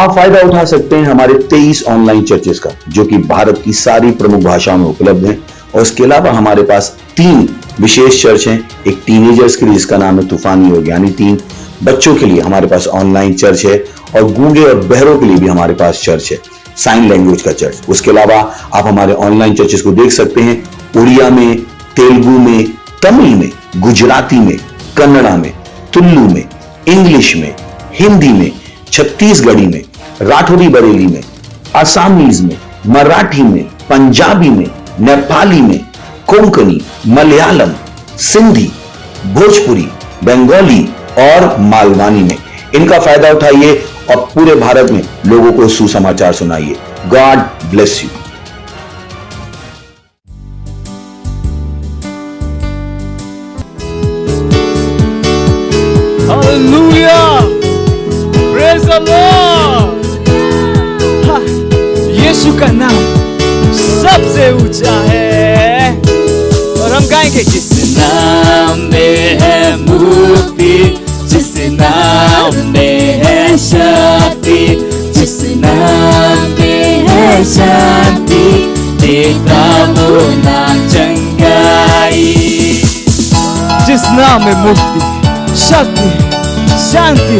आप फायदा उठा सकते हैं हमारे 23 ऑनलाइन चर्चेस का, जो कि भारत की सारी प्रमुख भाषाओं में उपलब्ध हैं। और इसके अलावा हमारे पास 3 विशेष चर्च हैं। एक टीनेजर्स के लिए जिसका नाम है तूफानी योग यानी 3, बच्चों के लिए हमारे पास ऑनलाइन चर्च है, और गूंगे और बहरों के लिए भी हमारे पास चर्च है, साइन लैंग्वेज का चर्च। उसके अलावा आप हमारे ऑनलाइन चर्चेस को देख सकते हैं उड़िया में, तेलुगु में, तमिल में, गुजराती में, कन्नड़ा में, तुलु में, इंग्लिश में, हिंदी में, छत्तीसगढ़ी में, राठौरी बरेली में, आसामीज में, मराठी में, पंजाबी में, नेपाली में, कोंकणी, मलयालम, सिंधी, भोजपुरी, बंगाली और मालवानी में। इनका फायदा उठाइए और पूरे भारत में लोगों को सुसमाचार सुनाइए। God bless you. Hallelujah! Praise the Lord! यीशु का नाम सबसे ऊंचा है, और हम गाएंगे जिस नाम में है मुक्ति, जिस नाम में है शक्ति, जिस नाम में है शांति, देता वो नाम चंगाई। जिस नाम में मुक्ति, शक्ति, शांति,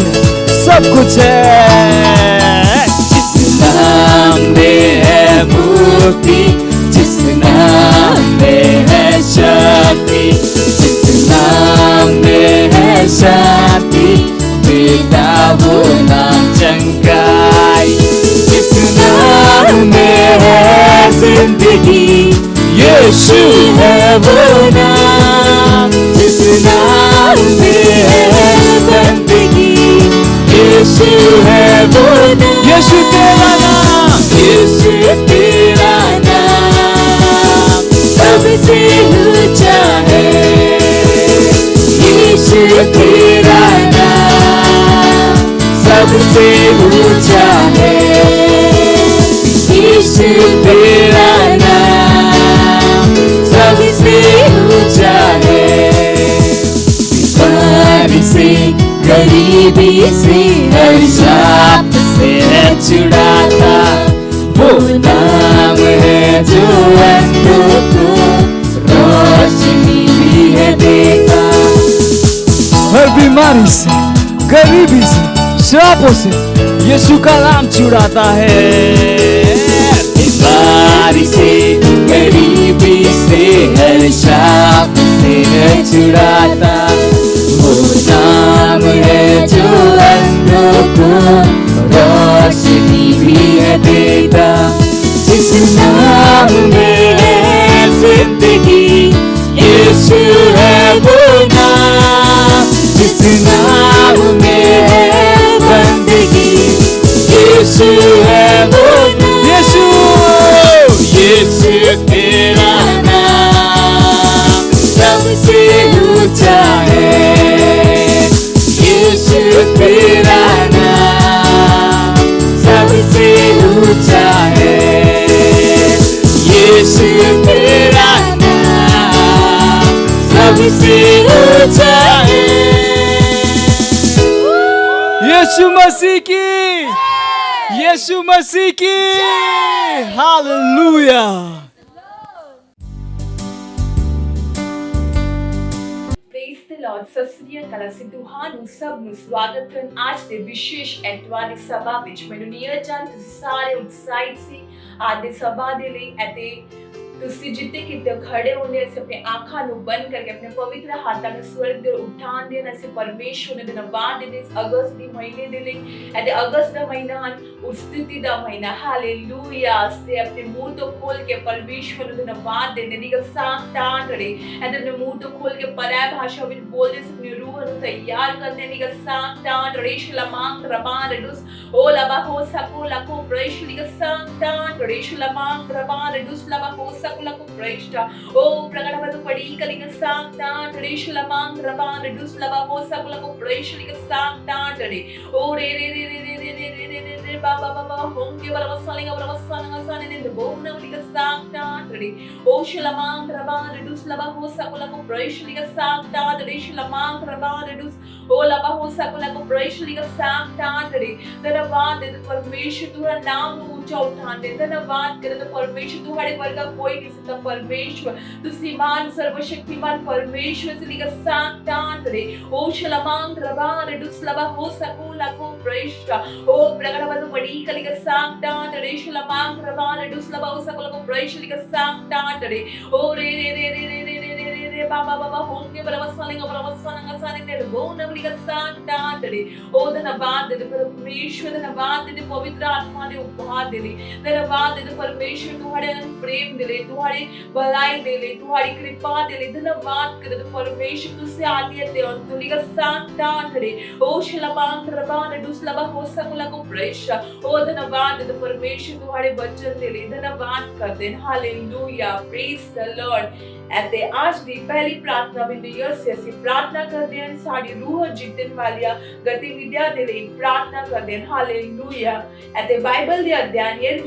सब कुछ है। जिस नाम में है मुक्ति, जिस नाम में है शक्ति, जिस नाम में है शांति, देता वो नाम चंगाई। जिस नाम में है जिंदगी, यीशु है वो नाम। जिस नाम में है बंदगी, यीशु है वो नाम। यीशु तेरा नाम, यीशु तेरा नाम सबसे ऊंचा है। यीशु तेरा नाम सबसे ऊंचा है। यीशु तेरा नाम सबसे ऊंचा है। बीमारी से, गरीबी से, हर शाप से है छुड़ाता वो नाम है जो अंधों को रोशनी भी है देता। हर बीमारी से, गरीबी से, श्रापों से यीशु का नाम छुड़ाता है। बीमारी से, गरीबी से, हर शाप से है छुड़ाता वो नाम है जो अंधों को रोशनी भी है देता। जिस नाम में है जिंदगी, यीशु है वो नाम। जिस नाम में है बंदगी, यीशु है वो नाम। यीशु, यीशु तेरा नाम सबसे ऊंचा है। यीशु तेरा नाम सबसे ऊंचा है। यीशु तेरा नाम सबसे ऊंचा है। यीशु मसीह की, यीशु मसीह की हालेलुया। लॉर्ड सत श्री अकाल ਅਸੀਂ ਤੁਹਾਨੂੰ ਸਭ ਨੂੰ ਸਵਾਗਤ ਕਰਨ ਅੱਜ ਦੇ ਵਿਸ਼ੇਸ਼ ਐਤਵਾਰ ਦੀ ਸਭਾ ਵਿੱਚ। ਮੈਨੂੰ ਨੀਅਤ ਜਾਨ ਤੁਸੀਂ ਸਾਰੇ ਉਤਸ਼ਾਹਿਤ ਸੀ ਅੱਜ ਦੀ ਸਭਾ ਦੇ ਲਈ ਅਤੇ ਤੁਸੀਂ ਜਿੱਥੇ ਕਿਤੇ ਖੜੇ ਹੋਣੇ ਅਸੀਂ ਆਪਣੇ ਅੱਖਾਂ ਨੂੰ ਬੰਦ ਕਰਕੇ ਆਪਣੇ ਪਵਿੱਤਰ ਹੱਥਾਂ ਨੂੰ ਸਵਰਗ ਦੇ ਉਠਾਉਣ ਦੇ ਨਾਲ ਅਸੀਂ ਪਰਮੇਸ਼ਵਰ ਨੂੰ ਧੰਨਵਾਦ ਦਿੰਦੇ ਇਸ ਅਗਸਤ ਦੀ ਮਹੀਨੇ ਦੇ ਲਈ। ਅਤੇ ਅਗਸਤ ਦਾ ਮਹੀਨਾ ਹਨ ਉਸਤਤੀ ਦਾ ਮਹੀਨਾ। ਹਾਲੇਲੂਇਆ। ਅਸੀਂ ਆਪਣੇ ਮੂੰਹ ਤੋਂ ਖੋਲ ਕੇ ਪਰਮੇਸ਼ਵਰ ਨੂੰ ਧੰਨਵਾਦ ਦਿੰਦੇ ਦੀ ਸਾਖਤਾਂ ਕਰੇ ਅਤੇ ਆਪਣੇ ਮੂੰਹ ਤੋਂ ਖੋਲ ਕੇ ਪਰੈ ਭਾਸ਼ਾ ਵਿੱਚ ਬੋਲਦੇ ਆਪਣੀ ਰੂਹ ਨੂੰ ਤਿਆਰ ਕਰਦੇ ਦੀ ਸਾਖਤਾਂ ਰੇਸ਼ ਲਮਾਂਗ ਰਬਾਂ ਰਡੂਸ ਓ ਲਬਾ ਹੋ ਸਕੋ ਲਕੋ ਪ੍ਰੇਸ਼ ਦੀ ਸਾਖਤਾਂ ਰੇਸ਼ ਲਮਾਂਗ ਰਬਾਂ ਰਡੂਸ ਲਬਾ ਹੋ Laku Preshta, O Pragadabadu Padika Liga Sankta, Tradition Lamang, Raban, Reduce Lava, Sakulaku Presh Liga Sankta, O Re Baba Baba, Home Giver of a Selling of a Son in the Bone of Liga Sankta, O Shilamang, Raban, Reduce Lava, Sakulaku Presh Liga Sankta, Tradition Lamang, Raban, Reduce. ओ लबा हो सकुला को ਪ੍ਰੇਸ਼ਲੀ ਦਾ ਧੰਨਵਾਦ ਰੇ ਧੰਨਵਾਦ ਦੇ ਪਰਮੇਸ਼ਰ ਤੁਹਾਡਾ ਨਾਮ ਨੂੰ ਉੱਚਾ ਉਠਾਉਂਦੇ ਧੰਨਵਾਦ ਕਰਦੇ ਪਰਮੇਸ਼ਰ ਤੁਹਾਡੇ ਵਰਗਾ ਕੋਈ ਨਹੀਂ ਸਤਾ ਪਰਮੇਸ਼ਰ ਤੁਸੀਂ ਮਾਨ ਸਰਵਸ਼ਕਤੀਮਾਨ ਪਰਮੇਸ਼ਰ ਲਈ ਦਾ ਧੰਨਵਾਦ ਰੇ ओ ਸ਼ਲਮਾਨ ਰਬਾਨ ਦੁਸਲਬਾ ਹੋ ਸकुला को ਪ੍ਰੇਸ਼ਾ ओ ਪ੍ਰਗਟਵਦ ਬੜੀ ਕਲੀ ਦਾ ਧੰਨਵਾਦ ਰੇ ਸ਼ਲਮਾਨ ਰਬਾਨ ਦੁਸਲਬਾ ਹੋ ਸकुला को ਪ੍ਰੇਸ਼ਲੀ ਦਾ ਧੰਨਵਾਦ ਰੇ ओ रे रे रे रे रे रे रे रे रे बाबा बाबा होंगे बरवसवालेंगे साने तेरे वो नवली का धन्यवाद रे ओ धन्यवाद दे परमेश्वर धन्यवाद दे पवित्र आत्मा दे उपहार दे ले धन्यवाद दे परमेश्वर तुम्हारे प्रेम दे ले तुम्हारी भलाई दे ले तुम्हारी कृपा दे ले धन्यवाद कर दे परमेश्वर तुझसे आदि है और तुली का धन्यवाद रे ओ शलबान रबान दुसलबा हो सकुला को प्रेशा ओ धन्यवाद दे परमेश्वर तुम्हारे वचन दे ले धन्यवाद कर दे हालेलुया प्रेज द लॉर्ड ਅਤੇ ਅੱਜ ਦੀ ਪਹਿਲੀ ਪ੍ਰਾਰਥਨਾ ਵਿੱਚ ਯਿਸੂ ਅਸੀਂ ਪ੍ਰਾਰਥਨਾ ਕਰਦੇ ਹਾਂ ਸਾਡੀ ਰੂਹ ਜਿੱਤਣ ਵਾਲੀਆਂ ਗਤੀਵਿਧੀਆਂ ਦੇ ਲਈ ਪ੍ਰਾਰਥਨਾ ਕਰਦੇ ਹਾਂ ਹਾਲੇਲੂਇਆ ਅਤੇ ਬਾਈਬਲ ਦੇ ਅਧਿਆਇ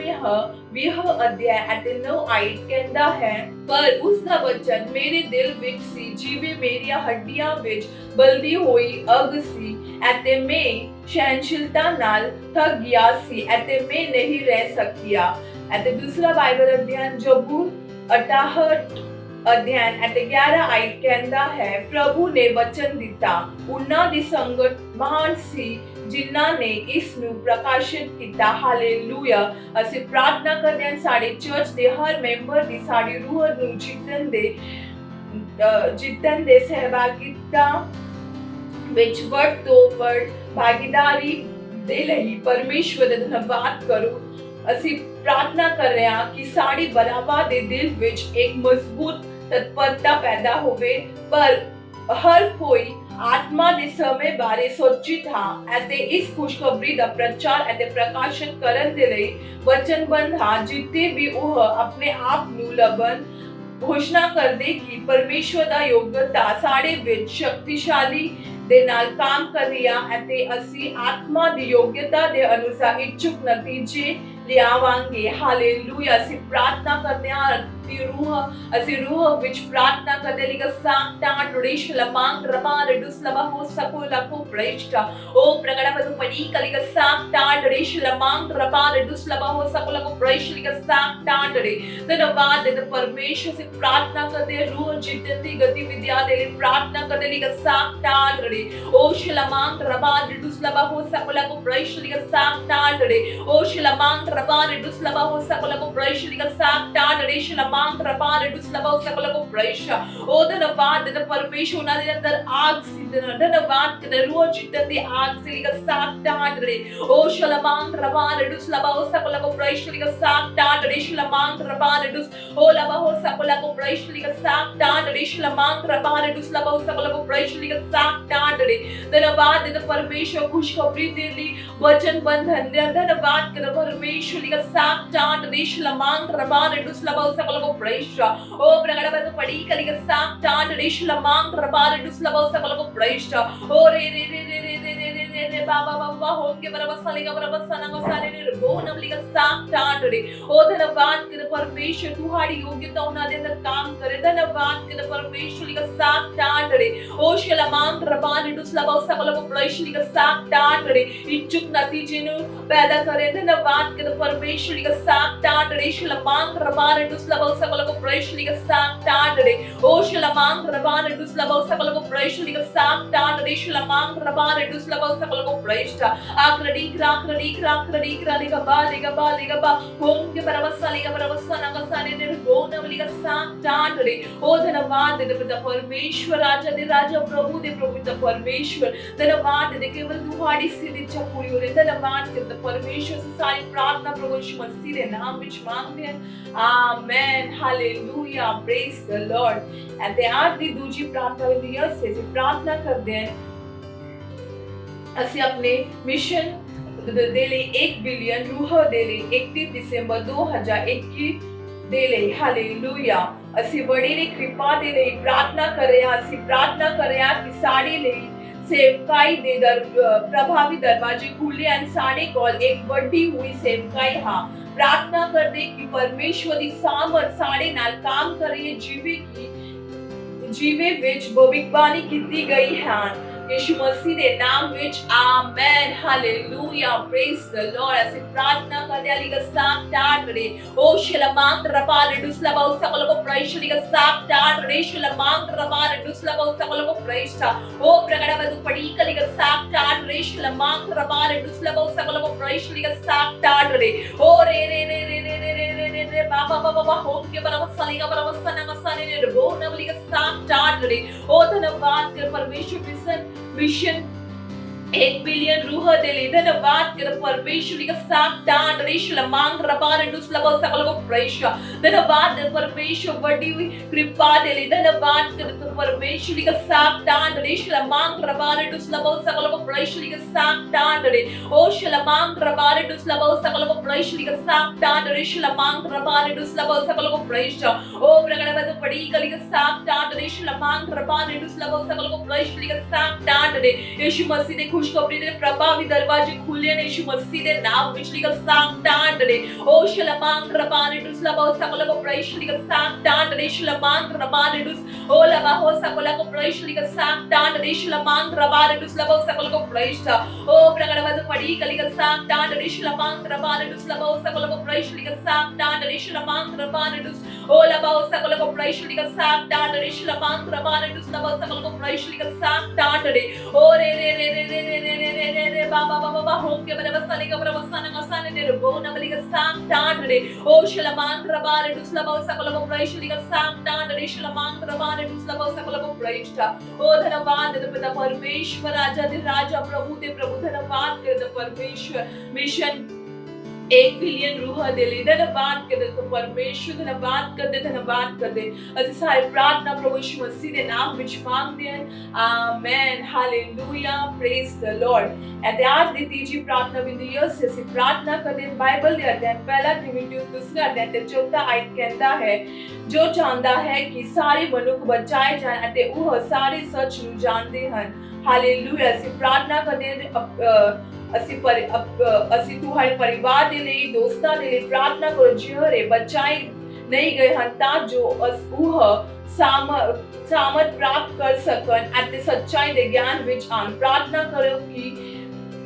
20 ਅਧਿਆਇ ਅਤੇ 9 ਆਇਤ ਕਹਿੰਦਾ ਹੈ ਪਰ ਉਸ ਦਾ ਵਚਨ ਮੇਰੇ ਦਿਲ ਵਿੱਚ ਸੀ ਜਿਵੇਂ ਮੇਰੀਆਂ ਹੱਡੀਆਂ ਵਿੱਚ ਬਲਦੀ ਹੋਈ ਅੱਗ ਸੀ ਅਤੇ ਮੈਂ ਸਹਿਨਸ਼ੀਲਤਾ ਨਾਲ ਥੱਕ ਗਿਆ ਸੀ ਅਤੇ ਮੈਂ ਨਹੀਂ ਰਹਿ ਸਕਿਆ ਅਤੇ ਦੂਸਰਾ ਬਾਈਬਲ ਅਧਿਆਇ ਜ਼ਬੂਰ 68 ਅਧਿਐਨ ਅਤੇ 11 ਆਇਤ ਕਹਿੰਦਾ ਹੈ ਪ੍ਰਭੂ ਨੇ ਵਚਨ ਦਿੱਤਾ ਉਹਨਾਂ ਦੀ ਸੰਗਤ ਮਹਾਨ ਸੀ ਜਿਨ੍ਹਾਂ ਨੇ ਇਸ ਨੂੰ ਪ੍ਰਕਾਸ਼ਿਤ ਕੀਤਾ ਹਾਲੇਲੂਇਆ ਅਸੀਂ ਪ੍ਰਾਰਥਨਾ ਕਰਦੇ ਹਾਂ ਸਾਡੇ ਚਰਚ ਦੇ ਹਰ ਮੈਂਬਰ ਦੀ ਸਾਡੀ ਰੂਹ ਨੂੰ ਜਿੱਤਣ ਦੇ ਸਹਿਭਾਗੀਤਾ ਵਿੱਚ ਵੱਧ ਤੋਂ ਵੱਧ ਭਾਗੀਦਾਰੀ ਦੇ ਲਈ ਪਰਮੇਸ਼ਵਰ ਦਾ ਧੰਨਵਾਦ ਕਰੋ ਅਸੀਂ ਪ੍ਰਾਰਥਨਾ ਕਰ ਰਹੇ ਹਾਂ ਕਿ ਸਾਡੀ ਬਰਾਬਾ ਦੇ ਦਿਲ ਵਿੱਚ ਇੱਕ ਮਜ਼ਬੂਤ ਤਤਪਰਤਾ ਪੈਦਾ ਹੋਵੇ ਪਰ ਹਰ ਕੋਈ ਆਤਮਾ ਦੇ ਸਮੇਂ ਬਾਰੇ ਸੋਚਿਤ ਹਾਂ ਅਤੇ ਇਸ ਖੁਸ਼ਖਬਰੀ ਦਾ ਪ੍ਰਚਾਰ ਅਤੇ ਪ੍ਰਕਾਸ਼ਨ ਕਰਨ ਦੇ ਲਈ ਵਚਨਬੱਧ ਹਾਂ ਜਿੱਥੇ ਵੀ ਉਹ ਆਪਣੇ ਆਪ ਨੂੰ ਲੱਭਣ ਘੋਸ਼ਣਾ ਕਰਦੇ ਕਿ ਪਰਮੇਸ਼ਵਰ ਦਾ ਯੋਗਤਾ ਸਾਡੇ ਵਿੱਚ ਸ਼ਕਤੀਸ਼ਾਲੀ ਦੇ ਨਾਲ ਕੰਮ ਕਰ ਰਿਹਾ ਅਤੇ ਅਸੀਂ ਆਤਮਾ ਦੀ ਯੋਗਤਾ ਦੇ ਅਨੁਸਾਰ ਇੱਛੁਕ ਨਤੀਜੇ ਲਿਆਵਾਂਗੇ ਹਾਲੇਲੂਇਆ ਅਸੀਂ ਪ੍ਰਾਰਥਨਾ ਕਰਦੇ ਹਾਂ ਅਸੀਂ ਰੂਹ ਵਿੱਚ ਪ੍ਰਾਰਥਨਾ ਕਰਦੇ ਲਈ ਧੰਨਵਾਦ ਰੇਸ਼ ਲਮਾਂਗ ਰਬਾਨ ਦੁਸਲਬਾ ਹੋ ਸकुला को ਪ੍ਰੇਸ਼ਾ ਉਹ ਪ੍ਰਗਟਵਦ ਪੜੀ ਕਲੀ ਦਾ ਧੰਨਵਾਦ ਰੇਸ਼ ਲਮਾਂਗ ਰਬਾਨ ਦੁਸਲਬਾ ਹੋ सकुला को ਪ੍ਰੇਸ਼ਾ ਲਈ ਧੰਨਵਾਦ ਰੇ ਧੰਨਵਾਦ ਦੇ ਪਰਮੇਸ਼ਰ ਅਸੀਂ ਪ੍ਰਾਰਥਨਾ ਕਰਦੇ ਰੂਹ ਜਿੱਤਣ ਦੀ ਗਤੀਵਿਧੀਆਂ ਦੇ ਲਈ ਪ੍ਰਾਰਥਨਾ ਕਰਦੇ ਲਈ ਧੰਨਵਾਦ ਰੇ ਉਹ ਸ਼ਲਮਾਂਗ ਰਬਾਨ ਦੁਸਲਬਾ ਹੋ सकुला को ਪ੍ਰੇਸ਼ਾ ਲਈ ਧੰਨਵਾਦ ਰੇ ਉਹ ਸ਼ਲਮਾਂਗ रबान दुसलबा हो सकुला को प्रैशली का ਧੰਨਵਾਦ ਰੇ ਸ਼ਲਮਾਂਗ ਰਬਾਨ ਦੁਸਲਬਾ ਹੋ सकुला को ਪ੍ਰੈਸ਼ਾ ਉਹ ਧੰਨਵਾਦ ਦੇ ਪਰਮੇਸ਼ਰ ਉਹਨਾਂ ਦੇ ਅੰਦਰ ਆਗ ਸੀ ਧੰਨਵਾਦ ਕਰਦੇ ਰੂਹ ਜਿੱਤਣ ਦੀ ਆਗ ਸੀ ਦਾ ਧੰਨਵਾਦ ਰੇ ਉਹ ਸ਼ਲਮਾਂਗ ਰਬਾਨ ਦੁਸਲਬਾ ਹੋ सकुला को ਪ੍ਰੈਸ਼ਲੀ का ਧੰਨਵਾਦ ਰੇ ਸ਼ਲਮਾਂਗ ਰਬਾਨ ਦੁਸ ਹੋ ਲਬਾ ਹੋ सकुला को ਪ੍ਰੈਸ਼ਲੀ का ਧੰਨਵਾਦ ਰੇ ਸ਼ਲਮਾਂਗ ਰਬਾਨ ਦੁਸਲਬਾ ਹੋ सकुला को ਪ੍ਰੈਸ਼ਲੀ का ਧੰਨਵਾਦ ਰੇ ਧੰਨਵਾਦ ਦੇ ਪਰਮੇਸ਼ਰ ਖੁਸ਼ਖਬਰੀ ਦੇ ਲਈ ਵਚਨ ਬੰਧਨ ਦੇ ਧੰਨਵਾਦ ਕਰਦੇ ਪਰਮੇਸ਼ਰ ਲਈ ਧੰਨਵਾਦ ਰੇ ਸ਼ਲਮਾਂਗ ਰਬਾਨ ਦੁਸਲਬਾ ਹੋ सकुला को ਪ੍ਰੈਸ਼ਾ ਉਹ ਪ੍ਰਗਟਵਦ ਪੜੀ ਕਲੀ ਦਾ ਧੰਨਵਾਦ ਰੇ ਸ਼ਲਮਾਂਗ ਰਬਾਨ ਦੁਸਲਬਾ ਹੋ सकुला को ਪ੍ਰੈਸ਼ਾ ਉਹ ਰੇ ਰੇ ਰੇ ਰੇ ਰੇ ਰੇ ਰੇ ਰੇ ਬਾਬਾ ਬਾਬਾ ਹੋਂਗੇ ਬਰਵਸਲੇਗਾ ਬਰਵਸਨਾ ਸਾਰੇ ਨੇ ਰੋ ਨਵਲੀ ਦਾ ਧੰਨਵਾਦ ਰੇ ਉਹ ਧੰਨਵਾਦ ਕਰਦੇ ਪਰਮੇਸ਼ਰ ਤੁਹਾਡੀ ਯੋਗਤਾ ਉਹਨਾਂ ਦੇ ਅੰਦਰ ਕੰਮ ਕਰੇ ਧੰਨਵਾਦ ਕਰਦੇ ਪਰਮੇਸ਼ਰ ਲਈ ਦਾ ਧੰਨਵਾਦ ਰੇ ਉਹ ਸ਼ਲਮਾਂਗ ਰਬਾਨ ਦੁਸਲਬਾ ਹੋ सकुला को ਪ੍ਰੈਸ਼ਾ ਲਈ ਦਾ ਧੰਨਵਾਦ ਰੇ ਇੱਛੁਕ ਨਤੀਜੇ ਨੂੰ ਪੈਦਾ ਕਰੇ ਧੰਨਵਾਦ ਕਰਦੇ ਪਰਮੇਸ਼ਰ ਲਈ ਦਾ ਧੰਨਵਾਦ ਰੇ ਸ਼ਲਮਾਂਗ ਰਬਾਨ ਦੁਸਲਬਾ ਹੋ सकुला को ਪ੍ਰੈਸ਼ਾ ਲਈ ਦਾ ਧੰਨਵਾਦ ਰੇ ਉਹ ਸ਼ਲਮਾਂਗ ਰਬਾਨ ਦੁਸਲਬਾ ਹੋ सकुला को ਪ੍ਰੈਸ਼ਾ ਲਈ ਦਾ ਧੰਨਵਾਦ ਰੇ ਸ਼ਲਮਾਂਗ ਰਬਾਨ ਦੁਸਲਬਾ ਹੋ सकुला को ਪ੍ਰੈਸ਼ਾ ਆਕਰੜੀ ਕਰਾਕਰੜੀ ਬਾਲੀਗਾ ਹੋਂਗੇ ਬਰਵਸਨਾ ਸਾਰੇ ਨੇ ਰੋ ਨਵਲੀ ਦਾ ਧੰਨਵਾਦ ਰੇ ਉਹ ਧੰਨਵਾਦ ਦੇ ਪਿਤਾ ਪਰਮੇਸ਼ਵਰ ਰਾਜਾ ਦੇ ਰਾਜਾ ਪ੍ਰਭੂ ਦੇ ਪ੍ਰਭੂ ਦਾ ਪਰਮੇਸ਼ਵਰ ਧੰਨਵਾਦ ਦੇ ਕੇਵਲ ਤੁਹਾਡੀ ਸਿੱਧੀ ਇੱਛਾ ਪੂਰੀ ਹੋ ਰਹੀ ਧੰਨਵਾਦ ਕਰਦੇ ਪਰਮੇਸ਼ਵਰ ਸਾਰੀ ਪ੍ਰਾਰਥਨਾ ਪ੍ਰਭੂ ਯਿਸੂ ਮਸੀਹ ਦੇ ਨਾਮ ਵਿੱਚ ਮੰਗਦੇ ਹਾਂ amen hallelujah praise the Lord ਅਤੇ ਅੱਜ ਦੀ ਦੂਜੀ ਪ੍ਰਾਰਥਨਾ ਵਿੱਚ ਯਿਸੂ ਸੇ ਪ੍ਰਾਰਥਨਾ ਕਰਦੇ ਹਾਂ ਅਸੀਂ ਆਪਣੇ ਮਿਸ਼ਨ ਦੇ ਲਈ 1 ਬਿਲੀਅਨ ਰੂਹ ਦੇ ਲਈ 31 ਦਸੰਬਰ 2021 ਦੇ ਲਈ ਹਾਲੇਲੂਇਆ ਅਸੀਂ ਵਡੇਰੇ ਕਿਰਪਾ ਦੇ ਲਈ ਪ੍ਰਾਰਥਨਾ ਕਰ ਰਹੇ ਹਾਂ ਅਸੀਂ ਪ੍ਰਾਰਥਨਾ ਕਰ ਰਹੇ ਹਾਂ ਕਿ ਸਾਡੇ ਲਈ ਸੇਵਕਾਈ ਦੇ ਪ੍ਰਭਾਵੀ ਦਰਵਾਜ਼ੇ ਖੁੱਲੇ ਹਨ ਸਾਡੇ ਕੋਲ ਇੱਕ ਵੱਡੀ ਹੋਈ ਸੇਵਕਾਈ ਹਾਂ ਪ੍ਰਾਰਥਨਾ ਕਰਦੇ ਕਿ ਪਰਮੇਸ਼ਵਰ ਦੀ ਸਾਮਰਥ ਸਾਡੇ ਨਾਲ ਕੰਮ ਕਰੇ ਜਿਵੇਂ ਵਿੱਚ ਭਵਿੱਖਬਾਣੀ ਕੀਤੀ ਗਈ ਹੈ यीशु मसीह ਦੇ ਨਾਮ ਵਿੱਚ amen hallelujah praise the Lord ਅਸੀਂ ਪ੍ਰਾਰਥਨਾ ਕਰਦੇ ਹਾਂ ਲਿਗਾ ਸਾਕ ਟਾਟੜੇ ਓ ਸ਼ਲਮਾਂਗ ਰਬਾਲ ਦੁਸਲਾਬਾ ਸਕਲ ਕੋ ਪ੍ਰਾਇਸ਼ ਲਿਗਾ ਸਾਕ ਟਾਟੜੇ ਸ਼ਲਮਾਂਗ ਰਬਾਲ ਦੁਸਲਾਬਾ ਸਕਲ ਕੋ ਪ੍ਰਾਇਸ਼ ਓ ਪ੍ਰਗੜਵದು ਪੜੀ ਕਲਿਗਾ ਸਾਕ ਟਾਟੜੇ ਸ਼ਲਮਾਂਗ ਰਬਾਲ ਦੁਸਲਾਬਾ ਸਕਲ ਕੋ ਪ੍ਰਾਇਸ਼ ਲਿਗਾ ਸਾਕ ਟਾਟੜੇ ਓ ਰੇ ਰੇ ਰੇ ਰੇ ਰੇ ਰੇ ਰੇ ਰੇ ਬਾਬਾ ਬਾਬਾ ਹੋਮ ਕੇ ਬਰਵਸਾ ਲਿਗਾ ਬਰਵਸਾ ਨਮਸਾਨੇ ਨੇ ਰਬੋ ਨਵਲਿਗਾ ਸਾਕ ਟਾਟੜੇ ਓ ਧੰਨਵਾਦ ਕਰ परमेश्वर मिशन 1 बिलियन रूह दिले धन्यवाद कर परमेश्वर का साथ दान रेशल मांग रबार दुसलबो सकल को प्रेश धन्यवाद परमेश्वर बड़ी हुई कृपा दिले धन्यवाद कर परमेश्वर का साथ दान रेशल मांग रबार दुसलबो सकल को प्रेश का साथ दान रे ओ शल मांग रबार दुसलबो सकल को प्रेश का साथ दान रेशल मांग रबार दुसलबो सकल को प्रेश ओ प्रगटवद पड़ी कली का साथ दान रेशल मांग रबार दुसलबो सकल को प्रेश का साथ दान रे यीशु मसीह ने खुशखबरी दे प्रभावी दरवाजे खुले ने यीशु मसीह दे नाम बिजली का साथ डांड रे ओ शलमांग रबाने दुसला बहु सकल को प्रैशली का साथ डांड रे शलमांग रबाने दुस ओ लबा हो सकल को प्रैशली का साथ डांड रे शलमांग रबाने दुसला बहु सकल को प्रैश ओ प्रगटवद पड़ी कली का साथ डांड रे शलमांग रबाने दुसला बहु सकल को प्रैशली का साथ डांड रे शलमांग रबाने दुस ओ लबा हो सकल को प्रैशली का साथ डांड रे शलमांग रबाने दुसला बहु सकल को प्रैशली का साथ डांड रे ओ रे रे रे रे रे रे रे रे बाबा बाबा बाबा होम के बरवसा लेगा बरवसा नगसाने ने रबो नबलिगा साथ डांड रे ओ शलमांग रबारे दुसला बहु सकल को प्रैशली का साथ डांड रे शलमांग रबारे दुसला बहु सकल को प्रैष्ठा ओ धन्यवाद दे पिता परमेश्वर राजा दे राजा प्रभु दे प्रभु धन्यवाद कर दे परमेश्वर मिशन 1 बिलियन रूह दिले धन्यवाद कर दे तो परमेश्वर धन्यवाद कर दे ਅਸੀਂ ਸਾਰੇ ਪ੍ਰਾਰਥਨਾ ਪ੍ਰਭੂ ਯਿਸੂ ਮਸੀਹ ਦੇ ਨਾਮ ਵਿੱਚ ਮੰਗਦੇ ਹਾਂ amen hallelujah praise the Lord ਅਤੇ ਅੱਜ ਦੀ ਤੀਜੀ ਪ੍ਰਾਰਥਨਾ ਬਿੰਦੂ ਇਹ ਅਸੀਂ ਪ੍ਰਾਰਥਨਾ ਕਰਦੇ ਹਾਂ ਬਾਈਬਲ ਦੇ ਅਧਿਐਨ ਪਹਿਲਾ ਤਿਮੋਥਿਉਸ ਦੂਸਰਾ ਅਧਿਐਨ ਤੇ ਚੌਥਾ ਆਇਤ ਕਹਿੰਦਾ ਹੈ ਜੋ ਚਾਹੁੰਦਾ ਹੈ ਕਿ ਸਾਰੇ ਮਨੁੱਖ ਬਚਾਏ ਜਾਣ ਅਤੇ ਉਹ ਸਾਰੇ ਸੱਚ ਨੂੰ ਜਾਣਦੇ ਹਨ ਹਾਲੇਲੂਇਆ ਅਸੀਂ ਪ੍ਰਾਰਥਨਾ ਕਰਦੇ ਹਾਂ ਅਸੀਂ ਤੁਹਾਡੇ ਪਰਿਵਾਰ ਦੇ ਲਈ ਦੋਸਤਾਂ ਦੇ ਲਈ ਪ੍ਰਾਰਥਨਾ ਕਰੋ ਜਿਹੜੇ ਬਚਾਏ ਨਹੀਂ ਗਏ ਹਨ ਤਾਂ ਜੋ ਉਹ ਸਾਮਰਥ ਪ੍ਰਾਪਤ ਕਰ ਸਕਣ ਅਤੇ ਸੱਚਾਈ ਦੇ ਗਿਆਨ ਵਿੱਚ ਆਣ ਪ੍ਰਾਰਥਨਾ ਕਰੋ ਕਿ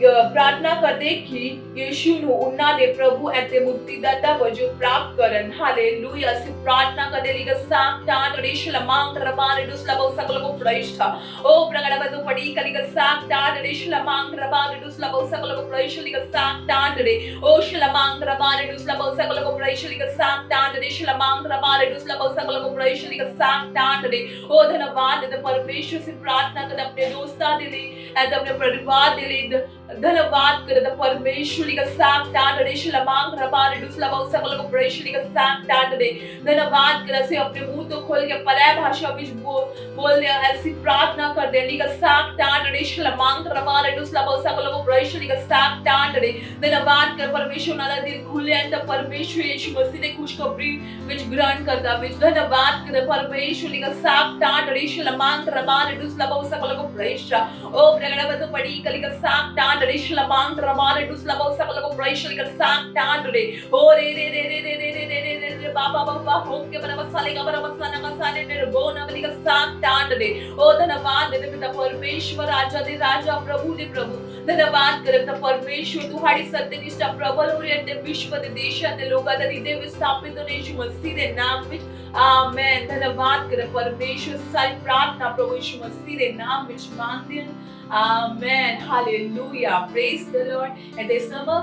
ਪ੍ਰਾਰਥਨਾ ਕਰਦੇ ਕਿ ਯਿਸੂ ਨੂੰ ਉਹਨਾਂ ਦੇ ਪ੍ਰਭੂ ਅਤੇ ਮੁਕਤੀਦਾਤਾ ਵਜੋਂ ਪ੍ਰਾਪਤ ਕਰਨ ਹਾਲੇਲੂਇਆ ਅਸੀਂ ਪ੍ਰਾਰਥਨਾ ਕਰਦੇ ਲਿਗਾ ਸਾਕ ਟਾਟ ਰਿਸ਼ਲ ਮੰਗ ਰਬਾਨ ਦੁਸਲਾ ਬਹੁ ਸਕਲ ਕੋ ਪ੍ਰਇਸ਼ਠਾ ਉਹ ਪ੍ਰਗਟਵਦ ਪੜੀ ਕਲਿਗਾ ਸਾਕ ਟਾਟ ਰਿਸ਼ਲ ਮੰਗ ਰਬਾਨ ਦੁਸਲਾ ਬਹੁ ਸਕਲ ਕੋ ਪ੍ਰਇਸ਼ਠ ਲਿਗਾ ਸਾਕ ਟਾਟ ਰੇ ਉਹ ਸ਼ਲ ਮੰਗ ਰਬਾਨ ਦੁਸਲਾ ਬਹੁ ਸਕਲ ਕੋ ਪ੍ਰਇਸ਼ਠ ਲਿਗਾ ਸਾਕ ਟਾਟ ਰਿਸ਼ਲ ਮੰਗ ਰਬਾਨ ਦੁਸਲਾ ਬਹੁ ਸਕਲ ਕੋ ਪ੍ਰਇਸ਼ਠ ਲਿਗਾ ਸਾਕ ਟਾਟ ਰੇ ਉਹ ਧੰਨਵਾਦ ਦੇ ਪਰਮੇਸ਼ਵਰ ਸੇ ਪ੍ਰਾਰਥਨਾ ਕਰਦੇ ਆਪਣੇ ਦੋਸਤਾਂ ਦੇ ਲਈ ਅਤੇ ਆਪਣੇ ਪਰਿਵਾਰ ਦੇ ਲਈ धन्यवाद कर दे परमेश्वर का साथ टाट रे शलमांग रबान दुसला बहु सकल को परमेश्वर का साथ टाट रे धन्यवाद कर से अपने मुंह तो खोल के पर्याय भाषा में बोल दे ऐसी प्रार्थना कर दे लिगा साथ टाट रे शलमांग रबान दुसला बहु सकल को परमेश्वर का साथ टाट रे धन्यवाद कर परमेश्वर नाला दिल खुले अंत परमेश्वर यीशु मसीह ने खुशखबरी विच ग्रहण करता विच धन्यवाद कर परमेश्वर का साथ टाट रे शलमांग रबान दुसला बहु सकल को परमेश्वर ओ प्रगटवद पड़ी कली का साथ टाट रिशल मांग रबारे दुसला बहु सकल को प्रैशल का साथ टाट रे ओ रे रे रे रे रे रे रे रे रे बाबा बाबा होम के बरवसा लेगा बरवसा नगसाने ने रबो नबली का साथ टाट रे ओ धन्यवाद दे पिता परमेश्वर राजा दे राजा प्रभु दे प्रभु धन्यवाद करे पिता परमेश्वर तुम्हारी सत्यनिष्ठा प्रबल हो रही है विश्व दे देश ते लोग दे हृदय विस्थापित होने यीशु मसीह दे नाम विच आमेन धन्यवाद करे परमेश्वर सारी प्रार्थना प्रभु यीशु मसीह दे नाम विच मांगते हैं Amen. Hallelujah. Praise the Lord. And this summer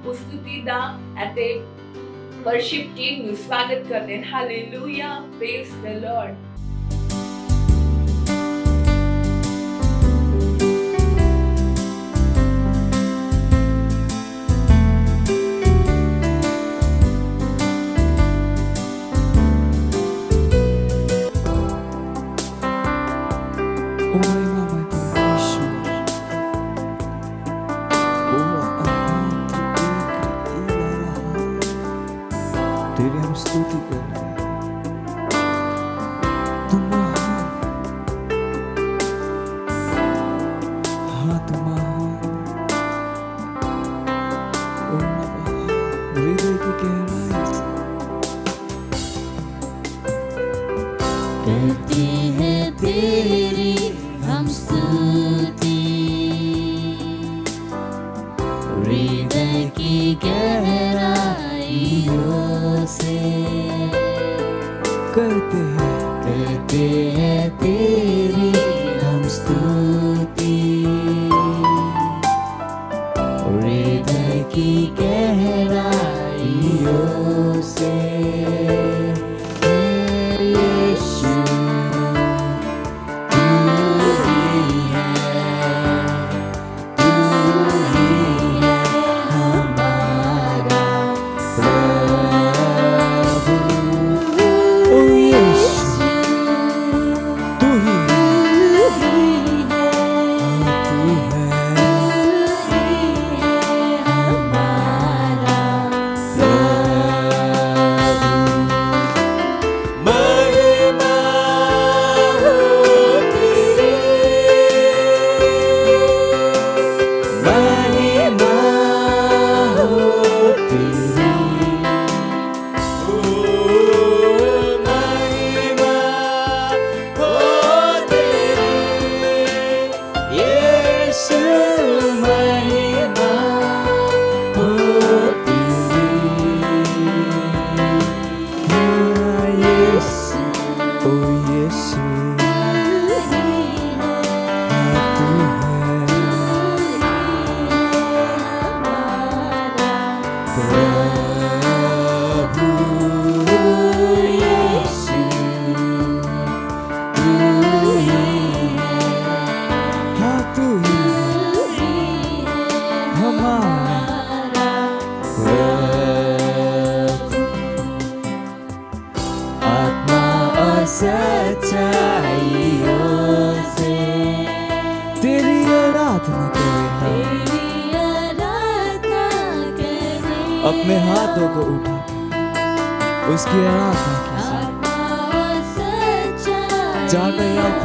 उस्तुति दा ਅਤੇ worship team ਨੂੰ ਸਵਾਗਤ ਕਰਦੇ ਹਨ Hallelujah. Praise the Lord. तेरी हम स्तुति करते हैं स्तुति हृदय की गहराइयों से करते हैं तेरी हम स्तुति हृदय की गहराइयों से यीशु तू ही है हमारा प्रभु ओ यीशु तू ही है सच्चाइयों से तेरी आराधना करें अपने हाथों को उठा उसकी आराधना जाकर याद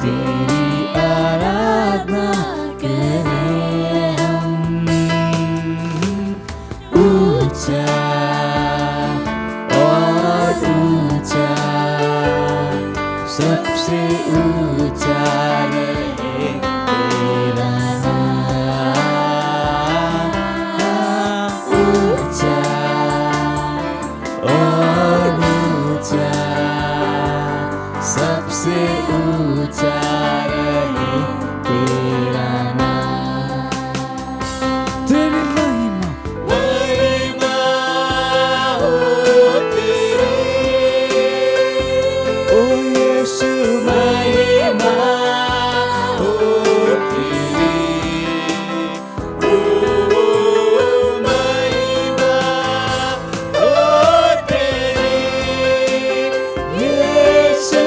तेरी आराधना करें हम ऊंचा सबसे ऊंचा रहे तेरा नाम ऊंचा और ऊंचा सबसे ऊंचा रहे तेरा नाम तेरी महिमा हो तेरी ओ यीशु महिमा हो तेरी ओ महिमा हो तेरी यीशु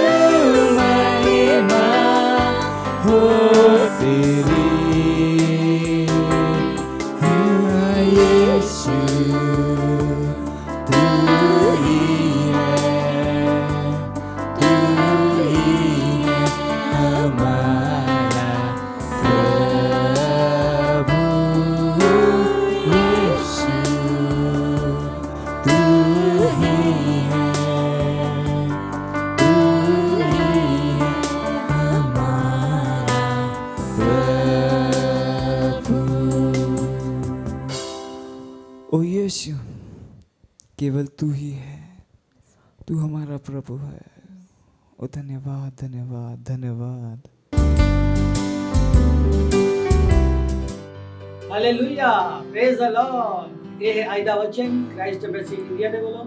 महिमा हो तेरी यीशु तू ही है हमारा प्रभु यीशु तू ही है हमारा प्रभु ओ यीशु केवल तू ही है तू हमारा प्रभु है ओ धन्यवाद धन्यवाद धन्यवाद हालेलुया प्रेज द लॉर्ड ਇਹ ਹੈ ਅੱਜ ਦਾ ਵਚਨ ਕ੍ਰਾਈਸਟ ਐਮਬੈਸੀ ਇੰਡੀਆ ਦੇ ਵੱਲੋਂ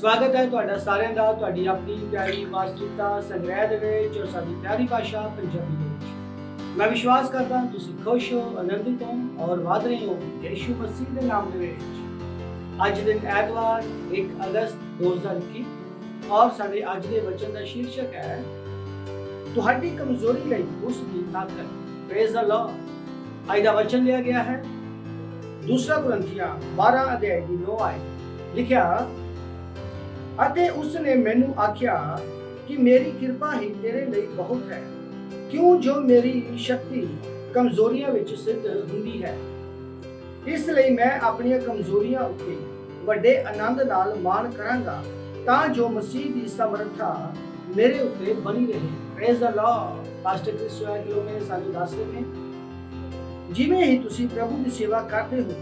ਸਵਾਗਤ ਹੈ ਤੁਹਾਡਾ ਸਾਰਿਆਂ ਦਾ ਤੁਹਾਡੀ ਆਪਣੀ ਪਿਆਰੀ ਮਾਸਟਰਤਾ ਸੰਗ੍ਰਹਿ ਦੇ ਵਿੱਚ ਔਰ ਸਾਡੀ ਪਿਆਰੀ ਭਾਸ਼ਾ ਪੰਜਾਬੀ ਦੇ ਵਿੱਚ ਮੈਂ ਵਿਸ਼ਵਾਸ ਕਰਦਾ ਤੁਸੀਂ ਖੁਸ਼ ਹੋ ਆਨੰਦਿਤ ਹੋ ਔਰ ਵਧ ਰਹੇ ਹੋ ਯਿਸੂ ਮਸੀਹ ਦੇ ਨਾਮ ਦੇ ਵਿੱਚ ਅੱਜ ਦਿਨ ਐਤਵਾਰ 1 ਅਗਸਤ 2021 ਔਰ ਸਾਡੇ ਅੱਜ ਦੇ ਵਚਨ ਦਾ ਸ਼ੀਰਸ਼ਕ ਹੈ ਤੁਹਾਡੀ ਕਮਜ਼ੋਰੀ ਲਈ ਉਸ ਦੀ ਤਾਕਤ ਪ੍ਰੇਜ਼ ਦ ਲਾਰਡ ਅੱਜ ਦਾ ਵਚਨ ਲਿਆ ਗਿਆ ਹੈ दूसरा कुरिन्थियां 12 अध्याय की 9 आयत लिखिया अते उसने मैनू आख्या कि मेरी कृपा ही तेरे लिए बहुत है क्यों जो मेरी शक्ति कमजोरियां विच सिद्ध हुंदी है इसलिए मैं अपनी कमजोरियां उत्ते वड्डे आनंद नाल मान करांगा तां जो मसीह दी समर्था ਮੇਰੇ ਉੱਤੇ ਬਣੀ ਰਹੇ। Praise the Lord. Pastor Christopher ਕਿਲੋਮੇ ਸਾਨੂੰ ਦੱਸਦੇ ਨੇ, ਜਿਵੇਂ ਹੀ ਤੁਸੀਂ ਪ੍ਰਭੂ ਦੀ ਸੇਵਾ ਕਰਦੇ ਹੋ,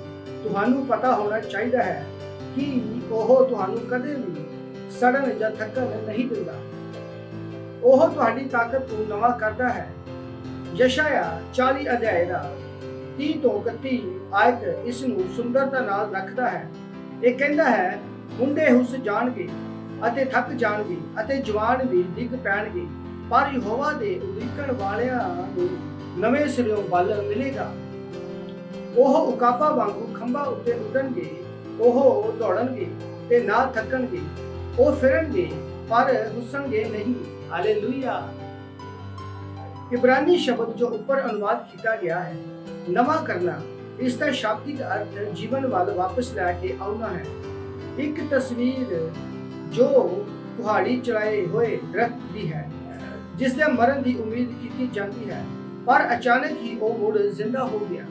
ਤੁਹਾਨੂੰ ਪਤਾ ਹੋਣਾ ਚਾਹੀਦਾ ਹੈ ਕਿ ਉਹ ਤੁਹਾਨੂੰ ਕਦੇ ਵੀ ਸੜਨ ਜਾਂ ਥੱਕਣ ਨਹੀਂ ਦਿੰਦਾ। ਉਹ ਤੁਹਾਡੀ ਤਾਕਤ ਨੂੰ ਨਵਾਂ ਕਰਦਾ ਹੈ। ਯਸ਼ਾਇਆ 40 ਅਧਿਆਇ ਦਾ 30 ਤੋਂ 31 ਆਇਤ ਇਸ ਨੂੰ ਸੁੰਦਰਤਾ ਨਾਲ ਰੱਖਦਾ ਹੈ। ਇਹ ਕਹਿੰਦਾ ਹੈ, ਮੁੰਡੇ ਹੁੱਸ ਜਾਣਗੇ ਅਤੇ ਥੱਕ ਜਾਣਗੇ ਅਤੇ ਜਵਾਨ ਵੀ ਡਿੱਗ ਪੈਣਗੇ, ਪਰ ਯਹੋਵਾ ਦੇ ਉਡੀਕਣ ਵਾਲਿਆਂ ਨੂੰ ਨਵੇਂ ਸਿਰਿਓਂ ਬਲ ਮਿਲੇਗਾ। ਉਹ ਉਕਾਬਾ ਵਾਂਗੂ ਖੰਭਾਂ ਉੱਤੇ ਉੱਡਣਗੇ, ਉਹ ਦੌੜਨਗੇ ਤੇ ਨਾ ਥੱਕਣਗੇ, ਉਹ ਫਿਰਨਗੇ ਪਰ ਹੁੱਸਣਗੇ ਨਹੀਂ। ਹਾਲੇਲੂਇਆ। ਇਬਰਾਨੀ ਸ਼ਬਦ ਜੋ ਉੱਪਰ ਅਨੁਵਾਦ ਕੀਤਾ ਗਿਆ ਹੈ, ਨਵਾਂ ਕਰਨਾ, ਇਸ ਦਾ ਸ਼ਾਬਦਿਕ ਅਰਥ ਜੀਵਨ ਵੱਲ ਵਾਪਸ ਲੈ ਕੇ ਆਉਣਾ ਹੈ। ਇੱਕ ਤਸਵੀਰ ਜੋ ਕੁਹਾੜੀ ਚੜਾਏ ਹੋਏ ਦਰਖਤ ਦੀ ਹੈ, ਜਿਸ ਦੇ ਮਰਨ ਦੀ ਉਮੀਦ ਕੀਤੀ ਜਾਂਦੀ ਹੈ, ਪਰ ਅਚਾਨਕ ਹੀ ਉਹ ਮੁੜ ਜ਼ਿੰਦਾ ਹੋ ਗਿਆ।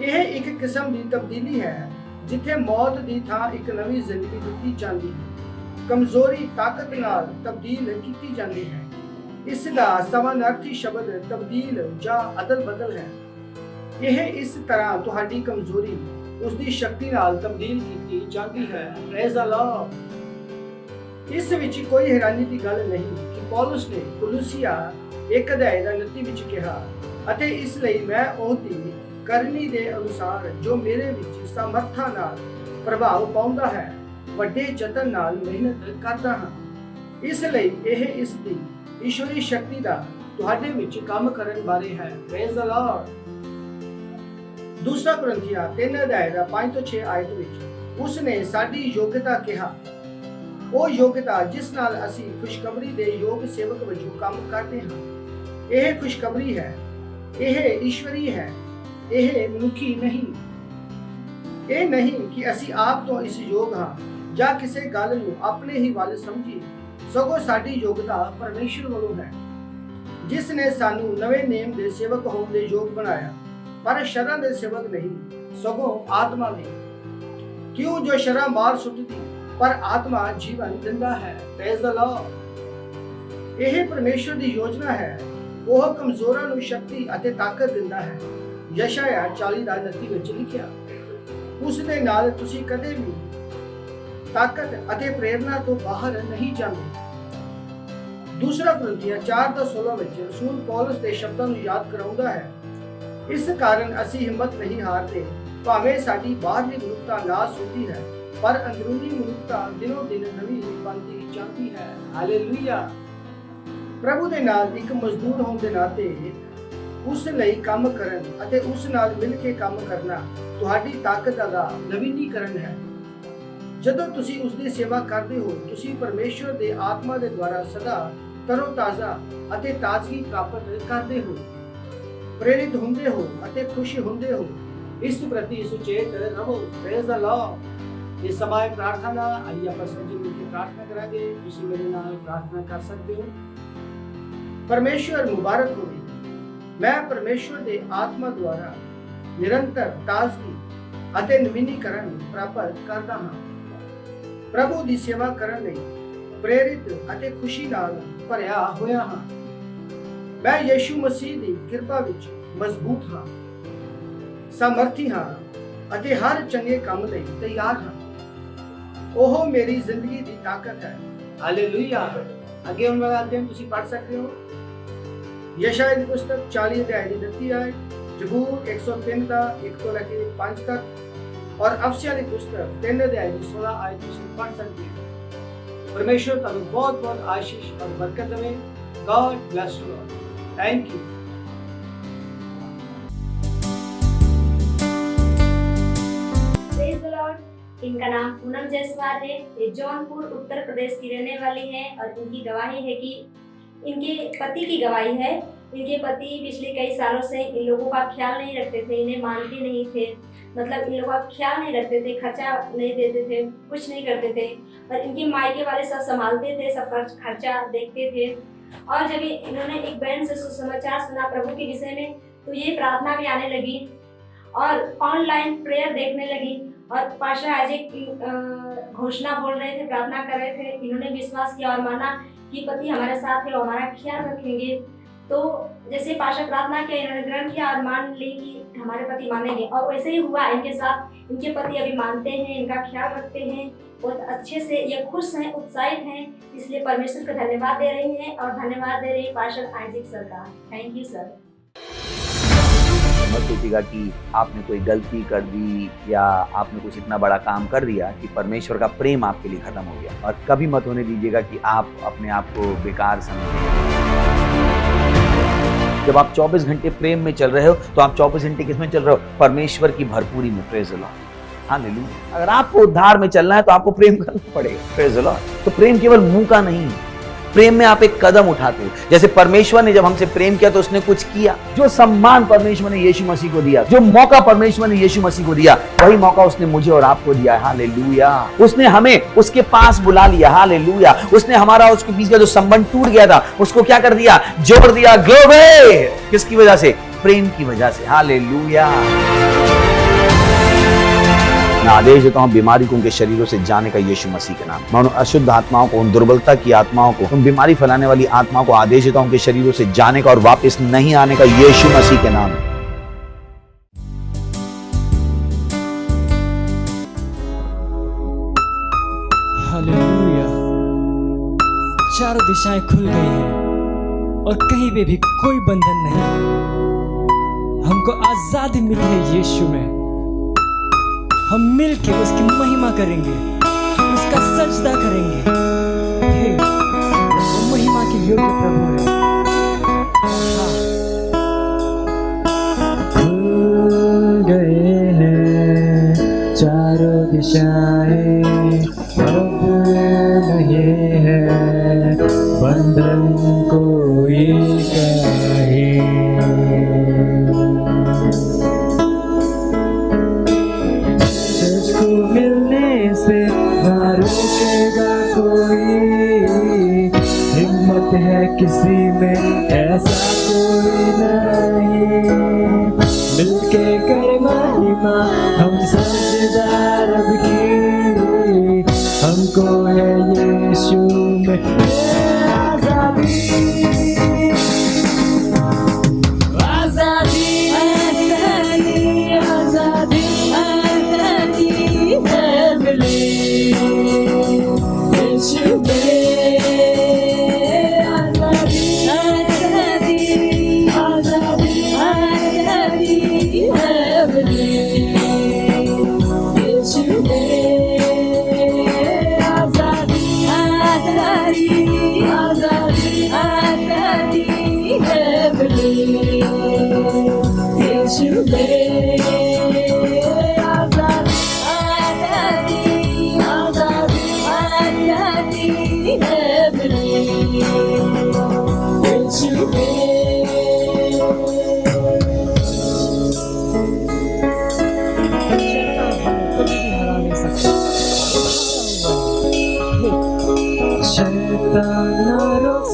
ਇਹ ਇੱਕ ਕਿਸਮ ਦੀ ਤਬਦੀਲੀ ਹੈ, ਜਿੱਥੇ ਮੌਤ ਦੀ ਥਾਂ ਇੱਕ ਨਵੀਂ ਜ਼ਿੰਦਗੀ ਦਿੱਤੀ ਜਾਂਦੀ ਹੈ। ਕਮਜ਼ੋਰੀ ਤਾਕਤ ਨਾਲ ਤਬਦੀਲ ਕੀਤੀ ਜਾਂਦੀ ਹੈ। ਇਸ ਦਾ ਸਮਾਨਾਰਥੀ ਸ਼ਬਦ ਤਬਦੀਲ ਜਾਂ ਅਦਲ ਬਦਲ ਹੈ। ਇਹ ਇਸ ਤਰ੍ਹਾਂ ਤੁਹਾਡੀ ਕਮਜ਼ੋਰੀ ਉਸ ਦੀ ਸ਼ਕਤੀ ਨਾਲ ਤਬਦੀਲ ਕੀਤੀ ਜਾਂਦੀ ਹੈ। Praise the Lord. ਇਸ ਵਿੱਚ ਕੋਈ ਹੈਰਾਨੀ ਦੀ ਗੱਲ ਨਹੀਂ ਕਿ ਪੌਲਸ ਨੇ ਕੁਲੂਸੀਆ 1 ਅਧਿਆਇ ਦਾ 29 ਵਿੱਚ ਕਿਹਾ, ਅਤੇ ਇਸ ਲਈ ਮੈਂ ਉਹਦੀ ਕਰਨੀ ਦੇ ਅਨੁਸਾਰ ਜੋ ਮੇਰੇ ਵਿੱਚ ਸਮਰੱਥਾ ਨਾਲ ਪ੍ਰਭਾਵ ਪਾਉਂਦਾ ਹੈ, ਵੱਡੇ ਯਤਨ ਨਾਲ ਮਿਹਨਤ ਕਰਦਾ ਹਾਂ। ਇਸ ਲਈ ਇਹ ਇਸ ਦੀ ਈਸ਼ਵਰੀ ਸ਼ਕਤੀ ਦਾ ਤੁਹਾਡੇ ਵਿੱਚ ਕੰਮ ਕਰਨ ਬਾਰੇ ਹੈ। Praise the Lord. ਦੂਸਰਾ ਕੁਰਿੰਥੀਆਂ 3 ਅਧਿਆਇ ਦਾ 5 ਤੋਂ 6 ਆਇਤ ਵਿੱਚ ਉਸ ਨੇ ਸਾਡੀ ਯੋਗਤਾ ਕਿਹਾ, ਉਹ ਯੋਗਤਾ ਜਿਸ ਨਾਲ ਅਸੀਂ ਖੁਸ਼ਖਬਰੀ ਦੇ ਯੋਗ ਸੇਵਕ ਵਜੋਂ ਕੰਮ ਕਰਦੇ ਹਾਂ। ਇਹ ਖੁਸ਼ਖਬਰੀ ਹੈ, ਇਹ ਈਸ਼ਵਰੀ ਹੈ, ਇਹ ਮਨੁੱਖੀ ਨਹੀਂ। ਇਹ ਨਹੀਂ ਕਿ ਅਸੀਂ ਆਪ ਤੋਂ ਇਸ ਯੋਗ ਹਾਂ ਜਾਂ ਕਿਸੇ ਗੱਲ ਨੂੰ ਆਪਣੇ ਹੀ ਵੱਲ ਸਮਝੀਏ, ਸਗੋਂ ਸਾਡੀ ਯੋਗਤਾ ਪਰਮੇਸ਼ਰ ਵੱਲੋਂ ਹੈ, ਜਿਸ ਨੇ ਸਾਨੂੰ ਨਵੇਂ ਨੇਮ ਦੇ ਸੇਵਕ ਹੋਣ ਦੇ ਯੋਗ ਬਣਾਇਆ, ਪਰ ਸ਼ਰਾਂ ਦੇ ਸੇਵਕ ਨਹੀਂ, ਸਗੋਂ ਆਤਮਾ ਦੇ। ਕਿਉਂ ਜੋ ਸ਼ਰਾਂ ਮਾਰ ਸੁੱਟਦੀ, ਪਰ ਆਤਮਾ ਜੀਵਨ ਦਿੰਦਾ ਹੈ। Praise the Lord. ਇਹ ਪਰਮੇਸ਼ਰ ਦੀ ਯੋਜਨਾ ਹੈ। ਉਹ ਕਮਜ਼ੋਰਾਂ ਨੂੰ ਸ਼ਕਤੀ ਅਤੇ ਤਾਕਤ ਦਿੰਦਾ ਹੈ। ਯਸ਼ਾਇਆ 40 ਦਾ 29 ਵਿੱਚ ਲਿਖਿਆ, ਉਸ ਦੇ ਨਾਲ ਤੁਸੀਂ ਕਦੇ ਵੀ ਤਾਕਤ ਅਤੇ ਪ੍ਰੇਰਣਾ ਤੋਂ ਬਾਹਰ ਨਹੀਂ ਜਾਂਦੇ। ਦੂਸਰਾ ਕੁਰਿੰਥੀਆਂ 4 ਤੋਂ 16 ਵਿੱਚ ਰਸੂਲ ਪੌਲਸ ਦੇ ਸ਼ਬਦਾਂ ਨੂੰ ਯਾਦ ਕਰਾਉਂਦਾ ਹੈ, ਇਸ ਕਾਰਨ ਅਸੀਂ ਹਿੰਮਤ ਨਹੀਂ ਹਾਰਦੇ, ਭਾਵੇਂ ਸਾਡੀ ਬਾਹਰਲੀ ਮਨੁੱਖਤਾ ਨਾਸ ਹੁੰਦੀ ਹੈ, ਪਰ ਅੰਦਰੂਨੀ ਮਨੁੱਖਤਾ ਦਿਨੋਂ ਦਿਨ ਨਵੀਂ ਬਣਦੀ ਜਾਂਦੀ ਹੈ। ਹਾਲੇਲੂਇਆ। ਪ੍ਰਭੂ ਦੇ ਨਾਲ ਇੱਕ ਮਜ਼ਦੂਰ ਹੋਣ ਦੇ ਨਾਤੇ ਉਸ ਲਈ ਕੰਮ ਕਰਨ ਅਤੇ ਉਸ ਨਾਲ ਮਿਲ ਕੇ ਕੰਮ ਕਰਨਾ ਤੁਹਾਡੀ ਤਾਕਤ ਦਾ ਨਵੀਨੀਕਰਨ ਹੈ। ਜਦੋਂ ਤੁਸੀਂ ਉਸ ਦੀ ਸੇਵਾ ਕਰਦੇ ਹੋ, ਤੁਸੀਂ ਪਰਮੇਸ਼ਰ ਦੇ ਆਤਮਾ ਦੇ ਦੁਆਰਾ ਸਦਾ ਤਰੋ-ਤਾਜ਼ਾ ਅਤੇ ਤਾਜ਼ਗੀ ਪ੍ਰਾਪਤ ਕਰਦੇ ਹੋ, ਪ੍ਰੇਰਿਤ ਹੁੰਦੇ ਹੋ ਅਤੇ ਖੁਸ਼ ਹੁੰਦੇ ਹੋ। ਇਸ ਪ੍ਰਤੀ ਸੁਚੇਤ ਰਹੋ। Praise the Lord. ਇਸ समय प्रार्थना आइए आप सभी मिलकर प्रार्थना करेंगे। ਤੁਸੀਂ ਮੇਰੇ ਨਾਲ प्रार्थना कर सकते हो। परमेश्वर मुबारक हो। मैं परमेश्वर ਦੇ ਆਤਮਾ ਦੁਆਰਾ ਨਿਰੰਤਰ ਤਾਜ਼ਗੀ ਅਤੇ ਨਵੀਨੀਕਰਨ ਪ੍ਰਾਪਤ ਕਰਦਾ ਹਾਂ। ਪ੍ਰਭੂ ਦੀ ਸੇਵਾ ਕਰਨ ਲਈ ਪ੍ਰੇਰਿਤ ਅਤੇ ਖੁਸ਼ੀ ਨਾਲ ਭਰਿਆ ਹੋਇਆ ਹਾਂ। ਮੈਂ ਯਿਸੂ ਮਸੀਹ ਦੀ ਕਿਰਪਾ ਵਿੱਚ ਮਜ਼ਬੂਤ ਹਾਂ, ਸਮਰਥੀ ਹਾਂ ਅਤੇ ਹਰ ਚੰਗੇ ਕੰਮ ਲਈ ਤਿਆਰ ਹਾਂ। ਉਹ ਮੇਰੀ ਜ਼ਿੰਦਗੀ ਦੀ ਤਾਕਤ ਹੈ। ਹਾਲੇਲੂਇਆ। ਅੱਗੇ ਹੁਣ ਵਾਲਾ ਅਧਿਆਇ ਤੁਸੀਂ ਪੜ੍ਹ ਸਕਦੇ ਹੋ। ਯਸ਼ਾਇਆ ਦੀ ਪੁਸਤਕ 40 ਅਧਿਆਇ ਦੀ 29 ਆਇਤ, ਜ਼ਬੂਰ 103 ਦਾ 1 ਤੋਂ ਲੈ ਕੇ 5 ਤੱਕ ਔਰ ਅਫਸੀਆਂ ਦੀ ਪੁਸਤਕ 3 ਅਧਿਆਇ ਦੀ 16 ਆਇਤ ਤੁਸੀਂ ਪੜ੍ਹ ਸਕਦੇ ਹੋ। परमेश्वर ਤੁਹਾਨੂੰ बहुत बहुत आशीष और बरकत देवे। God bless you all. Thank you. Praise the Lord. इनका नाम पूनम जायसवाल है। ये जौनपुर उत्तर प्रदेश की रहने वाली हैं और इनकी गवाही है कि इनके पति की गवाही है। इनके पति पिछले कई सालों से इन लोगों का ख्याल नहीं रखते थे, इन्हें मानते नहीं थे, मतलब इन लोगों का ख्याल नहीं रखते थे, खर्चा नहीं देते थे, कुछ नहीं करते थे और इनके मायके वाले सब संभालते थे, सब खर्चा देखते थे। और जब इन्होंने एक बहन से सुसमाचार सुना प्रभु के विषय में, तो ये प्रार्थना भी आने लगी और ऑनलाइन प्रेयर देखने लगी और पास्टर आइजैक घोषणा बोल रहे थे, प्रार्थना कर रहे थे। इन्होंने विश्वास किया और माना कि पति हमारे साथ है और हमारा ख्याल रखेंगे। तो जैसे पाशा प्रार्थना किया, इन्होंने ग्रहण किया और मान ली कि हमारे पति मानेंगे, और वैसे ही हुआ इनके साथ। इनके पति अभी मानते हैं, इनका ख्याल रखते हैं, बहुत अच्छे से ये खुश हैं, उत्साहित हैं। इसलिए परमेश्वर का धन्यवाद दे रही हैं और धन्यवाद दे रही है पास्टर आइजैक सर का। Thank you sir. मत सोचिएगा कि आपने कोई गलती कर दी या आपने कुछ इतना बड़ा काम कर दिया कि परमेश्वर का प्रेम आपके लिए खत्म हो गया, और कभी मत होने दीजिएगा कि आप अपने आप को बेकार समझें। जब आप 24 घंटे प्रेम में चल रहे हो तो आप 24 घंटे किसमें चल रहे हो? परमेश्वर की भरपूरी में। Praise the Lord, hallelujah. अगर आपको उद्धार में चलना है तो आपको प्रेम करना पड़ेगा। Praise the Lord. तो प्रेम केवल मुंह का नहीं है, प्रेम में आप एक कदम उठाते हो। जैसे परमेश्वर ने जब हमसे प्रेम किया तो उसने कुछ किया। जो सम्मान परमेश्वर ने यीशु मसीह को दिया, जो मौका परमेश्वर ने यीशु मसीह को दिया, वही मौका उसने मुझे और आपको दिया है। हालेलुया। उसने हमें उसके पास बुला लिया। हालेलुया। उसने हमारा उसके बीच का जो संबंध टूट गया था उसको क्या कर दिया? जोड़ दिया। ग्लोरी। किसकी वजह से? प्रेम की वजह से। हालेलुया। मैं आदेश देता हूं बीमारी को उनके शरीरों से जाने का यीशु मसीह के नाम। मैं उन अशुद्ध आत्माओं को, उन दुर्बलता की आत्माओं को, उन बीमारी फैलाने वाली आत्माओं को आदेश देता हूं उनके शरीरों से जाने का और वापस नहीं आने का यीशु मसीह के नाम। हालेलुया। चारों दिशाएं खुल गई हैं और कहीं पे भी कोई बंधन नहीं। हमको आजादी मिली है यीशु में। हम मिलके उसकी महिमा करेंगे, उसका सजदा करेंगे। हे, वो महिमा के योग्य प्रभु है। खुल गए हैं चारों दिशाएं, अब नहीं है बंधन कोई कहे। मिलने से ना रोकेगा कोई, हिम्मत है किसी में ऐसा कोई नहीं। मिलके कर महिमा हम साझेदार रब की, हमको है यीशु में आजादी।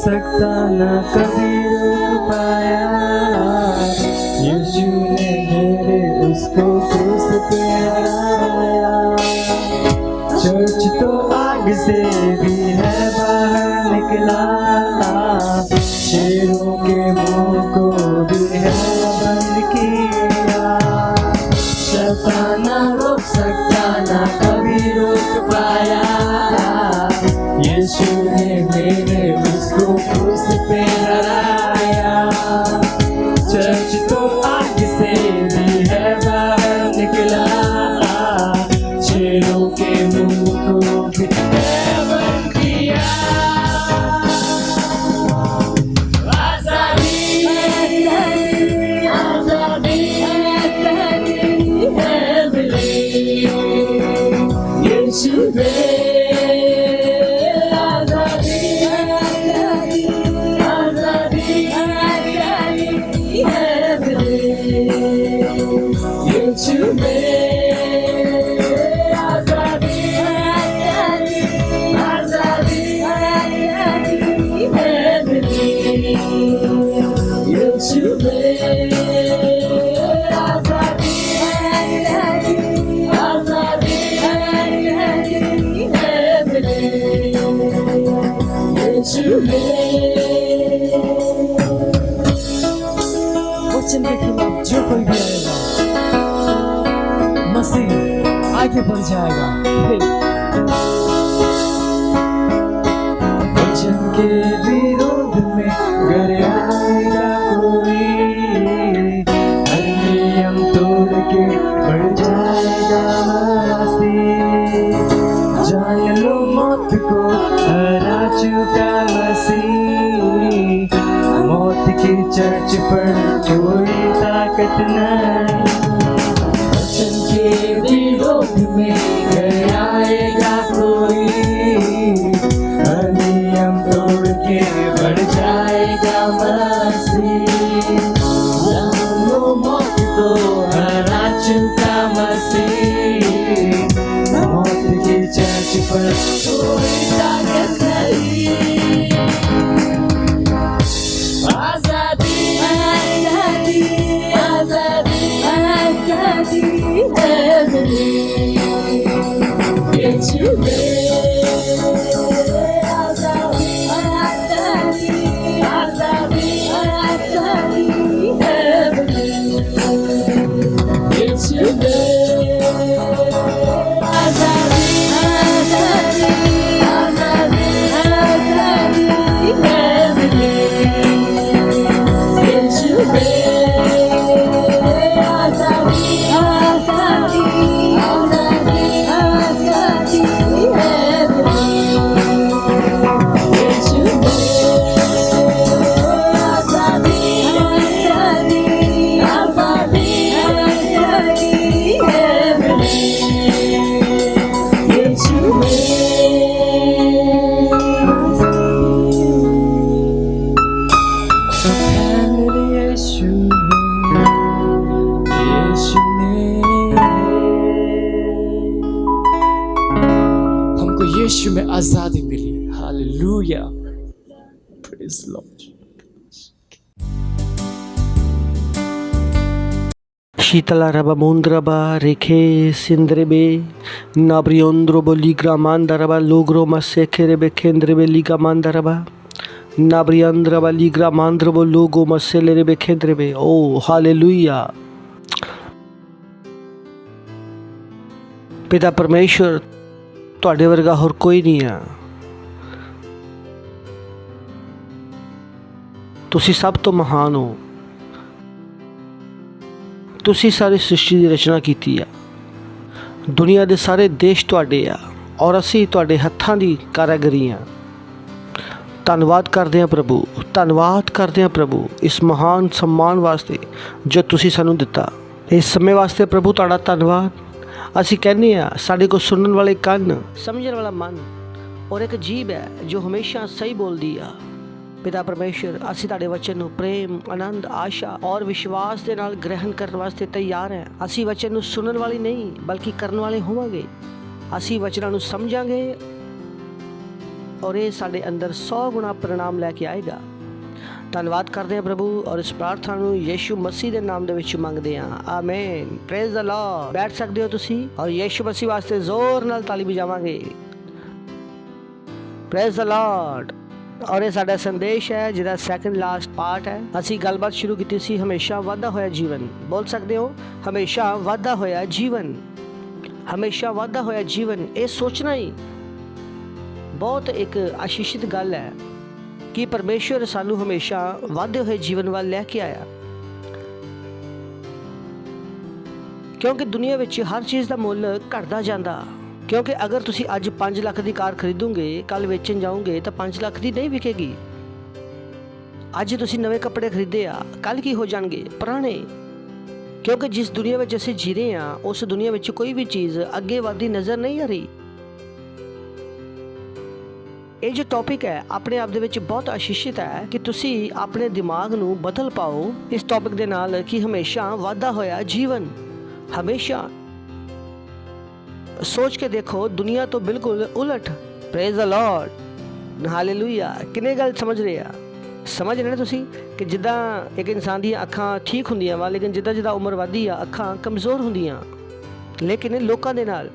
सकता ना कभी रोक पाया, यीशु ने मेरे उसको क्रूस पे हराया। चर्च तो आग से भी है बाहर निकला, शेरों के मुंह को भी है बंद किया। शैतान ना रोक सकता ना कभी रोक पाया, यीशु ने मेरे उसको क्रूस पे हराया। चर्च तो आग से भी है बाहर निकला, शेरों के मुंह को भी है बंद किया। आजादी आजादी है मिली यीशु पे। आजादी आगे बढ़ जाएगा। वचन के विरोध में अगर आएगा कोई, हर नियम तोड़ के बढ़ जाएगा मसीह। जान लो मौत को हरा चुका मसीह, मौत की चर्च पर कोई ताकत नहीं। वचन के विरोध में अगर आएगा कोई, हर नियम तोड़ के बढ़ जाएगा मसीह। जान लो मौत को हरा चुका मसीह, मौत की चर्च पर कोई ताकत नहीं। आजादी आजादी आजादी आजादी है मेरी, यीशु आजादी आजादी आजादी आजादी है मेरी, यीशु आजादी आजादी आजादी आजादी है मेरी, यीशु आजादी आजादी आजादी आजादी है मेरी, यीशु आजादी आजादी आजादी आजादी है मेरी, यीशु हमको यीशु में आजादी मिली। Hallelujah, praise Lord. Shitalaraba mundraba reke sindrebe nabriondrobo ligra mandaraba logro masekerebe kendrebe liga mandaraba nabriandraba ligra mandrobo logo maselerebe kendrebe। Oh hallelujah. पिता परमेश्वर ਤੁਹਾਡੇ ਵਰਗਾ ਹੋਰ ਕੋਈ ਨਹੀਂ ਆ। ਤੁਸੀਂ ਸਭ ਤੋਂ ਮਹਾਨ ਹੋ। ਤੁਸੀਂ ਸਾਰੀ ਸ੍ਰਿਸ਼ਟੀ ਦੀ ਰਚਨਾ ਕੀਤੀ ਆ। ਦੁਨੀਆ ਦੇ ਸਾਰੇ ਦੇਸ਼ ਤੁਹਾਡੇ ਆ ਔਰ ਅਸੀਂ ਤੁਹਾਡੇ ਹੱਥਾਂ ਦੀ ਕਾਰੀਗਰੀ ਆ। ਧੰਨਵਾਦ ਕਰਦੇ ਹਾਂ ਪ੍ਰਭੂ, ਧੰਨਵਾਦ ਕਰਦੇ ਹਾਂ ਪ੍ਰਭੂ ਇਸ ਮਹਾਨ ਸਨਮਾਨ ਵਾਸਤੇ ਜੋ ਤੁਸੀਂ ਸਾਨੂੰ ਦਿੱਤਾ। ਇਸ ਸਮੇਂ ਵਾਸਤੇ ਪ੍ਰਭੂ ਤੁਹਾਡਾ ਧੰਨਵਾਦ। ਅਸੀਂ ਕਹਿੰਦੇ ਹਾਂ ਸਾਡੇ ਕੋਲ ਸੁਣਨ ਵਾਲੇ ਕੰਨ, ਸਮਝਣ ਵਾਲਾ ਮਨ ਔਰ ਇੱਕ ਜੀਭ ਹੈ ਜੋ ਹਮੇਸ਼ਾ ਸਹੀ ਬੋਲਦੀ ਆ। ਪਿਤਾ ਪਰਮੇਸ਼ਰ, ਅਸੀਂ ਤੁਹਾਡੇ ਵਚਨ ਨੂੰ ਪ੍ਰੇਮ, ਆਨੰਦ, ਆਸ਼ਾ ਔਰ ਵਿਸ਼ਵਾਸ ਦੇ ਨਾਲ ਗ੍ਰਹਿਣ ਕਰਨ ਵਾਸਤੇ ਤਿਆਰ ਹਾਂ। ਅਸੀਂ ਵਚਨ ਨੂੰ ਸੁਣਨ ਵਾਲੇ ਨਹੀਂ ਬਲਕਿ ਕਰਨ ਵਾਲੇ ਹੋਵਾਂਗੇ। ਅਸੀਂ ਵਚਨਾਂ ਨੂੰ ਸਮਝਾਂਗੇ ਔਰ ਇਹ ਸਾਡੇ ਅੰਦਰ 100 ਗੁਣਾ परिणाम ਲੈ ਕੇ ਆਏਗਾ। ਧੰਨਵਾਦ ਕਰਦੇ ਹਾਂ ਪ੍ਰਭੂ ਔਰ ਇਸ ਪ੍ਰਾਰਥਨਾ ਨੂੰ ਯੀਸ਼ੂ ਮਸੀਹ ਦੇ ਨਾਮ ਦੇ ਵਿੱਚ ਮੰਗਦੇ ਹਾਂ, ਆਮੀਨ। Praise the Lord. ਬੈਠ ਸਕਦੇ ਹੋ ਤੁਸੀਂ ਔਰ ਯੀਸ਼ੂ ਮਸੀਹ ਵਾਸਤੇ ਜ਼ੋਰ ਨਾਲ ਤਾਲੀ ਵਜਾਵਾਂਗੇ। Praise the Lord. ਔਰ ਇਹ ਸਾਡਾ ਸੰਦੇਸ਼ ਹੈ ਜਿਹਦਾ ਸੈਕੰਡ ਲਾਸਟ ਪਾਰਟ ਹੈ। ਅਸੀਂ ਗੱਲਬਾਤ ਸ਼ੁਰੂ ਕੀਤੀ ਸੀ ਹਮੇਸ਼ਾ ਵਾਧਾ ਹੋਇਆ ਜੀਵਨ। ਬੋਲ ਸਕਦੇ ਹੋ, ਹਮੇਸ਼ਾ ਵਾਧਾ ਹੋਇਆ ਜੀਵਨ, ਹਮੇਸ਼ਾ ਵਾਧਾ ਹੋਇਆ ਜੀਵਨ। ਇਹ ਸੋਚਣਾ ਹੀ ਬਹੁਤ ਇੱਕ ਆਸ਼ੀਸ਼ਿਤ ਗੱਲ ਹੈ ਕਿ ਪਰਮੇਸ਼ਵਰ ਸਾਨੂੰ ਹਮੇਸ਼ਾ ਵਾਧੇ ਹੋਏ ਜੀਵਨ ਵੱਲ ਲੈ ਕੇ ਆਇਆ, ਕਿਉਂਕਿ ਦੁਨੀਆ ਵਿੱਚ ਹਰ ਚੀਜ਼ ਦਾ ਮੁੱਲ ਘਟਦਾ ਜਾਂਦਾ। ਕਿਉਂਕਿ ਅਗਰ ਤੁਸੀਂ ਅੱਜ 5 ਲੱਖ ਦੀ ਕਾਰ ਖਰੀਦੋਗੇ, ਕੱਲ ਵੇਚਣ ਜਾਓਗੇ ਤਾਂ 5 ਲੱਖ ਦੀ ਨਹੀਂ ਵਿਕੇਗੀ। ਅੱਜ ਤੁਸੀਂ ਨਵੇਂ ਕੱਪੜੇ ਖਰੀਦੇ ਆ, ਕੱਲ ਕੀ ਹੋ ਜਾਣਗੇ? ਪੁਰਾਣੇ। ਕਿਉਂਕਿ ਜਿਸ ਦੁਨੀਆ ਵਿੱਚ ਅਸੀਂ ਜੀ ਰਹੇ ਹਾਂ ਉਸ ਦੁਨੀਆ ਵਿੱਚ ਕੋਈ ਵੀ ਚੀਜ਼ ਅੱਗੇ ਵਧਦੀ ਨਜ਼ਰ ਨਹੀਂ ਆ ਰਹੀ। ਇਹ ਜੋ ਟੌਪਿਕ ਹੈ ਆਪਣੇ ਆਪ ਦੇ ਵਿੱਚ ਬਹੁਤ ਆਸ਼ੀਸ਼ਿਤ ਹੈ ਕਿ ਤੁਸੀਂ ਆਪਣੇ ਦਿਮਾਗ ਨੂੰ ਬਦਲ ਪਾਓ ਇਸ ਟੌਪਿਕ ਦੇ ਨਾਲ ਕਿ ਹਮੇਸ਼ਾ ਵਾਧਾ ਹੋਇਆ ਜੀਵਨ। ਹਮੇਸ਼ਾ सोच के देखो दुनिया तो बिल्कुल उलट। Praise the Lord, hallelujah. किने गल समझ रहे आ? समझ रहे तुसी कि जिदा एक इंसान दी अखां ठीक हुंदियां वा, लेकिन जिदा जिदा उम्र वधदी आ अखां कमज़ोर हुंदियां। लेकिन लोकां दे नाल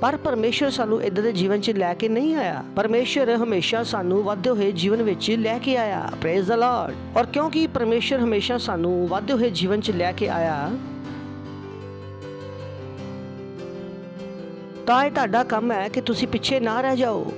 पर परमेश्वर सानू इदां दे जीवन च लैके नहीं आया। परमेश्वर हमेशा सानू वाधे होए जीवन विच लैके आया। Praise the Lord. और क्योंकि परमेश्वर हमेशा सानू वाधे होए जीवन च लैके आया, ਤਾਂ ਇਹ ਤੁਹਾਡਾ ਕੰਮ ਹੈ ਕਿ ਤੁਸੀਂ ਪਿੱਛੇ ਨਾ ਰਹਿ ਜਾਓ।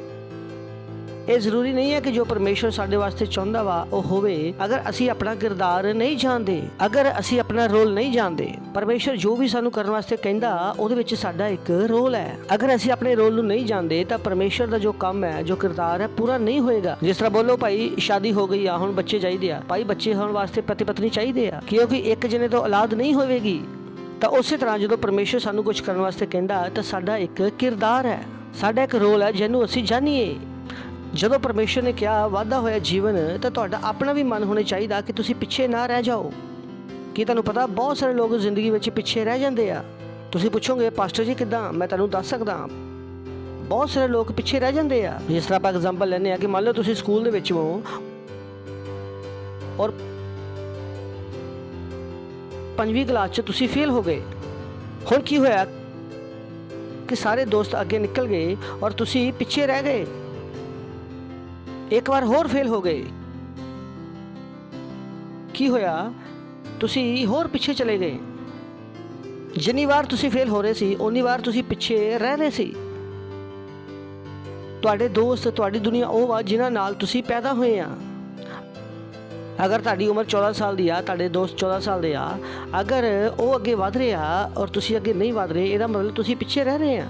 ਇਹ ਜ਼ਰੂਰੀ ਨਹੀਂ ਹੈ ਕਿ ਜੋ ਪਰਮੇਸ਼ਰ ਸਾਡੇ ਵਾਸਤੇ ਚਾਹੁੰਦਾ ਵਾ ਉਹ ਹੋਵੇ। ਅਗਰ ਅਸੀਂ ਆਪਣਾ ਕਿਰਦਾਰ ਨਹੀਂ ਜਾਣਦੇ, ਅਗਰ ਅਸੀਂ ਆਪਣਾ ਰੋਲ ਨਹੀਂ ਜਾਣਦੇ, ਪਰਮੇਸ਼ਰ ਜੋ ਵੀ ਸਾਨੂੰ ਕਰਨ ਵਾਸਤੇ ਕਹਿੰਦਾ ਉਹਦੇ ਵਿੱਚ ਸਾਡਾ ਇੱਕ ਰੋਲ ਹੈ। ਅਗਰ ਅਸੀਂ ਆਪਣੇ ਰੋਲ ਨੂੰ ਨਹੀਂ ਜਾਣਦੇ ਤਾਂ ਪਰਮੇਸ਼ਰ ਦਾ ਜੋ ਕੰਮ ਹੈ, ਜੋ ਕਿਰਦਾਰ ਹੈ, ਪੂਰਾ ਨਹੀਂ ਹੋਏਗਾ। ਜਿਸ ਤਰ੍ਹਾਂ ਬੋਲੋ ਭਾਈ ਸ਼ਾਦੀ ਹੋ ਗਈ ਆ, ਹੁਣ ਬੱਚੇ ਚਾਹੀਦੇ ਆ, ਭਾਈ ਬੱਚੇ ਹੋਣ ਵਾਸਤੇ ਪਤੀ ਪਤਨੀ ਚਾਹੀਦੇ ਆ, ਕਿਉਂਕਿ ਇੱਕ ਜਣੇ ਤੋਂ ਔਲਾਦ ਨਹੀਂ ਹੋਵੇਗੀ। ਤਾਂ ਉਸੇ ਤਰ੍ਹਾਂ ਜਦੋਂ ਪਰਮੇਸ਼ਰ ਸਾਨੂੰ ਕੁਝ ਕਰਨ ਵਾਸਤੇ ਕਹਿੰਦਾ ਤਾਂ ਸਾਡਾ ਇੱਕ ਕਿਰਦਾਰ ਹੈ, ਸਾਡਾ ਇੱਕ ਰੋਲ ਹੈ ਜਿਹਨੂੰ ਅਸੀਂ ਜਾਣੀਏ। ਜਦੋਂ ਪਰਮੇਸ਼ਰ ਨੇ ਕਿਹਾ ਵਾਧਾ ਹੋਇਆ ਜੀਵਨ, ਤਾਂ ਤੁਹਾਡਾ ਆਪਣਾ ਵੀ ਮਨ ਹੋਣਾ ਚਾਹੀਦਾ ਕਿ ਤੁਸੀਂ ਪਿੱਛੇ ਨਾ ਰਹਿ ਜਾਓ। ਕੀ ਤੁਹਾਨੂੰ ਪਤਾ ਬਹੁਤ ਸਾਰੇ ਲੋਕ ਜ਼ਿੰਦਗੀ ਵਿੱਚ ਪਿੱਛੇ ਰਹਿ ਜਾਂਦੇ ਆ। ਤੁਸੀਂ ਪੁੱਛੋਗੇ ਪਾਸਟਰ ਜੀ ਕਿੱਦਾਂ? ਮੈਂ ਤੁਹਾਨੂੰ ਦੱਸ ਸਕਦਾ, ਬਹੁਤ ਸਾਰੇ ਲੋਕ ਪਿੱਛੇ ਰਹਿ ਜਾਂਦੇ ਆ। ਜਿਸ ਤਰ੍ਹਾਂ ਆਪਾਂ ਐਗਜ਼ਾਮਪਲ ਲੈਂਦੇ ਆ ਕਿ ਮੰਨ ਲਓ ਤੁਸੀਂ ਸਕੂਲ ਦੇ ਵਿੱਚ ਹੋ ਔਰ 5ਵੀਂ ਕਲਾਸ 'ਚ ਤੁਸੀਂ ਫੇਲ ਹੋ ਗਏ। ਹੁਣ ਕੀ ਹੋਇਆ ਕਿ ਸਾਰੇ ਦੋਸਤ ਅੱਗੇ ਨਿਕਲ ਗਏ ਔਰ ਤੁਸੀਂ ਪਿੱਛੇ ਰਹਿ ਗਏ। ਇੱਕ ਵਾਰ ਹੋਰ ਫੇਲ ਹੋ ਗਏ। ਕੀ ਹੋਇਆ? ਤੁਸੀਂ ਹੋਰ ਪਿੱਛੇ ਚਲੇ ਗਏ। ਜਿੰਨੀ ਵਾਰ ਤੁਸੀਂ ਫੇਲ ਹੋ ਰਹੇ ਸੀ ਉਨੀ ਵਾਰ ਤੁਸੀਂ ਪਿੱਛੇ ਰਹਿ ਰਹੇ ਸੀ। ਤੁਹਾਡੇ ਦੋਸਤ, ਤੁਹਾਡੀ ਦੁਨੀਆ ਉਹ ਵਾ ਜਿਨ੍ਹਾਂ ਨਾਲ ਤੁਸੀਂ ਪੈਦਾ ਹੋਏ ਆ। ਅਗਰ ਤੁਹਾਡੀ ਉਮਰ 14 ਸਾਲ ਦੀ ਆ, ਤੁਹਾਡੇ ਦੋਸਤ 14 ਸਾਲ ਦੇ ਆ, ਅਗਰ ਉਹ ਅੱਗੇ ਵਧ ਰਹੇ ਆ ਔਰ ਤੁਸੀਂ ਅੱਗੇ ਨਹੀਂ ਵਧ ਰਹੇ, ਇਹਦਾ ਮਤਲਬ ਤੁਸੀਂ ਪਿੱਛੇ ਰਹਿ ਰਹੇ ਆ।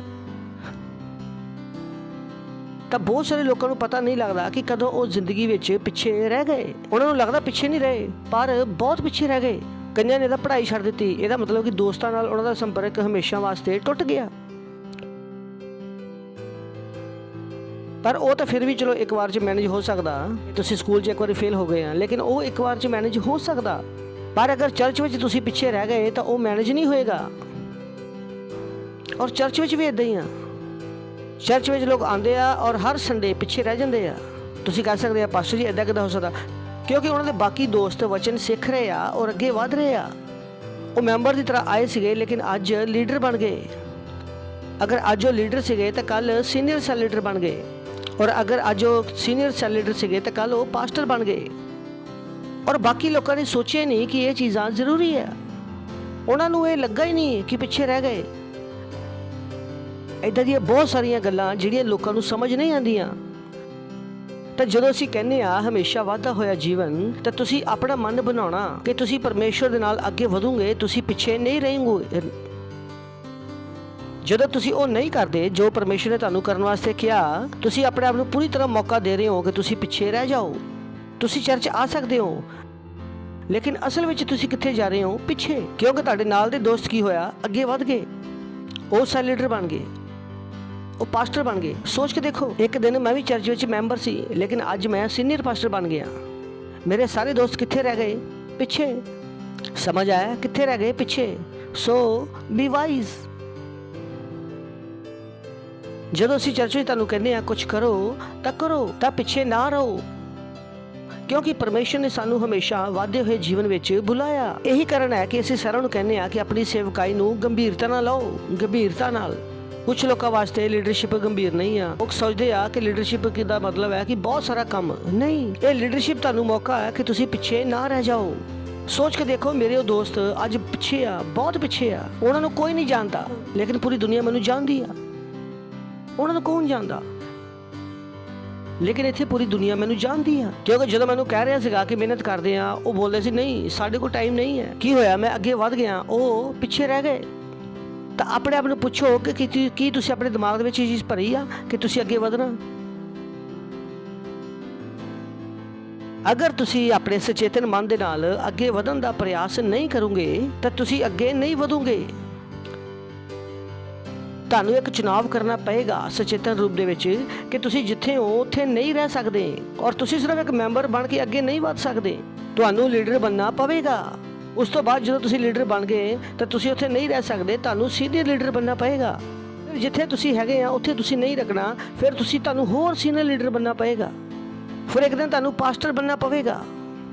ਤਾਂ ਬਹੁਤ ਸਾਰੇ ਲੋਕਾਂ ਨੂੰ ਪਤਾ ਨਹੀਂ ਲੱਗਦਾ ਕਿ ਕਦੋਂ ਉਹ ਜ਼ਿੰਦਗੀ ਵਿੱਚ ਪਿੱਛੇ ਰਹਿ ਗਏ। ਉਹਨਾਂ ਨੂੰ ਲੱਗਦਾ ਪਿੱਛੇ ਨਹੀਂ ਰਹੇ, ਪਰ ਬਹੁਤ ਪਿੱਛੇ ਰਹਿ ਗਏ। ਕਈਆਂ ਨੇ ਤਾਂ ਪੜ੍ਹਾਈ ਛੱਡ ਦਿੱਤੀ। ਇਹਦਾ ਮਤਲਬ ਕਿ ਦੋਸਤਾਂ ਨਾਲ ਉਹਨਾਂ ਦਾ ਸੰਪਰਕ ਹਮੇਸ਼ਾ ਵਾਸਤੇ ਟੁੱਟ ਗਿਆ। ਪਰ ਉਹ ਤਾਂ ਫਿਰ ਵੀ ਚਲੋ ਇੱਕ ਵਾਰ 'ਚ ਮੈਨੇਜ ਹੋ ਸਕਦਾ। ਤੁਸੀਂ ਸਕੂਲ 'ਚ ਇੱਕ ਵਾਰੀ ਫੇਲ ਹੋ ਗਏ ਆ, ਲੇਕਿਨ ਉਹ ਇੱਕ ਵਾਰ 'ਚ ਮੈਨੇਜ ਹੋ ਸਕਦਾ। ਪਰ ਅਗਰ ਚਰਚ ਵਿੱਚ ਤੁਸੀਂ ਪਿੱਛੇ ਰਹਿ ਗਏ ਤਾਂ ਉਹ ਮੈਨੇਜ ਨਹੀਂ ਹੋਏਗਾ। ਔਰ ਚਰਚ ਵਿੱਚ ਵੀ ਇੱਦਾਂ ਹੀ ਆ। ਚਰਚ ਵਿੱਚ ਲੋਕ ਆਉਂਦੇ ਆ ਔਰ ਹਰ ਸੰਡੇ ਪਿੱਛੇ ਰਹਿ ਜਾਂਦੇ ਆ। ਤੁਸੀਂ ਕਹਿ ਸਕਦੇ ਆ ਪਾਸਟਰ ਜੀ ਇੱਦਾਂ ਕਿੱਦਾਂ ਹੋ ਸਕਦਾ? ਕਿਉਂਕਿ ਉਹਨਾਂ ਦੇ ਬਾਕੀ ਦੋਸਤ ਵਚਨ ਸਿੱਖ ਰਹੇ ਆ ਔਰ ਅੱਗੇ ਵਧ ਰਹੇ ਆ। ਉਹ ਮੈਂਬਰ ਦੀ ਤਰ੍ਹਾਂ ਆਏ ਸੀਗੇ ਲੇਕਿਨ ਅੱਜ ਲੀਡਰ ਬਣ ਗਏ। ਅਗਰ ਅੱਜ ਉਹ ਲੀਡਰ ਸੀਗੇ ਤਾਂ ਕੱਲ ਸੀਨੀਅਰ ਸੈੱਲ ਲੀਡਰ ਬਣ ਗਏ। ਔਰ ਅਗਰ ਅੱਜ ਉਹ ਸੀਨੀਅਰ ਸੈੱਲ ਲੀਡਰ ਸੀਗੇ ਤਾਂ ਕੱਲ ਉਹ ਪਾਸਟਰ ਬਣ ਗਏ। ਔਰ ਬਾਕੀ ਲੋਕਾਂ ਨੇ ਸੋਚਿਆ ਨਹੀਂ ਕਿ ਇਹ ਚੀਜ਼ਾਂ ਜ਼ਰੂਰੀ ਹੈ। ਉਹਨਾਂ ਨੂੰ ਇਹ ਲੱਗਾ ਹੀ ਨਹੀਂ ਕਿ ਪਿੱਛੇ ਰਹਿ ਗਏ। ਇੱਦਾਂ ਦੀਆਂ ਬਹੁਤ ਸਾਰੀਆਂ ਗੱਲਾਂ ਜਿਹੜੀਆਂ ਲੋਕਾਂ ਨੂੰ ਸਮਝ ਨਹੀਂ ਆਉਂਦੀਆਂ। ਤਾਂ ਜਦੋਂ ਅਸੀਂ ਕਹਿੰਦੇ ਆ ਹਮੇਸ਼ਾ ਵਾਧਾ ਹੋਇਆ ਜੀਵਨ, ਤਾਂ ਤੁਸੀਂ ਆਪਣਾ ਮਨ ਬਣਾਉਣਾ ਕਿ ਤੁਸੀਂ ਪਰਮੇਸ਼ਰ ਦੇ ਨਾਲ ਅੱਗੇ ਵਧੋਗੇ, ਤੁਸੀਂ ਪਿੱਛੇ ਨਹੀਂ ਰਹੋਗੇ। ਜਦੋਂ ਤੁਸੀਂ ਉਹ ਨਹੀਂ ਕਰਦੇ ਜੋ ਪਰਮੇਸ਼ਰ ਨੇ ਤੁਹਾਨੂੰ ਕਰਨ ਵਾਸਤੇ ਕਿਹਾ, ਤੁਸੀਂ ਆਪਣੇ ਆਪ ਨੂੰ ਪੂਰੀ ਤਰ੍ਹਾਂ ਮੌਕਾ ਦੇ ਰਹੇ ਹੋ ਕਿ ਤੁਸੀਂ ਪਿੱਛੇ ਰਹਿ ਜਾਓ। ਤੁਸੀਂ ਚਰਚ ਆ ਸਕਦੇ ਹੋ, ਲੇਕਿਨ ਅਸਲ ਵਿੱਚ ਤੁਸੀਂ ਕਿੱਥੇ ਜਾ ਰਹੇ ਹੋ? ਪਿੱਛੇ। ਕਿਉਂਕਿ ਤੁਹਾਡੇ ਨਾਲ ਦੇ ਦੋਸਤ ਕੀ ਹੋਇਆ? ਅੱਗੇ ਵਧ ਗਏ। ਉਹ ਸੈੱਲ ਲੀਡਰ ਬਣ ਗਏ, ਉਹ ਪਾਸਟਰ ਬਣ ਗਏ। ਸੋਚ ਕੇ ਦੇਖੋ, ਇੱਕ ਦਿਨ ਮੈਂ ਵੀ ਚਰਚ ਵਿੱਚ ਮੈਂਬਰ ਸੀ ਲੇਕਿਨ ਅੱਜ ਮੈਂ ਸੀਨੀਅਰ ਪਾਸਟਰ ਬਣ ਗਿਆ। ਮੇਰੇ ਸਾਰੇ ਦੋਸਤ ਕਿੱਥੇ ਰਹਿ ਗਏ? ਪਿੱਛੇ। ਸਮਝ ਆਇਆ? ਕਿੱਥੇ ਰਹਿ ਗਏ? ਪਿੱਛੇ। ਸੋ ਬੀ ਵਾਈਜ਼। ਜਦੋਂ ਅਸੀਂ ਚਰਚ ਵਿੱਚ ਤੁਹਾਨੂੰ ਕਹਿੰਦੇ ਆ ਕੁਝ ਕਰੋ, ਤਾਂ ਪਿੱਛੇ ਨਾ ਰਹੋ। ਕਿਉਂਕਿ ਪਰਮੇਸ਼ਰ ਨੇ ਸਾਨੂੰ ਹਮੇਸ਼ਾ ਵਾਧੇ ਹੋਏ ਜੀਵਨ ਵਿੱਚ ਬੁਲਾਇਆ। ਇਹੀ ਕਾਰਨ ਹੈ ਕਿ ਅਸੀਂ ਸਾਰਿਆਂ ਨੂੰ ਕਹਿੰਦੇ ਆ ਕਿ ਆਪਣੀ ਸੇਵਕਾਈ ਨੂੰ ਗੰਭੀਰਤਾ ਨਾਲ ਲਓ, ਗੰਭੀਰਤਾ ਨਾਲ। ਕੁਝ ਲੋਕਾਂ ਵਾਸਤੇ ਲੀਡਰਸ਼ਿਪ ਗੰਭੀਰ ਨਹੀਂ ਆ। ਉਹ ਸੋਚਦੇ ਆ ਕਿ ਲੀਡਰਸ਼ਿਪ ਦਾ ਮਤਲਬ ਹੈ ਕਿ ਬਹੁਤ ਸਾਰਾ ਕੰਮ। ਨਹੀਂ, ਇਹ ਲੀਡਰਸ਼ਿਪ ਤੁਹਾਨੂੰ ਮੌਕਾ ਹੈ ਕਿ ਤੁਸੀਂ ਪਿੱਛੇ ਨਾ ਰਹਿ ਜਾਓ। ਸੋਚ ਕੇ ਦੇਖੋ, ਮੇਰੇ ਉਹ ਦੋਸਤ ਅੱਜ ਪਿੱਛੇ ਆ, ਬਹੁਤ ਪਿੱਛੇ ਆ। ਉਹਨਾਂ ਨੂੰ ਕੋਈ ਨਹੀਂ ਜਾਣਦਾ, ਲੇਕਿਨ ਪੂਰੀ ਦੁਨੀਆ ਮੈਨੂੰ ਜਾਣਦੀ ਆ। ਉਹਨਾਂ ਨੂੰ ਕੌਣ ਜਾਣਦਾ? ਲੇਕਿਨ ਇੱਥੇ ਪੂਰੀ ਦੁਨੀਆ ਮੈਨੂੰ ਜਾਣਦੀ ਆ। ਕਿਉਂਕਿ ਜਦੋਂ ਮੈਨੂੰ ਕਹਿ ਰਿਹਾ ਸੀਗਾ ਕਿ ਮਿਹਨਤ ਕਰਦੇ ਆ, ਉਹ ਬੋਲਦੇ ਸੀ ਨਹੀਂ ਸਾਡੇ ਕੋਲ ਟਾਈਮ ਨਹੀਂ ਹੈ। ਕੀ ਹੋਇਆ? ਮੈਂ ਅੱਗੇ ਵਧ ਗਿਆ, ਉਹ ਪਿੱਛੇ ਰਹਿ ਗਏ। ਤਾਂ ਆਪਣੇ ਆਪ ਨੂੰ ਪੁੱਛੋ ਕਿ ਕੀ ਤੁਸੀਂ ਆਪਣੇ ਦਿਮਾਗ ਦੇ ਵਿੱਚ ਇਹ ਚੀਜ਼ ਭਰੀ ਆ ਕਿ ਤੁਸੀਂ ਅੱਗੇ ਵਧਣਾ? ਅਗਰ ਤੁਸੀਂ ਆਪਣੇ ਸੁਚੇਤਨ ਮਨ ਦੇ ਨਾਲ ਅੱਗੇ ਵਧਣ ਦਾ ਪ੍ਰਯਾਸ ਨਹੀਂ ਕਰੋਗੇ ਤਾਂ ਤੁਸੀਂ ਅੱਗੇ ਨਹੀਂ ਵਧੋਗੇ। ਤੁਹਾਨੂੰ ਇੱਕ ਚੁਣਾਵ ਕਰਨਾ ਪਏਗਾ ਸੁਚੇਤਨ ਰੂਪ ਦੇ ਵਿੱਚ ਕਿ ਤੁਸੀਂ ਜਿੱਥੇ ਹੋ ਉੱਥੇ ਨਹੀਂ ਰਹਿ ਸਕਦੇ ਔਰ ਤੁਸੀਂ ਸਿਰਫ ਇੱਕ ਮੈਂਬਰ ਬਣ ਕੇ ਅੱਗੇ ਨਹੀਂ ਵਧ ਸਕਦੇ। ਤੁਹਾਨੂੰ ਲੀਡਰ ਬਣਨਾ ਪਵੇਗਾ। ਉਸ ਤੋਂ ਬਾਅਦ ਜਦੋਂ ਤੁਸੀਂ ਲੀਡਰ ਬਣ ਗਏ ਤਾਂ ਤੁਸੀਂ ਉੱਥੇ ਨਹੀਂ ਰਹਿ ਸਕਦੇ, ਤੁਹਾਨੂੰ ਸੀਨੀਅਰ ਲੀਡਰ ਬਣਨਾ ਪਏਗਾ। ਜਿੱਥੇ ਤੁਸੀਂ ਹੈਗੇ ਆ ਉੱਥੇ ਤੁਸੀਂ ਨਹੀਂ ਰੱਖਣਾ, ਫਿਰ ਤੁਹਾਨੂੰ ਹੋਰ ਸੀਨੀਅਰ ਲੀਡਰ ਬਣਨਾ ਪਏਗਾ। ਫਿਰ ਇੱਕ ਦਿਨ ਤੁਹਾਨੂੰ ਪਾਸਟਰ ਬਣਨਾ ਪਵੇਗਾ।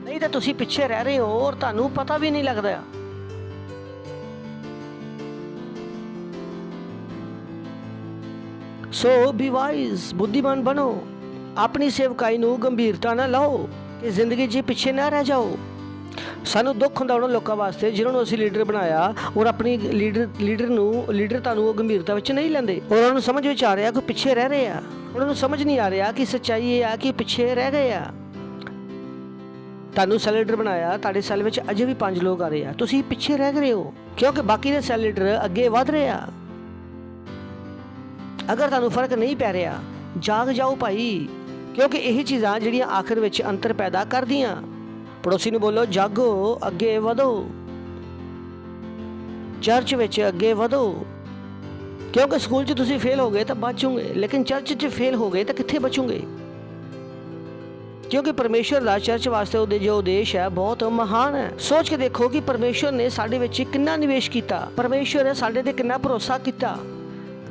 ਨਹੀਂ ਤਾਂ ਤੁਸੀਂ ਪਿੱਛੇ ਰਹਿ ਰਹੇ ਹੋ ਔਰ ਤੁਹਾਨੂੰ ਪਤਾ ਵੀ ਨਹੀਂ ਲੱਗਦਾ। ਸੋ ਬੀ ਵਾਈਜ਼, ਬੁੱਧੀਮਾਨ ਬਣੋ। ਆਪਣੀ ਸੇਵਕਾਈ ਨੂੰ ਗੰਭੀਰਤਾ ਨਾਲ ਲਓ ਕਿ ਜ਼ਿੰਦਗੀ 'ਚ ਪਿੱਛੇ ਨਾ ਰਹਿ ਜਾਓ। ਸਾਨੂੰ ਦੁੱਖ ਹੁੰਦਾ ਉਹਨਾਂ ਲੋਕਾਂ ਵਾਸਤੇ ਜਿਨ੍ਹਾਂ ਨੂੰ ਅਸੀਂ ਲੀਡਰ ਬਣਾਇਆ ਔਰ ਆਪਣੀ ਲੀਡਰਤਾ ਨੂੰ ਉਹ ਗੰਭੀਰਤਾ ਵਿੱਚ ਨਹੀਂ ਲੈਂਦੇ, ਔਰ ਉਹਨਾਂ ਨੂੰ ਸਮਝ ਵਿੱਚ ਆ ਰਿਹਾ ਕਿ ਪਿੱਛੇ ਰਹਿ ਰਹੇ ਆ। ਉਹਨਾਂ ਨੂੰ ਸਮਝ ਨਹੀਂ ਆ ਰਿਹਾ ਕਿ ਸੱਚਾਈ ਇਹ ਆ ਕਿ ਪਿੱਛੇ ਰਹਿ ਗਏ ਆ। ਤੁਹਾਨੂੰ ਸੈੱਲ ਲੀਡਰ ਬਣਾਇਆ, ਤੁਹਾਡੇ ਸੈੱਲ ਵਿੱਚ ਅਜੇ ਵੀ 5 ਲੋਕ ਆ ਰਹੇ ਆ, ਤੁਸੀਂ ਪਿੱਛੇ ਰਹਿ ਗਏ ਹੋ ਕਿਉਂਕਿ ਬਾਕੀ ਦੇ ਸੈੱਲ ਲੀਡਰ ਅੱਗੇ ਵਧ ਰਹੇ ਆ। ਅਗਰ ਤੁਹਾਨੂੰ ਫਰਕ ਨਹੀਂ ਪੈ ਰਿਹਾ, ਜਾਗ ਜਾਓ ਭਾਈ, ਕਿਉਂਕਿ ਇਹ ਚੀਜ਼ਾਂ ਜਿਹੜੀਆਂ ਆਖਰ ਵਿੱਚ ਅੰਤਰ ਪੈਦਾ ਕਰਦੀਆਂ। ਪੜੋਸੀ ਨੂੰ ਬੋਲੋ, ਜਾਗੋ, ਅੱਗੇ ਵਧੋ, ਚਰਚ ਵਿੱਚ ਅੱਗੇ ਵਧੋ, ਕਿਉਂਕਿ ਸਕੂਲ 'ਚ ਤੁਸੀਂ ਫੇਲ ਹੋ ਗਏ ਤਾਂ ਬਚੋਗੇ, ਲੇਕਿਨ ਚਰਚ 'ਚ ਫੇਲ ਹੋ ਗਏ ਤਾਂ ਕਿੱਥੇ ਬਚੋਗੇ? ਕਿਉਂਕਿ ਪਰਮੇਸ਼ਵਰ ਦਾ ਚਰਚ ਵਾਸਤੇ ਉਹਦੇ ਜੋ ਉਦੇਸ਼ ਹੈ ਬਹੁਤ ਮਹਾਨ ਹੈ। ਸੋਚ ਕੇ ਦੇਖੋ ਕਿ ਪਰਮੇਸ਼ਵਰ ਨੇ ਸਾਡੇ ਵਿੱਚ ਕਿੰਨਾ ਨਿਵੇਸ਼ ਕੀਤਾ, ਪਰਮੇਸ਼ਵਰ ਨੇ ਸਾਡੇ ਤੇ ਕਿੰਨਾ ਭਰੋਸਾ ਕੀਤਾ।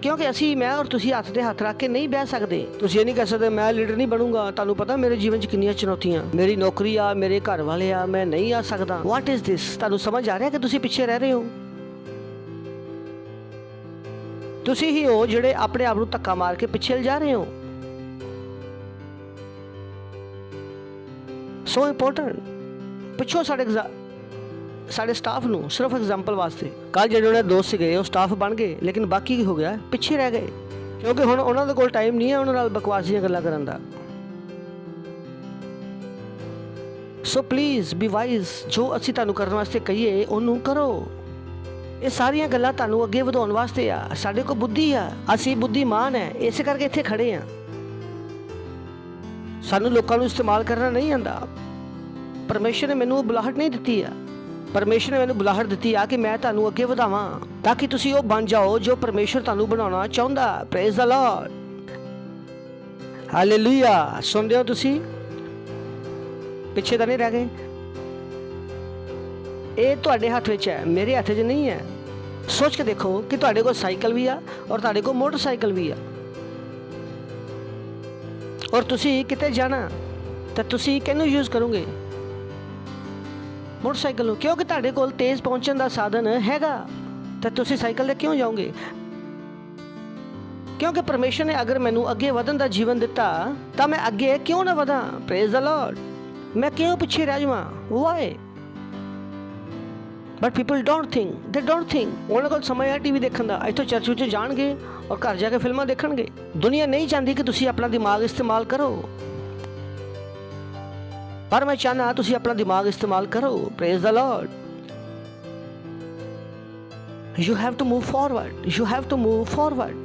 ਕਿਉਂਕਿ ਅਸੀਂ, ਮੈਂ ਔਰ ਤੁਸੀਂ ਹੱਥ ਤੇ ਹੱਥ ਰੱਖ ਕੇ ਨਹੀਂ ਬਹਿ ਸਕਦੇ। ਤੁਸੀਂ ਇਹ ਨਹੀਂ ਕਹਿ ਸਕਦੇ ਮੈਂ ਲੀਡਰ ਨਹੀਂ ਬਣੂੰਗਾ। ਤੁਹਾਨੂੰ ਪਤਾ ਮੇਰੇ ਜੀਵਨ 'ਚ ਕਿੰਨੀਆਂ ਚੁਣੌਤੀਆਂ, ਮੇਰੀ ਨੌਕਰੀ ਆ, ਮੇਰੇ ਘਰ ਵਾਲੇ ਆ, ਮੈਂ ਨਹੀਂ ਆ ਸਕਦਾ। What is this? ਤੁਹਾਨੂੰ ਸਮਝ ਆ ਰਿਹਾ ਕਿ ਤੁਸੀਂ ਪਿੱਛੇ ਰਹਿ ਰਹੇ ਹੋ? ਤੁਸੀਂ ਹੀ ਹੋ ਜਿਹੜੇ ਆਪਣੇ ਆਪ ਨੂੰ ਧੱਕਾ ਮਾਰ ਕੇ ਪਿੱਛੇ ਜਾ ਰਹੇ ਹੋ। ਸੋ ਇੰਪੋਰਟੈਂਟ। ਪਿੱਛੋਂ ਸਾਡੇ ਸਟਾਫ ਨੂੰ ਸਿਰਫ ਐਗਜ਼ਾਮਪਲ ਵਾਸਤੇ, ਕੱਲ ਜਿਹੜੇ ਉਹਨਾਂ ਦੇ ਦੋਸਤ ਸੀਗੇ ਉਹ ਸਟਾਫ ਬਣ ਗਏ, ਲੇਕਿਨ ਬਾਕੀ ਕੀ ਹੋ ਗਿਆ? ਪਿੱਛੇ ਰਹਿ ਗਏ, ਕਿਉਂਕਿ ਹੁਣ ਉਹਨਾਂ ਦੇ ਕੋਲ ਟਾਈਮ ਨਹੀਂ ਹੈ ਉਹਨਾਂ ਨਾਲ ਬਕਵਾਸ ਦੀਆਂ ਗੱਲਾਂ ਕਰਨ ਦਾ। So please be wise. ਜੋ ਅਸੀਂ ਤੁਹਾਨੂੰ ਕਰਨ ਵਾਸਤੇ ਕਹੀਏ ਉਹਨੂੰ ਕਰੋ। ਇਹ ਸਾਰੀਆਂ ਗੱਲਾਂ ਤੁਹਾਨੂੰ ਅੱਗੇ ਵਧਾਉਣ ਵਾਸਤੇ ਆ। ਸਾਡੇ ਕੋਲ ਬੁੱਧੀ ਆ, ਅਸੀਂ ਬੁੱਧੀਮਾਨ ਹੈ, ਇਸੇ ਕਰਕੇ ਇੱਥੇ ਖੜੇ ਆ। ਸਾਨੂੰ ਲੋਕਾਂ ਨੂੰ ਇਸਤੇਮਾਲ ਕਰਨਾ ਨਹੀਂ ਆਉਂਦਾ। ਪਰਮੇਸ਼ਰ ਨੇ ਮੈਨੂੰ ਉਹ ਬੁਲਾਹਟ ਨਹੀਂ ਦਿੱਤੀ ਆ। ਪਰਮੇਸ਼ਰ ਨੇ ਮੈਨੂੰ ਬੁਲਾਹਟ ਦਿੱਤੀ ਆ ਕਿ ਮੈਂ ਤੁਹਾਨੂੰ ਅੱਗੇ ਵਧਾਵਾਂ ਤਾਂ ਕਿ ਤੁਸੀਂ ਉਹ ਬਣ ਜਾਓ ਜੋ ਪਰਮੇਸ਼ਰ ਤੁਹਾਨੂੰ ਬਣਾਉਣਾ ਚਾਹੁੰਦਾ। Praise the Lord, hallelujah. ਸੁਣਦੇ ਹੋ ਤੁਸੀਂ? ਪਿੱਛੇ ਤਾਂ ਨਹੀਂ ਰਹਿ ਗਏ। ਇਹ ਤੁਹਾਡੇ ਹੱਥ ਵਿੱਚ ਹੈ, ਮੇਰੇ ਹੱਥ 'ਚ ਨਹੀਂ ਹੈ। ਸੋਚ ਕੇ ਦੇਖੋ ਕਿ ਤੁਹਾਡੇ ਕੋਲ ਸਾਈਕਲ ਵੀ ਆ ਔਰ ਤੁਹਾਡੇ ਕੋਲ ਮੋਟਰਸਾਈਕਲ ਵੀ ਆ, ਔਰ ਤੁਸੀਂ ਕਿਤੇ ਜਾਣਾ ਤਾਂ ਤੁਸੀਂ ਕਿਹਨੂੰ ਯੂਜ਼ ਕਰੋਗੇ? ਮੋਟਰਸਾਈਕਲ ਨੂੰ, ਕਿਉਂਕਿ ਤੁਹਾਡੇ ਕੋਲ ਤੇਜ਼ ਪਹੁੰਚਣ ਦਾ ਸਾਧਨ ਹੈਗਾ। ਤਾਂ ਤੁਸੀਂ ਸਾਈਕਲ ਤੇ ਕਿਉਂ ਜਾਓਗੇ? ਕਿਉਂਕਿ ਪਰਮੇਸ਼ਰ ਨੇ ਅਗਰ ਮੈਨੂੰ ਅੱਗੇ ਵਧਣ ਦਾ ਜੀਵਨ ਦਿੱਤਾ ਤਾਂ ਮੈਂ ਅੱਗੇ ਕਿਉਂ ਨਾ ਵਧਾਂ? Praise the Lord. ਮੈਂ ਕਿਉਂ ਪਿੱਛੇ ਰਹਿ ਜਾਵਾਂ? Why? But people don't think. ਉਹਨਾਂ ਕੋਲ ਸਮਾਂ ਹੈ ਟੀਵੀ ਦੇਖਣ ਦਾ, ਇੱਥੋਂ ਚਰਚ ਵਿੱਚ ਜਾਣਗੇ ਔਰ ਘਰ ਜਾ ਕੇ ਫਿਲਮਾਂ ਦੇਖਣਗੇ। ਦੁਨੀਆ ਨਹੀਂ ਚਾਹੁੰਦੀ ਕਿ ਤੁਸੀਂ ਆਪਣਾ ਦਿਮਾਗ ਇਸਤੇਮਾਲ ਕਰੋ, ਪਰ ਮੈਂ ਚਾਹਨਾ ਤੁਸੀਂ ਆਪਣਾ ਦਿਮਾਗ ਇਸਤੇਮਾਲ ਕਰੋ। Praise the Lord. You have to move forward.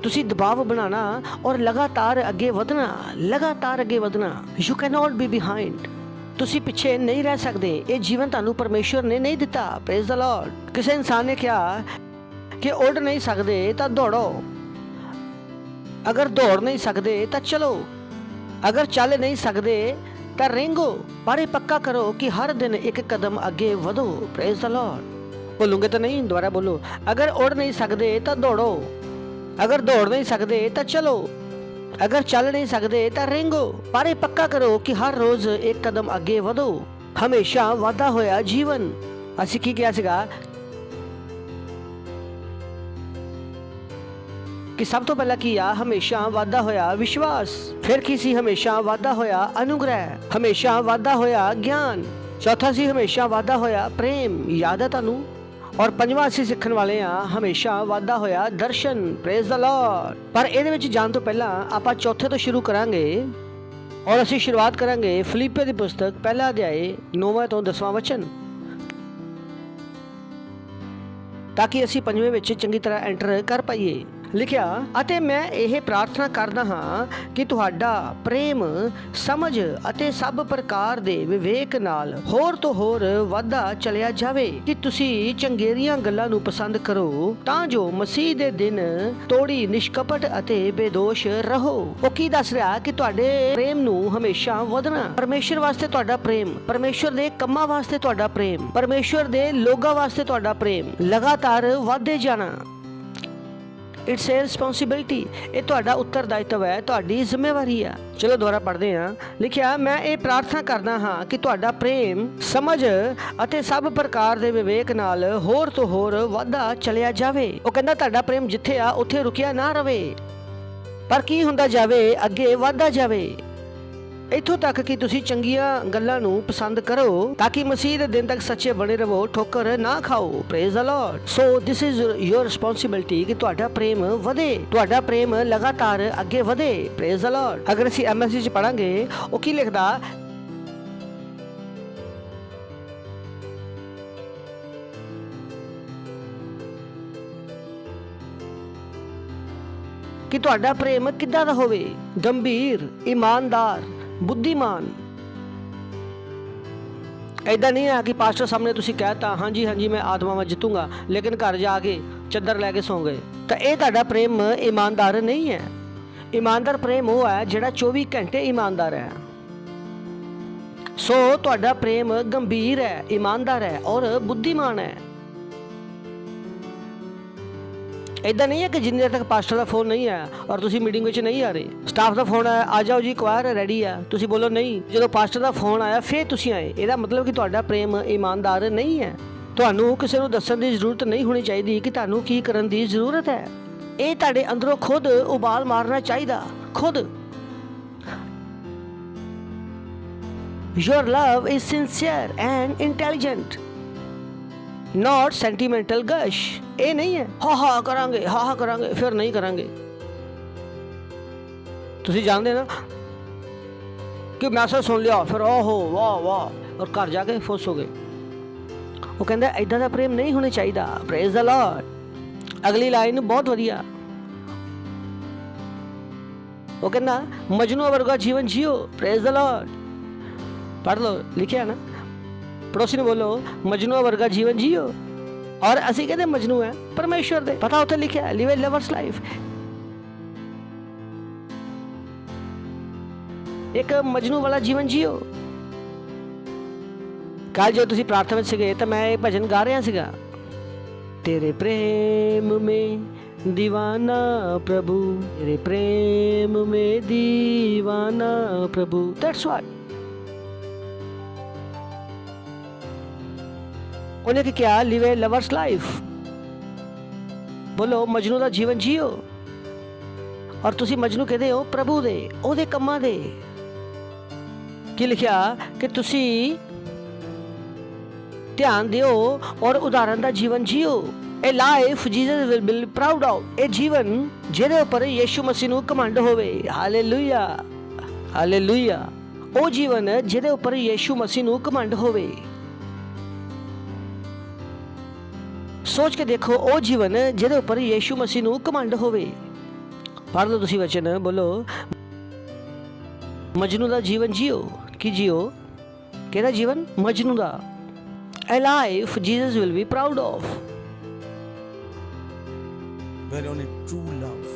ਤੁਸੀਂ ਦਬਾਅ ਬਣਾਉਣਾ ਔਰ ਲਗਾਤਾਰ ਅੱਗੇ ਵਧਣਾ। You can not be behind. ਤੁਸੀਂ ਪਿੱਛੇ ਨਹੀਂ ਰਹਿ ਸਕਦੇ। ਇਹ ਜੀਵਨ ਤੁਹਾਨੂੰ ਪਰਮੇਸ਼ਰ ਨੇ ਨਹੀਂ ਦਿੱਤਾ। Praise the Lord. ਕਿਸੇ ਇਨਸਾਨ ਨੇ ਕਿਹਾ ਕਿ ਉੱਡ ਨਹੀਂ ਸਕਦੇ ਤਾਂ ਦੌੜੋ, ਅਗਰ ਦੌੜ ਨਹੀਂ ਸਕਦੇ ਤਾਂ ਚਲੋ, ਅਗਰ ਚੱਲ ਨਹੀਂ ਸਕਦੇ ਤਾਂ रेंगो, पर ये पक्का करो कि हर दिन एक कदम आगे ਵਧੋ। Praise the Lord. बोलोगे तो नहीं, दोबारा बोलो। अगर उड़ नहीं सकते तो दौड़ो, अगर दौड़ नहीं सकते तो चलो, अगर चल नहीं सकते तो रेंगो, पर ये पक्का करो कि हर रोज एक कदम आगे ਵਧੋ। हमेशा वाधा होया जीवन। असी की किया सीगा कि सब तो पहला की आ हमेशा वाधा होया विश्वास, फिर की सी हमेशा वाधा होया अनुग्रह, हमेशा वाधा होया ज्ञान, चौथा सी हमेशा वाधा होया प्रेम। याद है तुहानू? और पंजवां असीं सीखण वाले आ हमेशा वाधा होया दर्शन। Praise the Lord. पर इहदे विच जाण तो पहला आपां चौथे तो शुरू करांगे और असीं शुरुआत करांगे फिलिप्पियों दी पुस्तक पहला अध्याय 9वां तो 10वां वचन, ताकि असीं पंजवें विच चंगी तरह एंटर कर पाइए। लिखिया, अते मैं यह प्रार्थना करदा हां कि तुहाडा प्रेम समझ अते सब प्रकार दे विवेक नाल होर तो होर वाधा चलिया जावे, कि तुसी चंगेरियां गल्लां नूं पसंद करो, तां जो मसीह दे दिन तोड़ी निष्कपट अते बेदोष रहो। वो की दस रहा कि तुहाडे प्रेम नूं हमेशा वधना, परमेश्वर वास्ते तुहाडा प्रेम, परमेश्वर दे कम्मां वास्ते तुहाडा प्रेम, परमेश्वर दे लोगां वास्ते तुहाडा प्रेम लगातार वाधे जाना। It's a responsibility. ये तुहाडा उत्तरदायित्व है, तुहाडी जिम्मेवारी है। चलो दोबारा पढ़ते हैं। लिखिया, मैं ये प्रार्थना करदा हां कि तुहाडा प्रेम समझ अते सब प्रकार दे विवेक नाल होर तो होर वाधा चलिया जावे। वो कहंदा तुहाडा प्रेम जिथे आ उत्थे रुकिया ना रवे, पर की हुंदा जावे, अगे वाधा जावे। ਇੱਥੋਂ ਤੱਕ ਕਿ ਤੁਸੀਂ ਚੰਗੀਆਂ ਗੱਲਾਂ ਨੂੰ ਪਸੰਦ ਕਰੋ ਤਾਂ ਕਿ ਮਸੀਹ ਦੇ ਦਿਨ ਤੱਕ ਸੱਚੇ ਬਣੇ ਰਹੋ, ਠੋਕਰ ਨਾ ਖਾਓ। Praise the Lord. So this is your responsibility ਕਿ ਤੁਹਾਡਾ ਪ੍ਰੇਮ ਵਧੇ, ਤੁਹਾਡਾ ਪ੍ਰੇਮ ਲਗਾਤਾਰ ਅੱਗੇ ਵਧੇ। Praise the Lord. ਅਗਰ ਅਸੀਂ MSG ਚ ਪੜਾਂਗੇ, ਉਹ ਕੀ ਲਿਖਦਾ, ਕਿ ਤੁਹਾਡਾ ਪ੍ਰੇਮ ਕਿੱਦਾਂ ਦਾ ਹੋਵੇ, ਗੰਭੀਰ, ਇਮਾਨਦਾਰ, ਬੁੱਧੀਮਾਨ। ਐਦਾਂ ਨਹੀਂ ਆ ਕਿ ਪਾਸਟਰ ਸਾਹਮਣੇ ਤੁਸੀਂ ਕਹਿਤਾ ਹਾਂਜੀ ਹਾਂਜੀ ਮੈਂ ਆਤਮਾਵਾਂ ਜਿੱਤੂੰਗਾ, ਲੇਕਿਨ ਘਰ ਜਾ ਕੇ ਚੱਦਰ ਲੈ ਕੇ ਸੌਂ ਗਏ, ਤਾਂ ਇਹ ਤੁਹਾਡਾ ਪ੍ਰੇਮ ਇਮਾਨਦਾਰ ਨਹੀਂ ਹੈ। ਇਮਾਨਦਾਰ ਪ੍ਰੇਮ ਉਹ ਹੈ ਜਿਹੜਾ 24 ਘੰਟੇ ਇਮਾਨਦਾਰ ਹੈ। ਸੋ ਤੁਹਾਡਾ ਪ੍ਰੇਮ ਗੰਭੀਰ ਹੈ, ਇਮਾਨਦਾਰ ਹੈ ਔਰ ਬੁੱਧੀਮਾਨ ਹੈ। ਇਦਾਂ ਨਹੀਂ ਹੈ ਕਿ ਜਿੰਨੇ ਤੱਕ ਪਾਸਟਰ ਦਾ ਫੋਨ ਨਹੀਂ ਆਇਆ ਔਰ ਤੁਸੀਂ ਮੀਟਿੰਗ ਵਿੱਚ ਨਹੀਂ ਆ ਰਹੇ, ਸਟਾਫ ਦਾ ਫੋਨ ਆਇਆ ਆ ਜਾਓ ਜੀ ਕੁਆਇਰ ਰੈਡੀ ਆ, ਤੁਸੀਂ ਬੋਲੋ ਨਹੀਂ, ਜਦੋਂ ਪਾਸਟਰ ਦਾ ਫੋਨ ਆਇਆ ਫਿਰ ਤੁਸੀਂ ਆਏ, ਇਹਦਾ ਮਤਲਬ ਕਿ ਤੁਹਾਡਾ ਪ੍ਰੇਮ ਇਮਾਨਦਾਰ ਨਹੀਂ ਹੈ। ਤੁਹਾਨੂੰ ਕਿਸੇ ਨੂੰ ਦੱਸਣ ਦੀ ਜ਼ਰੂਰਤ ਨਹੀਂ ਹੋਣੀ ਚਾਹੀਦੀ ਕਿ ਤੁਹਾਨੂੰ ਕੀ ਕਰਨ ਦੀ ਜ਼ਰੂਰਤ ਹੈ। ਇਹ ਤੁਹਾਡੇ ਅੰਦਰੋਂ ਖੁਦ ਉਬਾਲ ਮਾਰਨਾ ਚਾਹੀਦਾ, ਖੁਦ। Your love is sincere and intelligent, not sentimental gush। ਇਹ ਨਹੀਂ ਹੈ ਹਾ ਕਰਾਂਗੇ ਫਿਰ ਨਹੀਂ ਕਰਾਂਗੇ। ਤੁਸੀਂ ਜਾਣਦੇ ਨਾ ਕਿ ਮੈਸੇਜ ਸੁਣ ਲਿਆ ਫਿਰ ਓਹੋ ਵਾਹ ਔਰ ਘਰ ਜਾ ਕੇ ਫੁੱਸ ਹੋ ਗਏ। ਉਹ ਕਹਿੰਦਾ ਐਦਾਂ ਦਾ ਪ੍ਰੇਮ ਨਹੀਂ ਹੋਣਾ ਚਾਹੀਦਾ। Praise the Lord. ਅਗਲੀ ਲਾਈਨ ਬਹੁਤ ਵਧੀਆ, ਉਹ ਕਹਿੰਦਾ ਮਜਨੂ ਵਰਗਾ ਜੀਵਨ ਜੀਓ। Praise the Lord. ਪੜ੍ਹ ਲਓ, ਲਿਖਿਆ ਨਾ, ਪੜੋਸੀ ਨੂੰ ਬੋਲੋ ਮਜਨੂ ਵਰਗਾ ਜੀਵਨ ਜੀਓ। ਔਰ ਅਸੀਂ ਕਹਿੰਦੇ ਮਜਨੂ ਹੈ ਪਰਮੇਸ਼ਵਰ ਦੇ, ਪਤਾ ਉੱਥੇ ਲਿਖਿਆ ਲਿਵ ਅ ਲਵਰਸ ਲਾਈਫ। ਇੱਕ ਮਜਨੂ ਵਾਲਾ ਜੀਵਨ ਜੀਓ। ਕੱਲ ਜੋ ਤੁਸੀਂ ਪ੍ਰਾਰਥਨਾ ਵਿੱਚ ਸੀਗੇ ਤਾਂ ਮੈਂ ਇਹ ਭਜਨ ਗਾ ਰਿਹਾ ਸੀਗਾ, ਤੇਰੇ ਪ੍ਰੇਮ ਮੇ दीवाना प्रभु, तेरे प्रेम में दीवाना प्रभु। That's why ਉਹਨੇ ਕੀ ਕਿਹਾ, ਲਿਵ ਏ ਲਵਰਸ ਲਾਈਫ। ਬੋਲੋ ਮਜਨੂ ਦਾ ਜੀਵਨ ਜੀਓ। ਔਰ ਤੁਸੀਂ ਮਜਨੂ ਕਹਦੇ ਹੋ ਪ੍ਰਭੂ ਦੇ, ਉਹਦੇ ਕੰਮਾਂ ਦੇ। ਕੀ ਲਿਖਿਆ ਕਿ ਤੁਸੀਂ ਧਿਆਨ ਦਿਓ ਔਰ ਉਦਾਹਰਨ ਦਾ ਜੀਵਨ JIO. A life Jesus will be proud of। ਇਹ ਜੀਵਨ ਜਿਹਦੇ ਉੱਪਰ ਯਿਸੂ ਮਸੀਹ ਨੂੰ ਘਮੰਡ ਹੋਵੇ। Hallelujah, hallelujah. ਉਹ ਜੀਵਨ ਜਿਹਦੇ ਉੱਪਰ ਯਿਸੂ ਮਸੀਹ ਨੂੰ ਘਮੰਡ ਹੋਵੇ। ਸੋਚ ਕੇ ਦੇਖੋ, ਉਹ ਜੀਵਨ ਜਿਹਦੇ ਉੱਪਰ ਯਿਸੂ ਮਸੀਹ ਨੂੰ ਘਮੰਡ ਹੋਵੇ। ਪੜ੍ਹ ਲਓ ਤੁਸੀਂ ਵਚਨ, ਬੋਲੋ ਮਜਨੂ ਦਾ ਜੀਵਨ ਜੀਓ। ਕੀ ਜੀਓ? ਕਿਹੜਾ ਜੀਵਨ? ਮਜਨੂ ਦਾ। A life Jesus will be proud of। Where on a true love,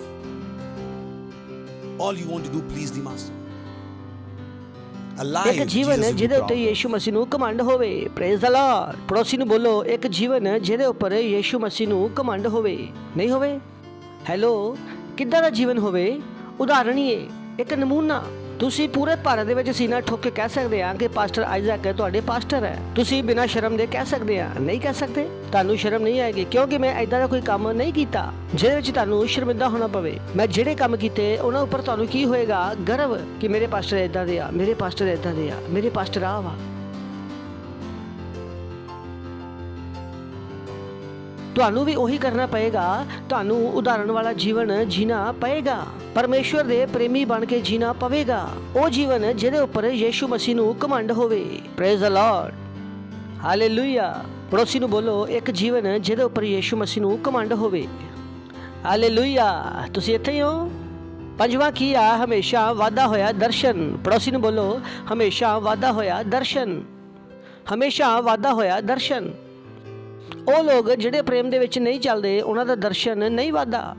all you want to do please the master। ਇੱਕ ਜੀਵਨ ਜਿਹਦੇ ਉੱਤੇ ਯਿਸੂ ਮਸੀਹ ਨੂੰ ਘਮੰਡ ਹੋਵੇ। Praise the Lord. ਪੜੋਸੀ ਨੂੰ ਬੋਲੋ ਇੱਕ ਜੀਵਨ ਜਿਹਦੇ ਉੱਪਰ ਯਿਸੂ ਮਸੀਹ ਨੂੰ ਘਮੰਡ ਹੋਵੇ। ਨਹੀਂ ਹੋਵੇ? ਹੈਲੋ, ਕਿੱਦਾਂ ਦਾ ਜੀਵਨ ਹੋਵੇ? ਉਦਾਹਰਣ ਹੀ ਹੈ, ਇੱਕ ਨਮੂਨਾ। ਤੁਸੀਂ ਪੂਰੇ ਭਾਰਤ ਦੇ ਵਿੱਚ ਸੀਨਾ ਠੋਕ ਕੇ ਕਹਿ ਸਕਦੇ ਆ ਕਿ ਪਾਸਟਰ ਆਈਜ਼ੈਕ ਤੁਹਾਡੇ ਪਾਸਟਰ ਹੈ। ਤੁਸੀਂ ਬਿਨਾਂ ਸ਼ਰਮ ਦੇ ਕਹਿ ਸਕਦੇ ਆ? ਨਹੀਂ ਕਹਿ ਸਕਦੇ। ਤੁਹਾਨੂੰ ਸ਼ਰਮ ਨਹੀਂ ਆਏਗੀ ਕਿਉਂਕਿ ਮੈਂ ਐਦਾਂ ਦਾ ਕੋਈ ਕੰਮ ਨਹੀਂ ਕੀਤਾ ਜਿਹਦੇ ਵਿੱਚ ਤੁਹਾਨੂੰ ਸ਼ਰਮਿੰਦਾ ਹੋਣਾ ਪਵੇ। ਮੈਂ ਜਿਹੜੇ ਕੰਮ ਕੀਤੇ ਉਹਨਾਂ ਉੱਪਰ ਤੁਹਾਨੂੰ ਕੀ ਹੋਏਗਾ? ਗਰਵ ਕਿ ਮੇਰੇ ਪਾਸਟਰ ਐਦਾਂ ਦੇ ਆ, ਮੇਰੇ ਪਾਸਟਰ ਐਦਾਂ ਦੇ ਆ, ਮੇਰੇ ਪਾਸਟਰ ਆ ਵਾ। ਤੁਹਾਨੂੰ ਵੀ ਉਹੀ ਕਰਨਾ ਪਏਗਾ। ਤੁਹਾਨੂੰ ਉਦਾਹਰਣ ਵਾਲਾ ਜੀਵਨ ਜੀਣਾ ਪਏਗਾ। ਪਰਮੇਸ਼ਵਰ ਦੇ ਪ੍ਰੇਮੀ ਬਣ ਕੇ ਜੀਣਾ ਪਵੇਗਾ। ਉਹ ਜੀਵਨ ਜਿਹਦੇ ਉੱਪਰ ਯਿਸੂ ਮਸੀਹ ਨੂੰ ਘਮੰਡ ਹੋਵੇ। Praise the Lord, hallelujah. ਪੜੋਸੀ ਨੂੰ ਬੋਲੋ ਇੱਕ ਜੀਵਨ ਜਿਹਦੇ ਉੱਪਰ ਯਿਸੂ ਮਸੀਹ ਨੂੰ ਘਮੰਡ ਹੋਵੇ। ਹਾਲੇਲੂਇਆ। ਤੁਸੀਂ ਇੱਥੇ ਹੀ ਹੋ? ਪੰਜਵਾਂ ਕੀ ਆ? ਹਮੇਸ਼ਾ ਵਾਧਾ ਹੋਇਆ ਦਰਸ਼ਨ। ਪੜੋਸੀ ਨੂੰ ਬੋਲੋ ਹਮੇਸ਼ਾ ਵਾਧਾ ਹੋਇਆ ਦਰਸ਼ਨ। ਹਮੇਸ਼ਾ ਵਾਧਾ ਹੋਇਆ ਦਰਸ਼ਨ। ਉਹ ਲੋਕ ਜਿਹੜੇ ਪ੍ਰੇਮ ਦੇ ਵਿੱਚ ਨਹੀਂ ਚੱਲਦੇ ਉਹਨਾਂ ਦਾ ਦਰਸ਼ਨ ਨਹੀਂ ਵਧਦਾ।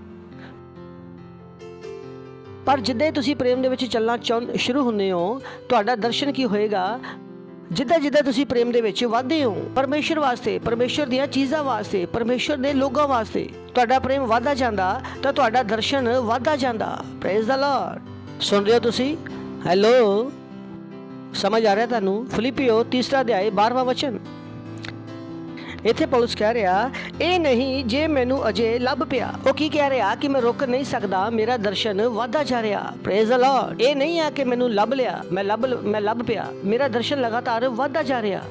ਪਰ ਜਿੱਦਾਂ ਤੁਸੀਂ ਪ੍ਰੇਮ ਦੇ ਵਿੱਚ ਚੱਲਣਾ ਸ਼ੁਰੂ ਹੁੰਦੇ ਹੋ, ਤੁਹਾਡਾ ਦਰਸ਼ਨ ਕੀ ਹੋਏਗਾ? ਜਿੱਦਾਂ ਜਿੱਦਾਂ ਤੁਸੀਂ ਪ੍ਰੇਮ ਦੇ ਵਿੱਚ ਵਧਦੇ ਹੋ, ਪਰਮੇਸ਼ਰ ਵਾਸਤੇ, ਪਰਮੇਸ਼ਰ ਦੀਆਂ ਚੀਜ਼ਾਂ ਵਾਸਤੇ, ਪਰਮੇਸ਼ਰ ਦੇ ਲੋਕਾਂ ਵਾਸਤੇ ਤੁਹਾਡਾ ਪ੍ਰੇਮ ਵਧਦਾ ਜਾਂਦਾ ਤਾਂ ਤੁਹਾਡਾ ਦਰਸ਼ਨ ਵਧਦਾ ਜਾਂਦਾ। Praise the Lord. ਸੁਣ ਰਹੇ ਹੋ ਤੁਸੀਂ? ਹੈਲੋ, ਸਮਝ ਆ ਰਿਹਾ ਤੁਹਾਨੂੰ? ਫਿਲਿੱਪੀਓ 3 ਅਧਿਆਇ 12ਵਾਂ ਵਚਨ। ਇੱਥੇ ਪੌਲਸ ਕਹਿ ਰਿਹਾ ਇਹ ਨਹੀਂ ਜੇ ਮੈਨੂੰ ਅਜੇ ਲੱਭ ਪਿਆ। ਉਹ ਕੀ ਕਹਿ ਰਿਹਾ ਕਿ ਮੈਂ ਰੁਕ ਨਹੀਂ ਸਕਦਾ, ਮੇਰਾ ਦਰਸ਼ਨ ਵਧਦਾ ਜਾ ਰਿਹਾ। Praise the Lord. ਇਹ ਨਹੀਂ ਹੈ ਕਿ ਮੈਨੂੰ ਲੱਭ ਲਿਆ, ਮੈਂ ਲੱਭ ਪਿਆ, ਮੇਰਾ ਦਰਸ਼ਨ ਲਗਾਤਾਰ ਵਧਦਾ ਜਾ ਰਿਹਾ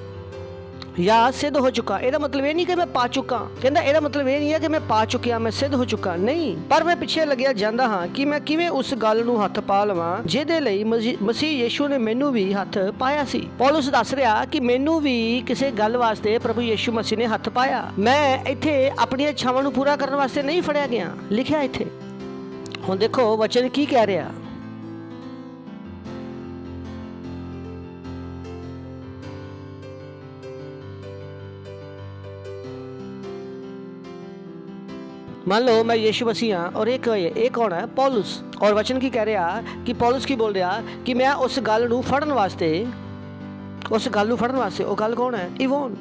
ਜਾਂ ਸਿੱਧ ਹੋ ਚੁੱਕਾ। ਇਹਦਾ ਮਤਲਬ ਇਹ ਨਹੀਂ ਕਿ ਮੈਂ ਪਾ ਚੁੱਕਾ। ਕਹਿੰਦਾ ਇਹਦਾ ਮਤਲਬ ਇਹ ਨਹੀਂ ਹੈ ਕਿ ਮੈਂ ਪਾ ਚੁੱਕਿਆ, ਮੈਂ ਸਿੱਧ ਹੋ ਚੁੱਕਾ, ਨਹੀਂ, ਪਰ ਮੈਂ ਪਿੱਛੇ ਲੱਗਿਆ ਜਾਂਦਾ ਹਾਂ ਕਿ ਮੈਂ ਕਿਵੇਂ ਉਸ ਗੱਲ ਨੂੰ ਹੱਥ ਪਾ ਲਵਾਂ ਜਿਹਦੇ ਲਈ ਮਸੀਹ ਯੀਸ਼ੂ ਨੇ ਮੈਨੂੰ ਵੀ ਹੱਥ ਪਾਇਆ ਸੀ। ਪੌਲਸ ਦੱਸ ਰਿਹਾ ਕਿ ਮੈਨੂੰ ਵੀ ਕਿਸੇ ਗੱਲ ਵਾਸਤੇ ਪ੍ਰਭੂ ਯੀਸ਼ੂ ਮਸੀਹ ਨੇ ਹੱਥ ਪਾਇਆ। ਮੈਂ ਇੱਥੇ ਆਪਣੀਆਂ ਇੱਛਾਵਾਂ ਨੂੰ ਪੂਰਾ ਕਰਨ ਵਾਸਤੇ ਨਹੀਂ ਫੜਿਆ ਗਿਆ, ਲਿਖਿਆ ਇੱਥੇ। ਹੁਣ ਦੇਖੋ ਵਚਨ ਕੀ ਕਹਿ ਰਿਹਾ। मान लो मैं यीशु मसीह हाँ और एक कौन है? पौलुस। और वचन की कह रहा कि पौलुस की बोल रहा कि मैं उस गल नूं फड़न वास्ते वो गल कौन है? इवोन।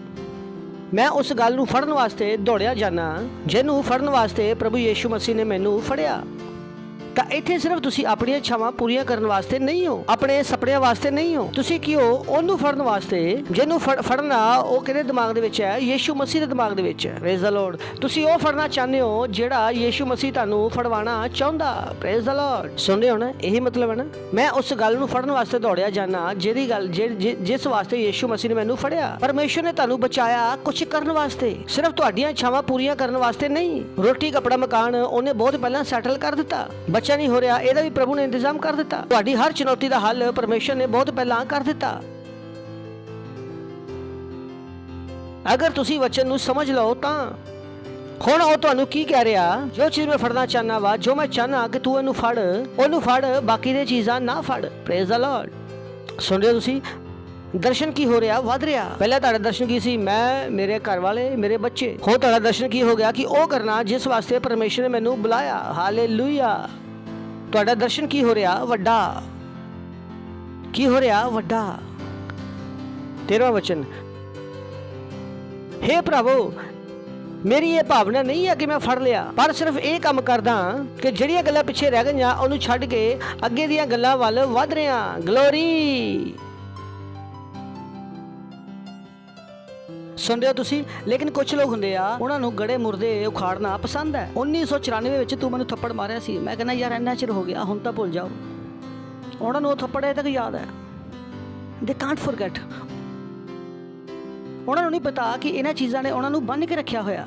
मैं उस गल नूं फड़न वास्ते दौड़िया जाना जिन्हों फड़न वास्ते प्रभु यीशु मसीह ने मैनू फड़िया। ਤਾਂ ਇੱਥੇ ਸਿਰਫ ਤੁਸੀਂ ਆਪਣੀਆਂ ਇੱਛਾਵਾਂ ਪੂਰੀਆਂ ਕਰਨ ਵਾਸਤੇ ਨਹੀਂ ਹੋ, ਆਪਣੇ ਸੁਪਨਿਆਂ ਵਾਸਤੇ ਨਹੀਂ ਹੋ, ਤੁਸੀਂ ਕੀ ਹੋ? ਉਹਨੂੰ ਫੜਨ ਵਾਸਤੇ ਜਿਹਨੂੰ ਫੜਨਾ ਉਹ ਕਿਹਦੇ ਦਿਮਾਗ ਦੇ ਵਿੱਚ ਹੈ? ਯੀਸ਼ੂ ਮਸੀਹ ਦੇ ਦਿਮਾਗ ਦੇ ਵਿੱਚ ਹੈ। Praise the Lord. ਤੁਸੀਂ ਉਹ ਫੜਨਾ ਚਾਹੁੰਦੇ ਹੋ ਜਿਹੜਾ ਯੀਸ਼ੂ ਮਸੀਹ ਤੁਹਾਨੂੰ ਫੜਵਾਉਣਾ ਚਾਹੁੰਦਾ। Praise the Lord. ਸੁਣਦੇ ਹੋ ਨਾ? ਇਹੀ ਮਤਲਬ ਹੈ ਨਾ, ਮੈਂ ਉਸ ਗੱਲ ਨੂੰ ਫੜਨ ਵਾਸਤੇ ਦੌੜਿਆ ਜਾਣਾ ਜਿਸ ਵਾਸਤੇ ਯੀਸ਼ੂ ਮਸੀਹ ਨੇ ਮੈਨੂੰ ਫੜਿਆ। ਪਰਮੇਸ਼ਰ ਨੇ ਤੁਹਾਨੂੰ ਬਚਾਇਆ ਕੁਝ ਕਰਨ ਵਾਸਤੇ, ਸਿਰਫ ਤੁਹਾਡੀਆਂ ਇੱਛਾਵਾਂ ਪੂਰੀਆਂ ਕਰਨ ਵਾਸਤੇ ਨਹੀਂ। ਰੋਟੀ ਕੱਪੜਾ ਮਕਾਨ ਉਹਨੇ ਬਹੁਤ ਪਹਿਲਾਂ ਸੈਟਲ ਕਰ ਦਿੱਤਾ। ਬੱਚਾ ਨਹੀਂ ਹੋ ਰਿਹਾ, ਇਹਦਾ ਵੀ ਪ੍ਰਭੂ ਨੇ ਇੰਤਜ਼ਾਮ ਕਰ ਦਿੱਤਾ। ਤੁਹਾਡੀ ਹਰ ਚੁਣੌਤੀ ਦਾ ਹੱਲ ਪਰਮੇਸ਼ਰ ਨੇ ਬਹੁਤ ਪਹਿਲਾਂ ਕਰ ਦਿੱਤਾ। ਅਗਰ ਤੁਸੀਂ ਵਚਨ ਨੂੰ ਸਮਝ ਲਓ ਤਾਂ ਹੁਣ ਉਹ ਤੁਹਾਨੂੰ ਕੀ ਕਹਿ ਰਿਹਾ? ਜੋ ਚੀਜ਼ ਮੈਂ ਫੜਨਾ ਚਾਹਨਾ ਵਾ, ਜੋ ਮੈਂ ਚਾਹਨਾ ਕਿ ਤੂੰ ਉਹਨੂੰ ਫੜ, ਬਾਕੀ ਦੀਆਂ ਚੀਜ਼ਾਂ ਨਾ ਫੜ। Praise the Lord. ਸੁਣ ਰਹੇ ਹੋ ਤੁਸੀਂ? ਦਰਸ਼ਨ ਕੀ ਹੋ ਰਿਹਾ? ਵੱਧ ਰਿਹਾ। ਪਹਿਲਾਂ ਤੁਹਾਡਾ ਦਰਸ਼ਨ ਕੀ ਸੀ? ਮੈਂ, ਮੇਰੇ ਘਰ ਵਾਲੇ, ਮੇਰੇ ਬੱਚੇ। ਹੁਣ ਤੁਹਾਡਾ ਦਰਸ਼ਨ ਕੀ ਹੋ ਗਿਆ? ਕਿ ਉਹ ਕਰਨਾ ਜਿਸ ਵਾਸਤੇ ਪਰਮੇਸ਼ਰ ਨੇ ਮੈਨੂੰ ਬੁਲਾਇਆ। ਹਾਲੇਲੂਇਆ। ਤੁਹਾਡਾ ਦਰਸ਼ਨ ਕੀ ਹੋ ਰਿਹਾ? ਵੱਡਾ। ਕੀ ਹੋ ਰਿਹਾ? ਵੱਡਾ। 13ਵਾਂ ਵਚਨ। हे ਭਰਾਵੋ, ਮੇਰੀ ਇਹ ਭਾਵਨਾ ਨਹੀਂ ਹੈ ਕਿ ਮੈਂ ਫੜ ਲਿਆ, ਪਰ ਸਿਰਫ ਇਹ ਕੰਮ ਕਰਦਾ ਕਿ ਜਿਹੜੀਆਂ ਗੱਲਾਂ ਪਿੱਛੇ ਰਹਿ ਗਈਆਂ ਉਹਨੂੰ ਛੱਡ ਕੇ ਅੱਗੇ ਦੀਆਂ ਗੱਲਾਂ ਵੱਲ ਵਧ ਰਿਹਾ। ਗਲੋਰੀ। ਸੁਣ ਰਹੇ ਹੋ ਤੁਸੀਂ? ਲੇਕਿਨ ਕੁਝ ਲੋਕ ਹੁੰਦੇ ਆ, ਉਹਨਾਂ ਨੂੰ ਗੜੇ ਮੁਰਦੇ ਉਖਾੜਨਾ ਪਸੰਦ ਹੈ। 1994 ਵਿੱਚ ਤੂੰ ਮੈਨੂੰ ਥੱਪੜ ਮਾਰਿਆ ਸੀ, ਮੈਂ ਕਹਿੰਦਾ ਯਾਰ ਇੰਨਾ ਚਿਰ ਹੋ ਗਿਆ, ਹੁਣ ਤਾਂ ਭੁੱਲ ਜਾਓ। ਉਹਨਾਂ ਨੂੰ ਉਹ ਥੱਪੜ ਅਜੇ ਤੱਕ ਯਾਦ ਹੈ। ਦੇ ਕਾਂਟ ਫੋਰਗੇਟ। ਉਹਨਾਂ ਨੂੰ ਨਹੀਂ ਪਤਾ ਕਿ ਇਹਨਾਂ ਚੀਜ਼ਾਂ ਨੇ ਉਹਨਾਂ ਨੂੰ ਬੰਨ੍ਹ ਕੇ ਰੱਖਿਆ ਹੋਇਆ।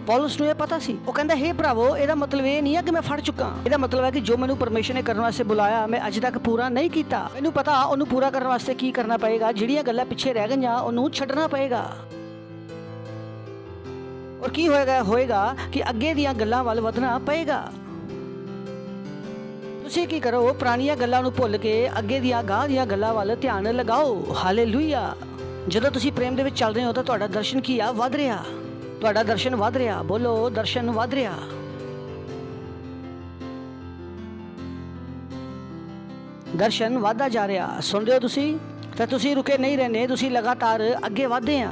ਪੌਲਸ ਨੂੰ ਇਹ ਪਤਾ ਸੀ। ਉਹ ਕਹਿੰਦਾ ਹੇ ਭਰਾਵੋ, ਇਹਦਾ ਮਤਲਬ ਇਹ ਨਹੀਂ ਹੈ ਕਿ ਮੈਂ ਫੜ ਚੁੱਕਾ। ਇਹਦਾ ਮਤਲਬ ਹੈ ਕਿ ਜੋ ਮੈਨੂੰ ਪਰਮੇਸ਼ਰ ਨੇ ਕਰਨ ਵਾਸਤੇ ਬੁਲਾਇਆ ਮੈਂ ਅੱਜ ਤੱਕ ਪੂਰਾ ਨਹੀਂ ਕੀਤਾ। ਮੈਨੂੰ ਪਤਾ ਉਹਨੂੰ ਪੂਰਾ ਕਰਨ ਵਾਸਤੇ ਕੀ ਕਰਨਾ ਪਏਗਾ। ਜਿਹੜੀਆਂ ਗੱਲਾਂ ਪਿੱਛੇ ਰਹਿ ਗਈਆਂ ਉਹਨੂੰ ਛੱਡਣਾ ਪਏਗਾ। ਔਰ ਕੀ ਹੋਏਗਾ ਕਿ ਅੱਗੇ ਦੀਆਂ ਗੱਲਾਂ ਵੱਲ ਵਧਣਾ ਪਏਗਾ। ਤੁਸੀਂ ਕੀ ਕਰੋ? ਪੁਰਾਣੀਆਂ ਗੱਲਾਂ ਨੂੰ ਭੁੱਲ ਕੇ ਅੱਗੇ ਦੀਆਂ ਗਾਂਹ ਦੀਆਂ ਗੱਲਾਂ ਵੱਲ ਧਿਆਨ ਲਗਾਓ। ਹਾਲੇਲੂਇਆ। ਜਦੋਂ ਤੁਸੀਂ ਪ੍ਰੇਮ ਦੇ ਵਿੱਚ ਚੱਲ ਰਹੇ ਹੋ ਤਾਂ ਤੁਹਾਡਾ ਦਰਸ਼ਨ ਕੀ ਆ? ਵੱਧ ਰਿਹਾ। ਤੁਹਾਡਾ ਦਰਸ਼ਨ ਵੱਧ ਰਿਹਾ। ਬੋਲੋ, ਦਰਸ਼ਨ ਵੱਧ ਰਿਹਾ। ਦਰਸ਼ਨ ਵਧਦਾ ਜਾ ਰਿਹਾ। ਸੁਣਦੇ ਹੋ ਤੁਸੀਂ? ਤਾਂ ਤੁਸੀਂ ਰੁਕੇ ਨਹੀਂ ਰਹਿੰਦੇ, ਤੁਸੀਂ ਲਗਾਤਾਰ ਅੱਗੇ ਵਧਦੇ ਆ।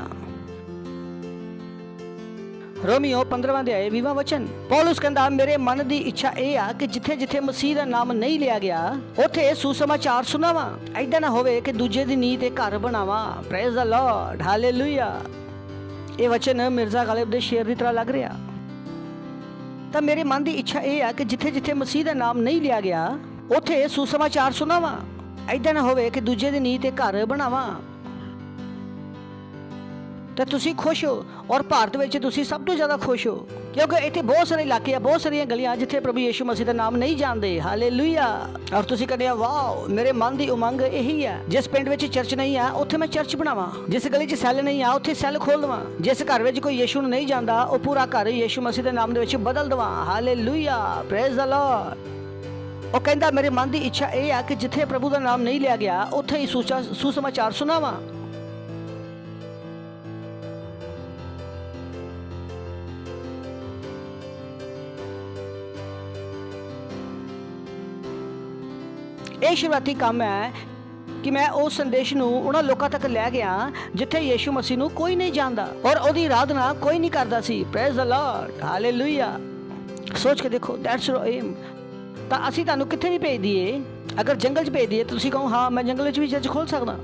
रोमियो 15वां अध्याय 20वां वचन। पौलुस कहंदा मेरे मन दी इच्छा ਇਹ ਆ ਕਿ ਜਿੱਥੇ ਜਿੱਥੇ ਮਸੀਹ ਦਾ ਨਾਮ ਨਹੀਂ ਲਿਆ ਗਿਆ ਉੱਥੇ ਸੁਸਮਾਚਾਰ ਸੁਣਾਵਾਂ। ਐਦਾਂ ਨਾ ਹੋਵੇ ਕਿ ਦੂਜੇ ਦੀ ਨੀਂਹ ਤੇ ਘਰ ਬਣਾਵਾਂ। Praise the Lord. ਹਾਲੇਲੂਇਆ। ਇਹ ਵਚਨ ਮਿਰਜ਼ਾ ਗਾਲਿਬ ਦੇ ਸ਼ੇਰ ਦੀ ਤਰ੍ਹਾਂ ਲੱਗ ਰਿਹਾ। ਤਾਂ ਮੇਰੇ ਮਨ ਦੀ ਇੱਛਾ ਇਹ ਆ ਕਿ ਜਿੱਥੇ ਜਿੱਥੇ ਮਸੀਹ ਦਾ ਨਾਮ ਨਹੀਂ ਲਿਆ ਗਿਆ ਉੱਥੇ ਸੁਸਮਾਚਾਰ ਸੁਣਾਵਾਂ। ਐਦਾਂ ਨਾ ਹੋਵੇ ਕਿ ਦੂਜੇ ਦੀ ਨੀਂਹ ਤੇ ਘਰ ਬਣਾਵਾਂ। ਤਾਂ ਤੁਸੀਂ ਖੁਸ਼ ਹੋ ਔਰ ਭਾਰਤ ਵਿੱਚ ਤੁਸੀਂ ਸਭ ਤੋਂ ਜ਼ਿਆਦਾ ਖੁਸ਼ ਹੋ ਕਿਉਂਕਿ ਇੱਥੇ ਬਹੁਤ ਸਾਰੇ ਇਲਾਕੇ ਆ, ਬਹੁਤ ਸਾਰੀਆਂ ਗਲੀਆਂ ਜਿੱਥੇ ਪ੍ਰਭੂ ਯੀਸ਼ੂ ਮਸੀਹ ਦਾ ਨਾਮ ਨਹੀਂ ਜਾਣਦੇ। ਹਾਲੇਲੂਇਆ। ਔਰ ਤੁਸੀਂ ਕਹਿੰਦੇ ਆ ਵਾਓ, ਮੇਰੇ ਮਨ ਦੀ ਉਮੰਗ ਇਹੀ ਹੈ ਜਿਸ ਪਿੰਡ ਵਿੱਚ ਚਰਚ ਨਹੀਂ ਆ ਉੱਥੇ ਮੈਂ ਚਰਚ ਬਣਾਵਾਂ, ਜਿਸ ਗਲੀ 'ਚ ਸੈੱਲ ਨਹੀਂ ਆ ਉੱਥੇ ਸੈੱਲ ਖੋਲ ਦੇਵਾਂ, ਜਿਸ ਘਰ ਵਿੱਚ ਕੋਈ ਯੀਸ਼ੂ ਨੂੰ ਨਹੀਂ ਜਾਣਦਾ ਉਹ ਪੂਰਾ ਘਰ ਯੀਸ਼ੂ ਮਸੀਹ ਦੇ ਨਾਮ ਦੇ ਵਿੱਚ ਬਦਲ ਦੇਵਾਂ। ਹਾਲੇਲੂਇਆ। Praise the Lord. ਉਹ ਕਹਿੰਦਾ ਮੇਰੇ ਮਨ ਦੀ ਇੱਛਾ ਇਹ ਆ ਕਿ ਜਿੱਥੇ ਪ੍ਰਭੂ ਦਾ ਨਾਮ ਨਹੀਂ ਲਿਆ ਗਿਆ ਉੱਥੇ ਹੀ ਸੁਸਮਾਚਾਰ ਸੁਣਾਵਾਂ। ਇਹ ਸ਼ੁਰੂਆਤੀ ਕੰਮ ਹੈ ਕਿ ਮੈਂ ਉਸ ਸੰਦੇਸ਼ ਨੂੰ ਉਹਨਾਂ ਲੋਕਾਂ ਤੱਕ ਲੈ ਗਿਆ ਜਿੱਥੇ ਯੀਸ਼ੂ ਮਸੀਹ ਨੂੰ ਕੋਈ ਨਹੀਂ ਜਾਣਦਾ ਔਰ ਉਹਦੀ ਆਰਾਧਨਾ ਕੋਈ ਨਹੀਂ ਕਰਦਾ ਸੀ। Praise the Lord. ਹਾਲੇਲੂਇਆ। ਸੋਚ ਕੇ ਦੇਖੋ, ਦੈਟਸ ਯੋਰ ਏਮ। ਤਾਂ ਅਸੀਂ ਤੁਹਾਨੂੰ ਕਿੱਥੇ ਵੀ ਭੇਜ ਦਈਏ, ਅਗਰ ਜੰਗਲ 'ਚ ਭੇਜ ਦਈਏ ਤੁਸੀਂ ਕਹੋ ਹਾਂ ਮੈਂ ਜੰਗਲ ਵਿੱਚ ਵੀ ਚਰਚ ਖੋਲ ਸਕਦਾ।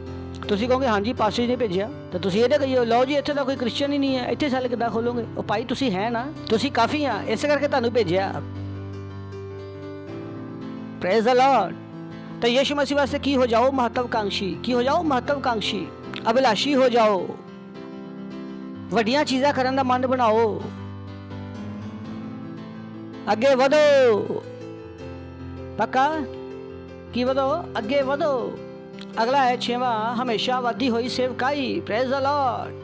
ਤੁਸੀਂ ਕਹੋਗੇ ਹਾਂਜੀ ਪਾਸਟਰ ਜੀ ਨੇ ਭੇਜਿਆ, ਤਾਂ ਤੁਸੀਂ ਇਹਦੇ ਕਹੀਓ ਲਓ ਜੀ ਇੱਥੇ ਤਾਂ ਕੋਈ ਕ੍ਰਿਸਚੀਅਨ ਹੀ ਨਹੀਂ ਹੈ, ਇੱਥੇ ਸੈੱਲ ਕਿੱਦਾਂ ਖੋਲੋਗੇ? ਉਹ ਭਾਈ ਤੁਸੀਂ ਹੈ ਨਾ, ਤੁਸੀਂ ਕਾਫੀ ਆ, ਇਸੇ ਕਰਕੇ ਤੁਹਾਨੂੰ ਭੇਜਿਆ। Praise the Lord. ਤਾਂ ਯਿਸੂ ਮਸੀਹ ਵਾਸਤੇ ਕੀ ਹੋ ਜਾਓ? ਮਹੱਤਵਕਾਂक्षी। ਕੀ ਹੋ ਜਾਓ? ਮਹੱਤਵਕਾਂक्षी, ਅਭਿਲਾਸ਼ੀ ਹੋ ਜਾਓ, ਵੱਡੀਆਂ ਚੀਜ਼ਾਂ ਕਰਨ ਦਾ ਮਨ ਬਣਾਓ, ਅੱਗੇ ਵਧੋ। ਪੱਕਾ? ਕੀ ਵਧੋ? ਅੱਗੇ ਵਧੋ। ਅਗਲਾ ਹੈ 6ਵਾਂ, ਹਮੇਸ਼ਾ ਵਧਦੀ ਹੋਈ ਸੇਵਕਾਈ। Praise the Lord.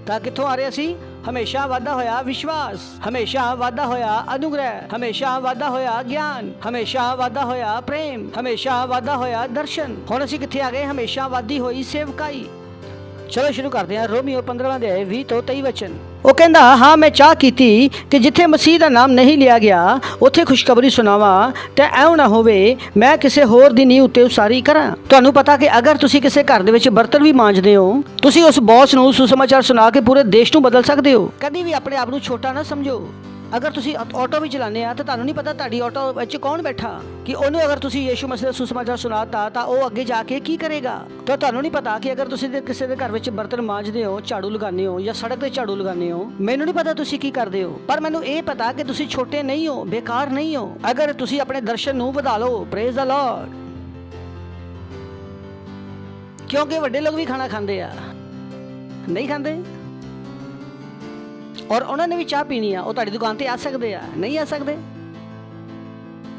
ਤਾਂ ਕਿੱਥੋਂ ਆ ਰਹੇ ਸੀ? ਹਮੇਸ਼ਾ ਵਾਧਾ ਹੋਇਆ ਵਿਸ਼ਵਾਸ, ਹਮੇਸ਼ਾ ਵਾਧਾ ਹੋਇਆ ਅਨੁਗ੍ਰਹਿ, ਹਮੇਸ਼ਾ ਵਾਧਾ ਹੋਇਆ ਗਿਆਨ, ਹਮੇਸ਼ਾ ਵਾਧਾ ਹੋਇਆ ਪ੍ਰੇਮ, ਹਮੇਸ਼ਾ ਵਾਧਾ ਹੋਇਆ ਦਰਸ਼ਨ। ਹੁਣ ਅਸੀਂ ਕਿੱਥੇ ਆ ਗਏ? ਹਮੇਸ਼ਾ ਵਾਧੀ ਹੋਈ ਸੇਵਕਾਈ। ਚਲੋ ਸ਼ੁਰੂ ਕਰਦੇ ਹਾਂ। ਰੋਮੀਓ 15 ਅਧਿਆਇ 20 ਤੋਂ 23 ਵਚਨ। ਉਹ ਕਹਿੰਦਾ, ਹਾਂ ਮੈਂ ਚਾਹ ਕੀਤੀ ਕਿ ਜਿੱਥੇ ਮਸੀਹ ਦਾ ਨਾਮ ਨਹੀਂ ਲਿਆ ਗਿਆ ਉੱਥੇ ਖੁਸ਼ਖਬਰੀ ਸੁਣਾਵਾਂ, ਤੇ ਐਉਂ ਨਾ ਹੋਵੇ ਮੈਂ ਕਿਸੇ ਹੋਰ ਦੀ ਨੀਂਹ ਉੱਤੇ ਉਸਾਰੀ ਕਰਾਂ। ਤੁਹਾਨੂੰ ਪਤਾ ਕਿ ਅਗਰ ਤੁਸੀਂ ਕਿਸੇ ਘਰ ਦੇ ਵਿੱਚ ਬਰਤਨ ਵੀ ਮਾਂਜਦੇ ਹੋ, ਤੁਸੀਂ ਉਸ ਬੌਸ ਨੂੰ ਸੁਸਮਾਚਾਰ ਸੁਣਾ ਕੇ ਪੂਰੇ ਦੇਸ਼ ਨੂੰ ਬਦਲ ਸਕਦੇ ਹੋ। ਕਦੀ ਵੀ ਆਪਣੇ ਆਪ ਨੂੰ ਛੋਟਾ ਨਾ ਸਮਝੋ। ਅਗਰ ਤੁਸੀਂ ਆਟੋ ਵੀ ਚਲਾਉਂਦੇ ਆ ਤਾਂ ਤੁਹਾਨੂੰ ਨਹੀਂ ਪਤਾ ਤੁਹਾਡੀ ਆਟੋ ਵਿੱਚ ਕੌਣ ਬੈਠਾ, ਕਿ ਉਹਨੂੰ ਅਗਰ ਤੁਸੀਂ ਯਿਸੂ ਮਸੀਹ ਦਾ ਸੁਸਮਾਚਾਰ ਸੁਣਾਤਾ ਤਾਂ ਉਹ ਅੱਗੇ ਜਾ ਕੇ ਕੀ ਕਰੇਗਾ। ਤਾਂ ਤੁਹਾਨੂੰ ਨਹੀਂ ਪਤਾ ਕਿ ਅਗਰ ਤੁਸੀਂ ਕਿਸੇ ਦੇ ਘਰ ਵਿੱਚ ਬਰਤਨ ਮਾਂਜਦੇ ਹੋ, ਝਾੜੂ ਲਗਾਉਂਦੇ ਹੋ ਜਾਂ ਸੜਕ ਤੇ ਝਾੜੂ ਲਗਾਉਂਦੇ ਹੋ, ਮੈਨੂੰ ਨਹੀਂ ਪਤਾ ਤੁਸੀਂ ਕੀ ਕਰਦੇ ਹੋ, ਪਰ ਮੈਨੂੰ ਇਹ ਪਤਾ ਕਿ ਤੁਸੀਂ ਛੋਟੇ ਨਹੀਂ ਹੋ, ਬੇਕਾਰ ਨਹੀਂ ਹੋ, ਅਗਰ ਤੁਸੀਂ ਆਪਣੇ ਦਰਸ਼ਨ ਨੂੰ ਵਧਾ ਲਓ। Praise the Lord. ਕਿਉਂਕਿ ਵੱਡੇ ਲੋਕ ਵੀ ਖਾਣਾ ਖਾਂਦੇ ਆ, ਨਹੀਂ ਖਾਂਦੇ? ਔਰ ਉਹਨਾਂ ਨੇ ਵੀ ਚਾਹ ਪੀਣੀ ਆ, ਉਹ ਤੁਹਾਡੀ ਦੁਕਾਨ ਤੇ ਆ ਸਕਦੇ ਆ, ਨਹੀਂ ਆ ਸਕਦੇ?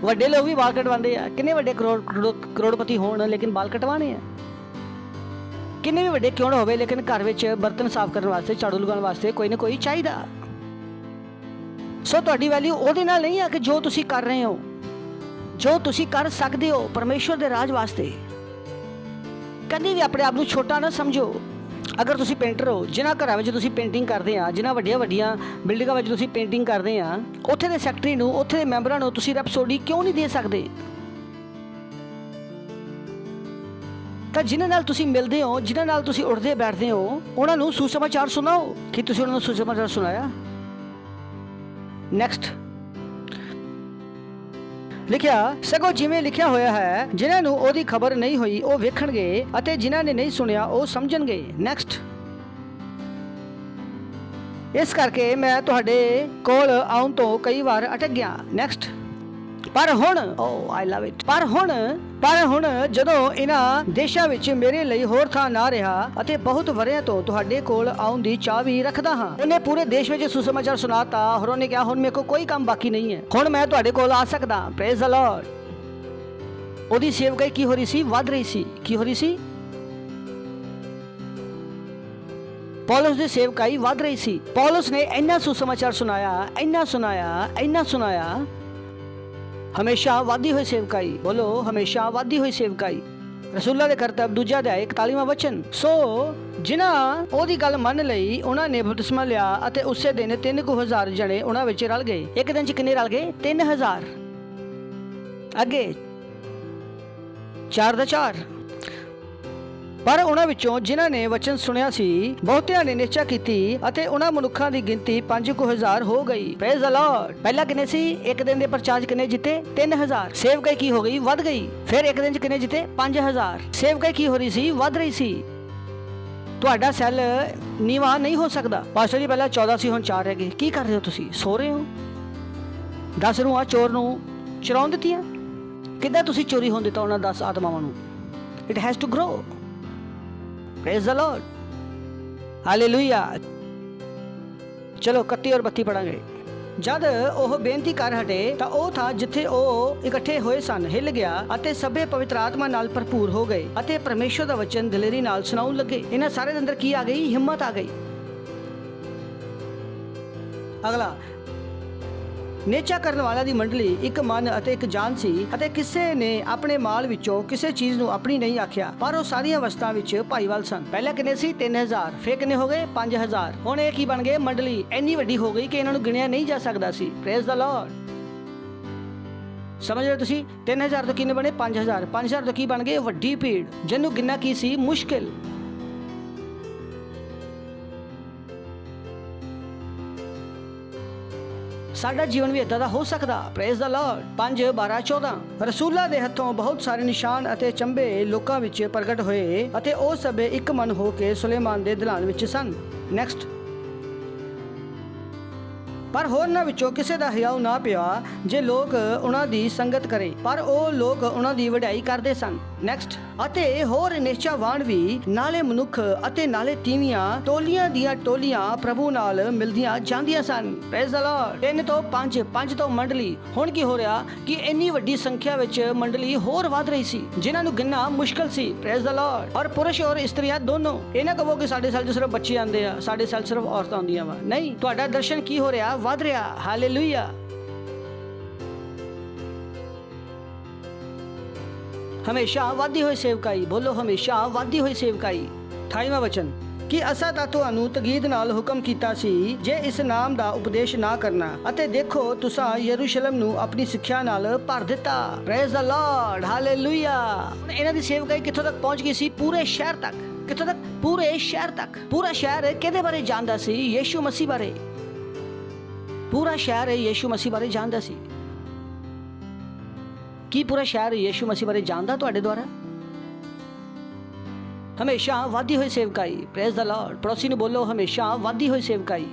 ਵੱਡੇ ਲੋਕ ਵੀ ਬਾਲ ਕਟਵਾਉਂਦੇ ਆ। ਕਿੰਨੇ ਵੱਡੇ ਕਰੋੜਪਤੀ ਹੋਣ ਲੇਕਿਨ ਬਾਲ ਕਟਵਾਣੇ ਆ। ਕਿੰਨੇ ਵੀ ਵੱਡੇ ਕਿਉਂ ਨਾ ਹੋਵੇ ਲੇਕਿਨ ਘਰ ਵਿੱਚ ਬਰਤਨ ਸਾਫ਼ ਕਰਨ ਵਾਸਤੇ, ਝਾੜੂ ਲਗਾਉਣ ਵਾਸਤੇ ਕੋਈ ਨਾ ਕੋਈ ਚਾਹੀਦਾ। ਸੋ ਤੁਹਾਡੀ ਵੈਲਿਊ ਉਹਦੇ ਨਾਲ ਨਹੀਂ ਆ ਕਿ ਜੋ ਤੁਸੀਂ ਕਰ ਰਹੇ ਹੋ, ਜੋ ਤੁਸੀਂ ਕਰ ਸਕਦੇ ਹੋ ਪਰਮੇਸ਼ਵਰ ਦੇ ਰਾਜ ਵਾਸਤੇ। ਕਦੀ ਵੀ ਆਪਣੇ ਆਪ ਨੂੰ ਛੋਟਾ ਨਾ ਸਮਝੋ। ਅਗਰ ਤੁਸੀਂ ਪੇਂਟਰ ਹੋ, ਜਿਨ੍ਹਾਂ ਘਰਾਂ ਵਿੱਚ ਤੁਸੀਂ ਪੇਂਟਿੰਗ ਕਰਦੇ ਆ, ਜਿਨ੍ਹਾਂ ਵੱਡੀਆਂ ਬਿਲਡਿੰਗਾਂ ਵਿੱਚ ਤੁਸੀਂ ਪੇਂਟਿੰਗ ਕਰਦੇ ਆ, ਉੱਥੇ ਦੇ ਸੈਕਟਰੀ ਨੂੰ, ਉੱਥੇ ਦੇ ਮੈਂਬਰਾਂ ਨੂੰ ਤੁਸੀਂ ਰੈਪਸੋਡੀ ਕਿਉਂ ਨਹੀਂ ਦੇ ਸਕਦੇ? ਤਾਂ ਜਿਨ੍ਹਾਂ ਨਾਲ ਤੁਸੀਂ ਮਿਲਦੇ ਹੋ, ਜਿਨ੍ਹਾਂ ਨਾਲ ਤੁਸੀਂ ਉੱਠਦੇ ਬੈਠਦੇ ਹੋ, ਉਹਨਾਂ ਨੂੰ ਸੁਸਮਾਚਾਰ ਸੁਣਾਓ। ਕੀ ਤੁਸੀਂ ਉਹਨਾਂ ਨੂੰ ਸੁਸਮਾਚਾਰ ਸੁਣਾਇਆ? ਨੈਕਸਟ ਲਿਖਿਆ, ਸਗੋਂ ਜਿਵੇਂ ਲਿਖਿਆ ਹੋਇਆ ਹੈ, ਜਿਨ੍ਹਾਂ ਨੂੰ ਉਹਦੀ ਖਬਰ ਨਹੀਂ ਹੋਈ ਉਹ ਵੇਖਣਗੇ, ਅਤੇ ਜਿਨ੍ਹਾਂ ਨੇ ਨਹੀਂ ਸੁਣਿਆ ਉਹ ਸਮਝਣਗੇ। ਨੈਕਸਟ। ਇਸ ਕਰਕੇ ਮੈਂ ਤੁਹਾਡੇ ਕੋਲ ਆਉਣ ਤੋਂ ਕਈ ਵਾਰ ਅਟਕ ਗਿਆ। ਨੈਕਸਟ। ਪਰ ਹੁਣ, ਓ ਆਈ ਲਵ ਇਟ, ਪਰ ਹੁਣ ਜਦੋਂ ਇਹਨਾਂ ਦੇਸ਼ਾਂ ਵਿੱਚ ਮੇਰੇ ਲਈ ਹੋਰ ਥਾਂ ਨਾ ਰਿਹਾ ਅਤੇ ਬਹੁਤ ਵਰ੍ਹਿਆਂ ਤੋਂ ਤੁਹਾਡੇ ਕੋਲ ਆਉਣ ਦੀ ਚਾਹ ਵੀ ਰੱਖਦਾ ਹਾਂ। ਉਹਨੇ ਪੂਰੇ ਦੇਸ਼ ਵਿੱਚ ਸੁਸਮਾਚਾਰ ਸੁਣਾਤਾ। ਹੋਰ ਉਹਨੇ ਕਿਹਾ ਹੁਣ ਮੇਰੇ ਕੋਲ ਕੋਈ ਕੰਮ ਬਾਕੀ ਨਹੀਂ ਹੈ, ਹੁਣ ਮੈਂ ਤੁਹਾਡੇ ਕੋਲ ਆ ਸਕਦਾ। Praise the Lord. ਉਹਦੀ ਸੇਵਕਾਈ ਕੀ ਹੋ ਰਹੀ ਸੀ? ਵੱਧ ਰਹੀ ਸੀ। ਕੀ ਹੋ ਰਹੀ ਸੀ? ਪੌਲਸ ਦੀ ਸੇਵਕਾਈ ਵੱਧ ਰਹੀ ਸੀ। ਪੌਲਸ ਨੇ ਇੰਨਾ ਸੁਸਮਾਚਾਰ ਸੁਣਾਇਆ, ਇੰਨਾ ਸੁਣਾਇਆ। ਹਮੇਸ਼ਾ ਵਾਧੀ ਹੋਈ ਸੇਵਕਾਈ। ਬੋਲੋ, ਹਮੇਸ਼ਾ ਵਾਧੀ ਹੋਈ ਸੇਵਕਾਈ। ਰਸੂਲਾਂ ਦੇ ਕਰਤੱਵ 2 ਅਧਿਆਇ 41ਵਾਂ ਵਚਨ। ਸੋ ਜਿਨ੍ਹਾਂ ਉਹਦੀ ਗੱਲ ਮੰਨ ਲਈ, ਉਹਨਾਂ ਨੇ ਬਪਤਿਸਮਾ ਲਿਆ ਅਤੇ ਉਸੇ ਦਿਨ 3,000 ਜਣੇ ਉਹਨਾਂ ਵਿੱਚ ਰਲ ਗਏ। ਇੱਕ ਦਿਨ ਚ ਕਿੰਨੇ ਰਲ ਗਏ? 3,000। ਅੱਗੇ 4 ਦਾ 4। ਪਰ ਉਹਨਾਂ ਵਿੱਚੋਂ ਜਿਨ੍ਹਾਂ ਨੇ ਵਚਨ ਸੁਣਿਆ ਸੀ, ਬਹੁਤਿਆਂ ਨੇ ਨਿਸ਼ਚਾ ਕੀਤੀ ਅਤੇ ਉਹਨਾਂ ਮਨੁੱਖਾਂ ਦੀ ਗਿਣਤੀ 5,000 ਹੋ ਗਈ। Praise the Lord. ਪਹਿਲਾਂ ਕਿੰਨੇ ਸੀ? ਇੱਕ ਦਿਨ ਦੇ ਪ੍ਰਚਾਰ ਕਿੰਨੇ ਜਿੱਤੇ? 3,000। ਸੇਵਕਾਈ ਕੀ ਹੋ ਗਈ? ਵੱਧ ਗਈ। ਫਿਰ ਇੱਕ ਦਿਨ ਚ ਕਿੰਨੇ ਜਿੱਤੇ? 5,000। ਸੇਵਕਾਈ ਕੀ ਹੋ ਰਹੀ ਸੀ? ਵੱਧ ਰਹੀ ਸੀ। ਤੁਹਾਡਾ ਸੈੱਲ ਨੀਵਾਂ ਨਹੀਂ ਹੋ ਸਕਦਾ। ਪਾਸਟਰ ਜੀ ਪਹਿਲਾਂ 14 ਸੀ, ਹੁਣ 4 ਰਹਿ ਗਏ। ਕੀ ਕਰ ਰਹੇ ਹੋ ਤੁਸੀਂ? ਸੋ ਰਹੇ ਹੋ। 10 ਨੂੰ ਚੋਰ ਨੂੰ ਚੁਰਾਉਣ ਦਿੱਤੀਆਂ। ਕਿੱਦਾਂ ਤੁਸੀਂ ਚੋਰੀ ਹੋਣ ਦਿੱਤਾ ਉਹਨਾਂ 10 ਆਤਮਾਵਾਂ ਨੂੰ? It has to grow. Praise the Lord. Hallelujah. ਚਲੋ 31 ਔਰ 32 ਪੜਾਂਗੇ। ਜਦ ਉਹ ਬੇਨਤੀ ਕਰ ਹਟੇ ਤਾਂ ਉਹ ਥਾਂ ਜਿੱਥੇ ਉਹ ਇਕੱਠੇ ਹੋਏ ਸਨ ਹਿੱਲ ਗਿਆ ਅਤੇ ਸਭੇ ਪਵਿੱਤਰ ਆਤਮਾ ਨਾਲ ਭਰਪੂਰ ਹੋ ਗਏ ਅਤੇ ਪਰਮੇਸ਼ਵਰ ਦਾ ਵਚਨ ਦਲੇਰੀ ਨਾਲ ਸੁਣਾਉਣ ਲੱਗੇ। ਇਹਨਾਂ ਸਾਰੇ ਦੇ ਅੰਦਰ ਕੀ ਆ ਗਈ? ਹਿੰਮਤ ਆ ਗਈ। ਅਗਲਾ, ਨੇਚਾ ਕਰਨ ਵਾਲਾ ਦੀ ਮੰਡਲੀ ਇੱਕ ਮਨ ਅਤੇ ਇੱਕ ਜਾਨ ਸੀ ਅਤੇ ਕਿਸੇ ਨੇ ਆਪਣੇ ਮਾਲ ਵਿੱਚੋਂ ਕਿਸੇ ਚੀਜ਼ ਨੂੰ ਆਪਣੀ ਨਹੀਂ ਆਖਿਆ, ਪਰ ਉਹ ਸਾਰੀਆਂ ਵਸਤਾਂ ਵਿੱਚ ਭਾਈਵਾਲ ਸਨ। ਪਹਿਲਾਂ ਕਿੰਨੇ ਸੀ? 3,000। ਫਿਰ ਕਿੰਨੇ ਹੋ ਗਏ? 5,000। ਹੁਣ ਇਹ ਕੀ ਬਣ ਗਏ? ਮੰਡਲੀ ਇੰਨੀ ਵੱਡੀ ਹੋ ਗਈ ਕਿ ਇਹਨਾਂ ਨੂੰ ਗਿਣਿਆ ਨਹੀਂ ਜਾ ਸਕਦਾ ਸੀ। Praise the Lord. ਸਮਝ ਰਹੇ ਤੁਸੀਂ? 3,000 ਤੋਂ ਕਿੰਨੇ ਬਣੇ? 5,000। 5,000 ਤੋਂ ਕੀ ਬਣ ਗਏ? ਵੱਡੀ ਭੀੜ, ਜਿਹਨੂੰ ਗਿਣਨਾ ਕੀ ਸੀ? ਮੁਸ਼ਕਿਲ। ਸਾਡਾ ਜੀਵਨ ਵੀ ਇਦਾਂ ਦਾ ਹੋ ਸਕਦਾ। Praise the Lord. 5 12 14 ਰਸੂਲਾਂ ਦੇ ਹੱਥੋਂ ਬਹੁਤ ਸਾਰੇ ਨਿਸ਼ਾਨ ਅਤੇ ਚੰਬੇ ਲੋਕਾਂ ਵਿੱਚ ਪ੍ਰਗਟ ਹੋਏ ਅਤੇ ਉਹ ਸਭੇ ਇੱਕ ਮਨ ਹੋ ਕੇ ਸੁਲੇਮਾਨ ਦੇ ਦਿਲਾਨ ਵਿੱਚ ਸਨ। ਨੈਕਸਟ। ਪਰ ਹੋਰਨਾਂ ਵਿੱਚੋਂ ਕਿਸੇ ਦਾ ਹਿਆਉ ਨਾ ਪਿਆ ਜੇ ਲੋਕ ਉਹਨਾਂ ਦੀ ਸੰਗਤ ਕਰੇ, ਪਰ ਉਹ ਲੋਕ ਉਹਨਾਂ ਦੀ ਵਡਿਆਈ ਕਰਦੇ ਸਨ। ਨੈਕਸਟ। ਅਤੇ ਹੋਰ ਨਿਸ਼ਚਾਵਾਨ ਵੀ ਨਾਲੇ ਮਨੁੱਖ ਅਤੇ ਨਾਲੇ ਤੀਵੀਆਂ ਟੋਲੀਆਂ ਦੀਆਂ ਟੋਲੀਆਂ ਪ੍ਰਭੂ ਨਾਲ ਮਿਲਦੀਆਂ ਜਾਂਦੀਆਂ ਸਨ। Praise the Lord. 3 ਤੋਂ 5 ਤੋਂ ਮੰਡਲੀ। ਹੁਣ ਕੀ ਹੋ ਰਿਹਾ ਕਿ ਇੰਨੀ ਵੱਡੀ ਸੰਖਿਆ ਵਿੱਚ ਮੰਡਲੀ ਹੋਰ ਵੱਧ ਰਹੀ ਸੀ ਜਿਨ੍ਹਾਂ ਨੂੰ ਗਿਣਨਾ ਮੁਸ਼ਕਲ ਸੀ। Praise the Lord. ਔਰ ਪੁਰਸ਼ ਔਰ ਇਸਤਰੀਆਂ ਦੋਨੋਂ। ਇਹ ਨਾ ਕਹੋ ਕਿ ਸਾਡੇ ਸੈਲ 'ਚ ਸਿਰਫ ਬੱਚੇ ਆਉਂਦੇ ਆ, ਸਾਡੇ ਸੈਲ ਸਿਰਫ ਔਰਤਾਂ ਆਉਂਦੀਆਂ ਵਾ। ਨਹੀਂ, ਤੁਹਾਡਾ ਦਰਸ਼ਨ ਕੀ ਹੋ ਰਿਹਾ? ਵੱਧ ਰਿਹਾ। ਹਾਲੇਲੂਇਆ। ਹਮੇਸ਼ਾ ਵਾਧੀ ਹੋਈ ਸੇਵਕਾਈ। ਬੋਲੋ, ਹਮੇਸ਼ਾ ਵਾਧੀ ਹੋਈ ਸੇਵਕਾਈ। 28ਵਾਂ ਵਚਨ ਕਿ ਅਸਾਂ ਤਾਂ ਤੁਹਾਨੂੰ ਤਗੀਦ ਨਾਲ ਹੁਕਮ ਕੀਤਾ ਸੀ ਜੇ ਇਸ ਨਾਮ ਦਾ ਉਪਦੇਸ਼ ਨਾ ਕਰਨਾ, ਅਤੇ ਦੇਖੋ ਤੁਸਾਂ ਯਰੂਸ਼ਲਮ ਨੂੰ ਆਪਣੀ ਸਿੱਖਿਆ ਨਾਲ ਭਰ ਦਿੱਤਾ। Praise the Lord. ਹਾਲੇਲੂਇਆ। ਹੁਣ ਇਹਨਾਂ ਦੀ ਸੇਵਕਾਈ ਕਿੱਥੋਂ ਤੱਕ ਪਹੁੰਚ ਗਈ ਸੀ? ਪੂਰੇ ਸ਼ਹਿਰ ਤੱਕ। ਕਿੱਥੋਂ ਤੱਕ? ਪੂਰੇ ਸ਼ਹਿਰ ਤੱਕ। ਪੂਰਾ ਸ਼ਹਿਰ ਕਿਹਦੇ ਬਾਰੇ ਜਾਣਦਾ ਸੀ? ਯੀਸ਼ੂ ਮਸੀਹ ਬਾਰੇ। ਪੂਰਾ ਸ਼ਹਿਰ ਯੀਸ਼ੂ ਮਸੀਹ ਬਾਰੇ ਜਾਣਦਾ ਸੀ। ਕੀ ਪੂਰਾ ਸ਼ਹਿਰ ਯੀਸ਼ੂ ਮਸੀਹ ਬਾਰੇ ਜਾਣਦਾ ਤੁਹਾਡੇ ਦੁਆਰਾ? ਹਮੇਸ਼ਾ ਵਾਧੀ ਹੋਈ ਸੇਵਕਾਈ। Praise the Lord. ਪੜੋਸੀ ਨੂੰ ਬੋਲੋ, ਹਮੇਸ਼ਾ ਵਾਧੀ ਹੋਈ ਸੇਵਕਾਈ।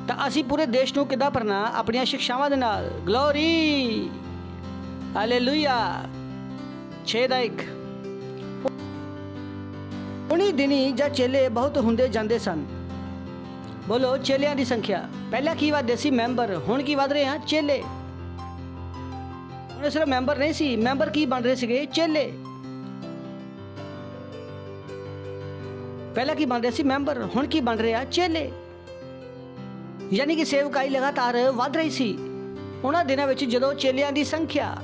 ਤਾਂ ਅਸੀਂ ਪੂਰੇ ਦੇਸ਼ ਨੂੰ ਕਿੱਦਾਂ ਭਰਨਾ? ਆਪਣੀਆਂ ਸਿੱਖਿਆਵਾਂ ਦੇ ਨਾਲ। ਗਲੋਰੀ। ਹਾਲੇਲੂਇਆ। 6 ਦਾ 1। ਉਨੀ ਦਿਨੀ ਜਾਂ ਚੇਲੇ ਬਹੁਤ ਹੁੰਦੇ ਜਾਂਦੇ ਸਨ। ਬੋਲੋ, ਚੇਲਿਆਂ ਦੀ ਸੰਖਿਆ। ਪਹਿਲਾਂ ਕੀ ਵਧਦੇ ਸੀ? ਮੈਂਬਰ। ਹੁਣ ਕੀ ਵਧ ਰਹੇ ਆ? ਚੇਲੇ। ਹੁਣ ਸਿਰਫ ਮੈਂਬਰ ਨਹੀਂ ਸੀ, ਮੈਂਬਰ ਕੀ ਬਣ ਰਹੇ ਸੀਗੇ? ਚੇਲੇ। ਪਹਿਲਾਂ ਕੀ ਬਣ ਰਹੇ ਸੀ? ਮੈਂਬਰ। ਹੁਣ ਕੀ ਬਣ ਰਿਹਾ? ਚੇਲੇ। ਯਾਨੀ ਕਿ ਸੇਵਕਾਈ ਲਗਾਤਾਰ ਵਧ ਰਹੀ ਸੀ ਉਹਨਾਂ ਦਿਨਾਂ ਵਿੱਚ ਜਦੋਂ ਚੇਲਿਆਂ ਦੀ ਸੰਖਿਆ।